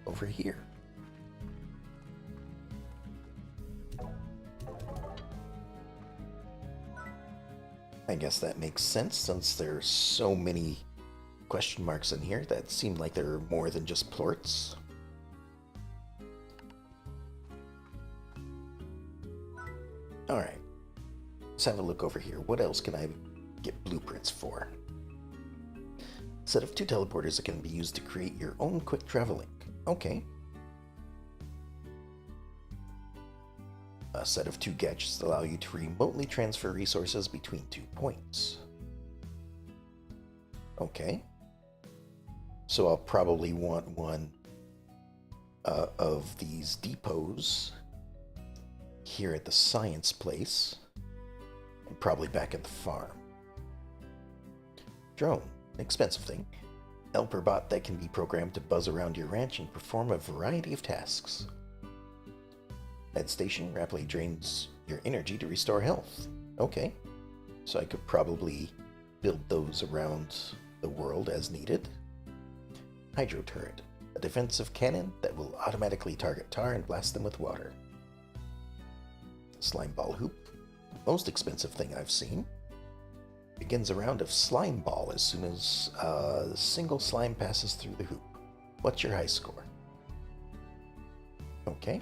over here. I guess that makes sense since there's so many question marks in here that seemed like there are more than just plorts. Alright, let's have a look over here. What else can I get blueprints for? Set of 2 teleporters that can be used to create your own quick travel link. Okay. A set of 2 gadgets that allow you to remotely transfer resources between 2 points. Okay. So I'll probably want one of these depots here at the science place, and probably back at the farm. Drone, an expensive thing. Helper bot that can be programmed to buzz around your ranch and perform a variety of tasks. Med station rapidly drains your energy to restore health. Okay, so I could probably build those around the world as needed. Hydro turret, a defensive cannon that will automatically target tar and blast them with water. Slime ball hoop, the most expensive thing I've seen. Begins a round of slime ball as soon as a single slime passes through the hoop. What's your high score? Okay.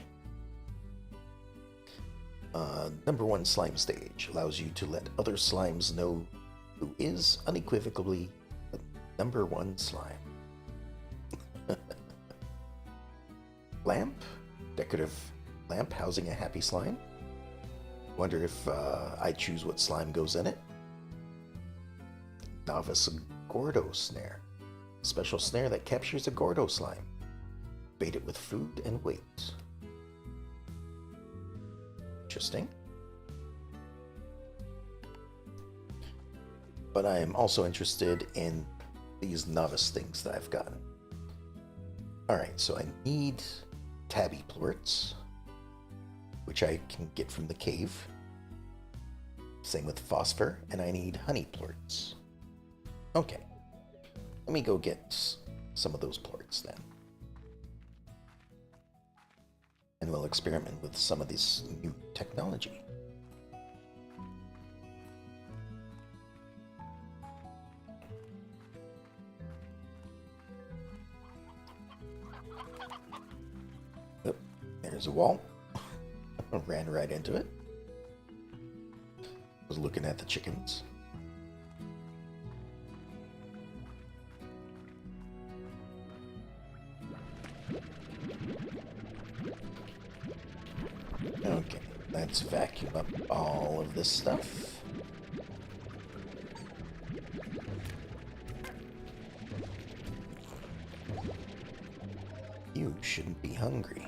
Number 1 slime stage allows you to let other slimes know who is unequivocally the number 1 slime. Lamp, decorative lamp housing a happy slime. Wonder if I choose what slime goes in it. Novice Gordo snare. Special snare that captures a Gordo slime. Bait it with food and wait. Interesting. But I am also interested in these novice things that I've gotten. Alright, so I need tabby plorts, which I can get from the cave. Same with phosphor, and I need honey plorts. Okay, let me go get some of those plorts then. And we'll experiment with some of this new technology. Oh, there's a wall. Ran right into it. Was looking at the chickens. Okay, let's vacuum up all of this stuff. You shouldn't be hungry.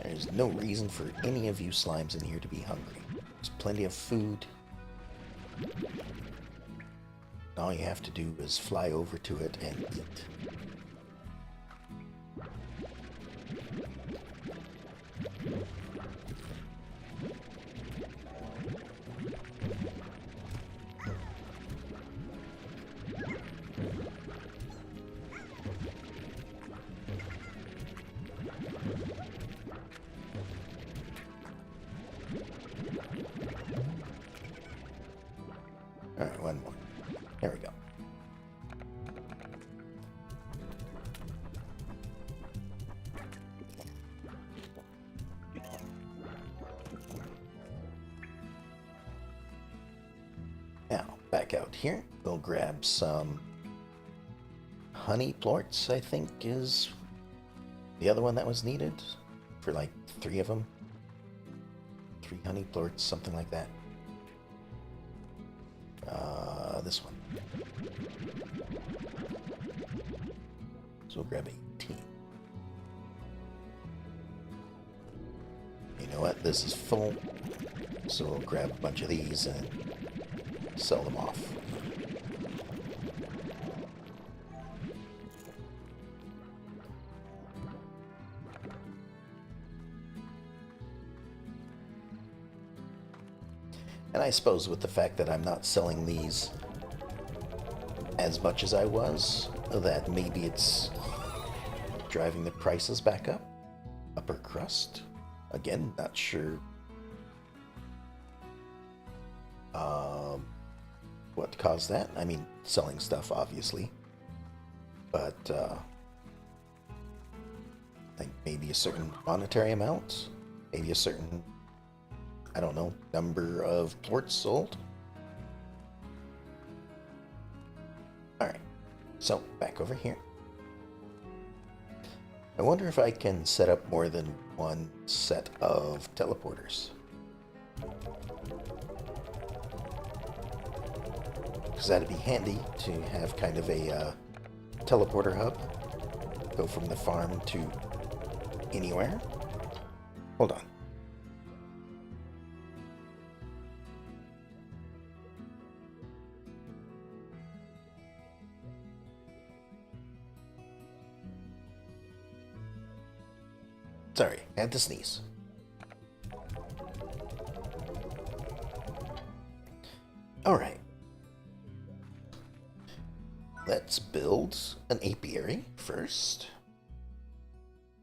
There's no reason for any of you slimes in here to be hungry. There's plenty of food. All you have to do is fly over to it and eat. Alright, one more. There we go. Now, back out here, we'll grab some honey plorts, I think is the other one that was needed, for like 3 of them. 3 honey plorts, something like that. This one. So we'll grab 18. You know what? This is full. So we'll grab a bunch of these and sell them off. And I suppose with the fact that I'm not selling these as much as I was, that maybe it's driving the prices back up. Upper crust? Again, not sure what caused that. I mean, selling stuff, obviously. But, I think maybe a certain monetary amount, maybe a certain, I don't know, number of plorts sold. Alright, so back over here. I wonder if I can set up more than one set of teleporters. Because that'd be handy to have kind of a teleporter hub. Go from the farm to anywhere. Hold on. Sorry, I had to sneeze. Alright. Let's build an apiary first.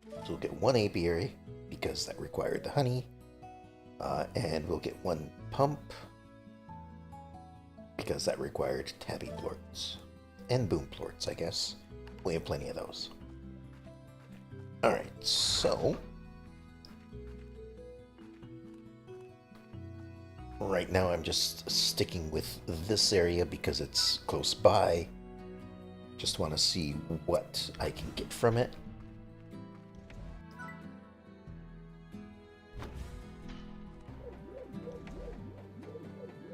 So we'll get 1 apiary, because that required the honey. And we'll get 1 pump, because that required tabby plorts. And boom plorts, I guess. We have plenty of those. Alright, so right now I'm just sticking with this area because it's close by, Just want to see what I can get from it.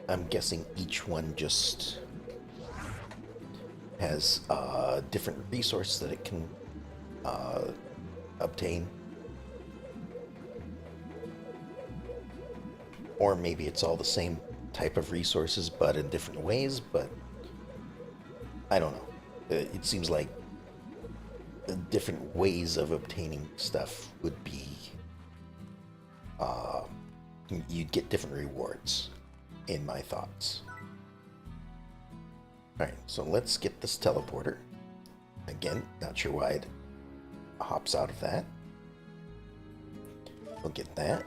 I'm guessing each one just has a different resource that it can obtain. Or maybe it's all the same type of resources but in different ways, but I don't know. It seems like different ways of obtaining stuff would be you'd get different rewards in my thoughts. Alright, so let's get this teleporter. Again, not sure why it hops out of that. We'll get that.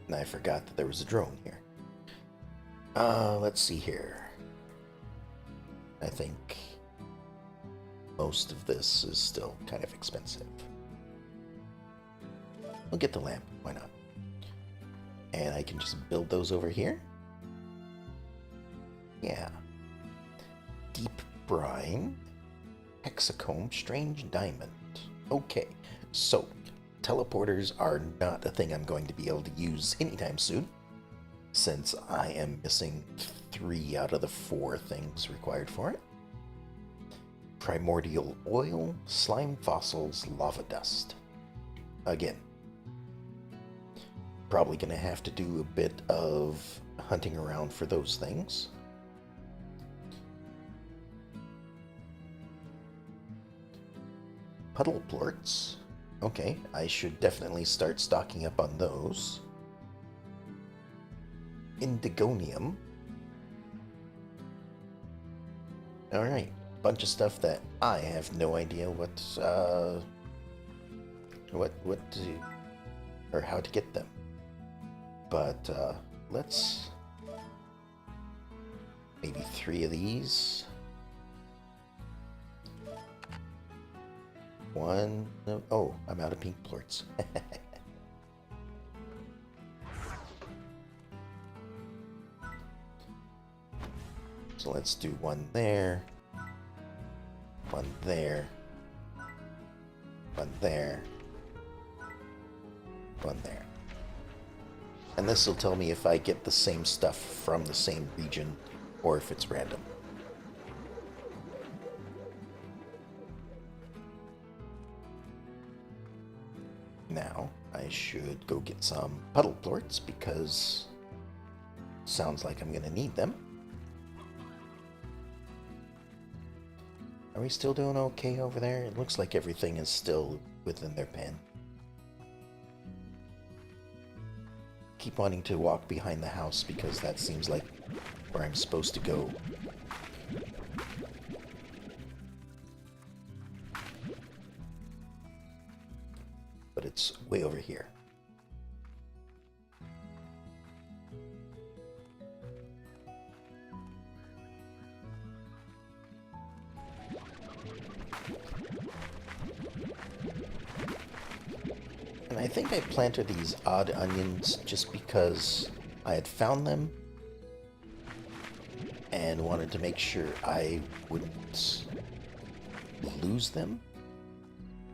And I forgot that there was a drone here. Let's see here. I think most of this is still kind of expensive. We'll get the lamp, why not? And I can just build those over here. Yeah. Deep brine, hexacomb, strange diamond. Okay, so teleporters are not a thing I'm going to be able to use anytime soon, since I am missing 3 out of the 4 things required for it. Primordial oil, slime fossils, lava dust. Again, probably going to have to do a bit of hunting around for those things. Puddle plorts. Okay, I should definitely start stocking up on those. Indigonium. Alright, bunch of stuff that I have no idea what to, or how to get them. But let's maybe 3 of these. 1. Oh, I'm out of pink plorts. So let's do 1 there. 1 there. 1 there. 1 there. And this will tell me if I get the same stuff from the same region or if it's random. Now, I should go get some puddle plorts because sounds like I'm going to need them. Are we still doing okay over there? It looks like everything is still within their pen. Keep wanting to walk behind the house because that seems like where I'm supposed to go. But it's way over here. And I think I planted these odd onions just because I had found them and wanted to make sure I wouldn't lose them.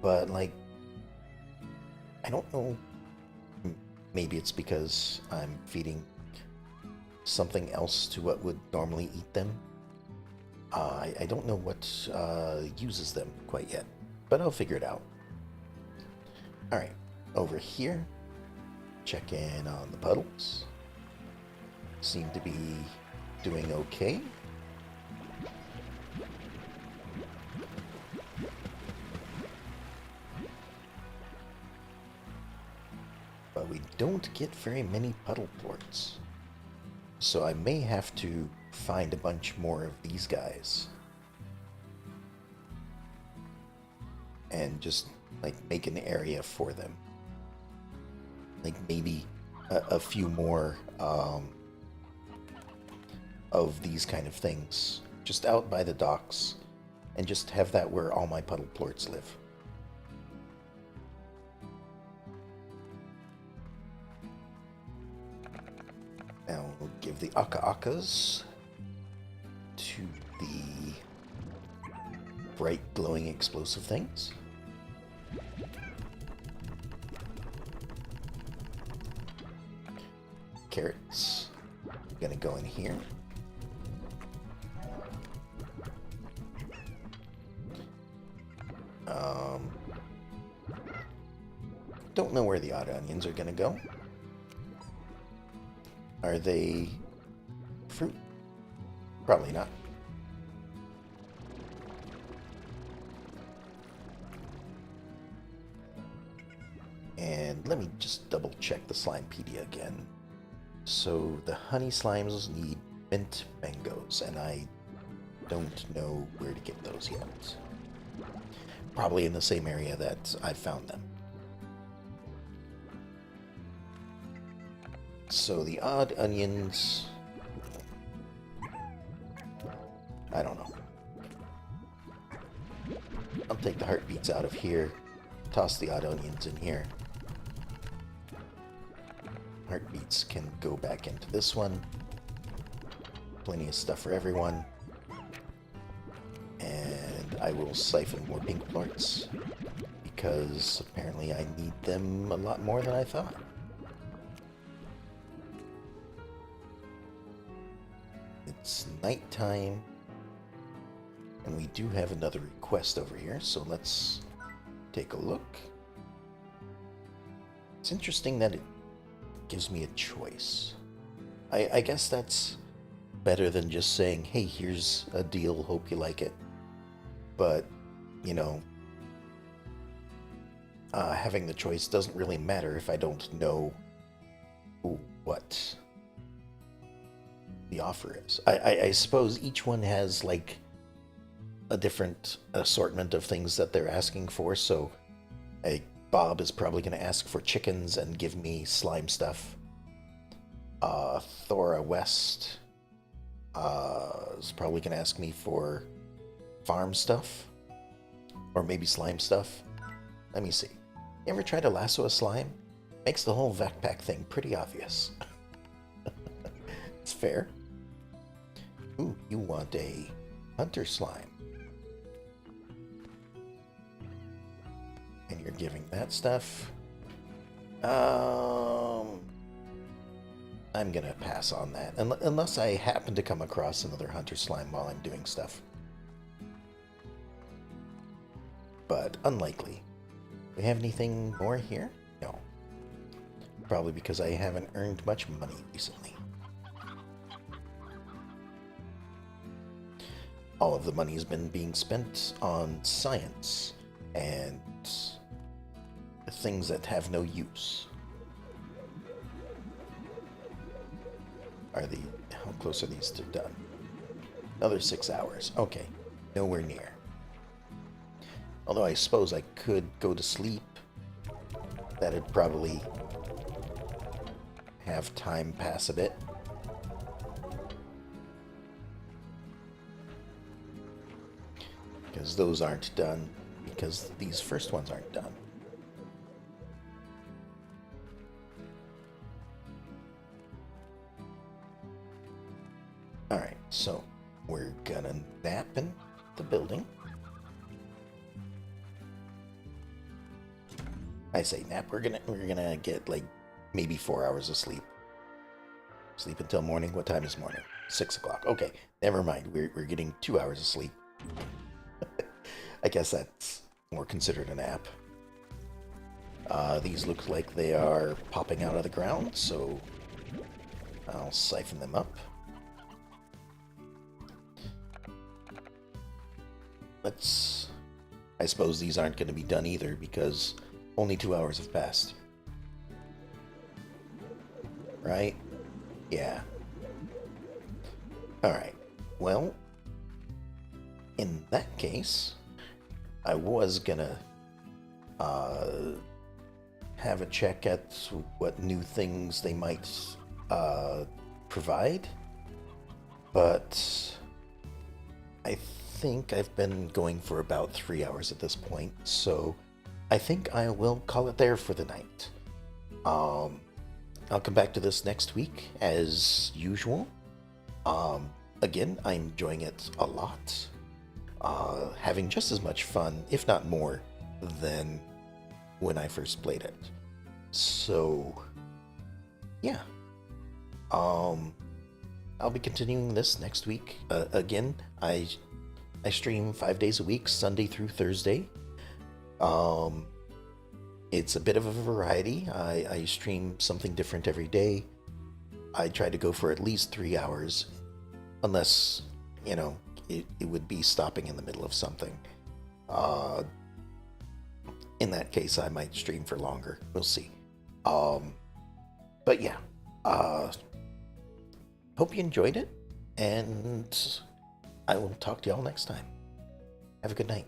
But, like, I don't know. Maybe it's because I'm feeding something else to what would normally eat them. I don't know what uses them quite yet, but I'll figure it out. Alright, over here, check in on the puddles. Seem to be doing okay. But we don't get very many puddle plorts. So I may have to find a bunch more of these guys. And just, like, make an area for them. Like, maybe a few more of these kind of things. Just out by the docks. And just have that where all my puddle plorts live. Now we'll give the Aka Akas to the bright, glowing, explosive things. Carrots. Gonna go in here. Don't know where the odd onions are gonna go. Are they fruit? Probably not. And let me just double check the Slimepedia again. So the honey slimes need mint mangoes, and I don't know where to get those yet. Probably in the same area that I found them. So the odd onions... I don't know. I'll take the heartbeats out of here. Toss the odd onions in here. Heartbeats can go back into this one. Plenty of stuff for everyone. And I will siphon more pink plorts, because apparently I need them a lot more than I thought. It's nighttime, and we do have another request over here, so let's take a look. It's interesting that it gives me a choice. I guess that's better than just saying, hey, here's a deal, hope you like it. But, you know, having the choice doesn't really matter if I don't know what the offer is. I suppose each one has, like, a different assortment of things that they're asking for, so Bob is probably going to ask for chickens and give me slime stuff. Thora West is probably going to ask me for farm stuff, or maybe slime stuff. Let me see. You ever try to lasso a slime? Makes the whole backpack thing pretty obvious. It's fair. Ooh, you want a hunter slime. And you're giving that stuff. I'm gonna pass on that, unless I happen to come across another hunter slime while I'm doing stuff. But unlikely. We have anything more here? No. Probably because I haven't earned much money recently. All of the money has been being spent on science and things that have no use. How close are these to done? Another 6 hours. Okay, nowhere near. Although I suppose I could go to sleep. That'd probably have time pass a bit. Because those aren't done. Because these first ones aren't done. Alright, so we're gonna nap in the building. I say nap, we're gonna get like maybe 4 hours of sleep. Sleep until morning. What time is morning? 6 o'clock. Okay, never mind. We're getting 2 hours of sleep. I guess that's more considered a nap. These look like they are popping out of the ground, so I'll siphon them up. I suppose these aren't going to be done either because only 2 hours have passed. Right? Yeah. Alright. Well, in that case, I was gonna have a check at what new things they might provide, but I think I've been going for about 3 hours at this point, so I think I will call it there for the night. I'll come back to this next week as usual. Again, I'm enjoying it a lot. having just as much fun, if not more, than when I first played it. So, yeah. Um, I'll be continuing this next week. Again, I stream 5 days a week, Sunday through Thursday. Um, it's a bit of a variety. I stream something different every day. I try to go for at least 3 hours, unless, it would be stopping in the middle of something. Uh, in that case, I might stream for longer. We'll see. Um, but yeah, hope you enjoyed it, and I will talk to y'all next time. Have a good night.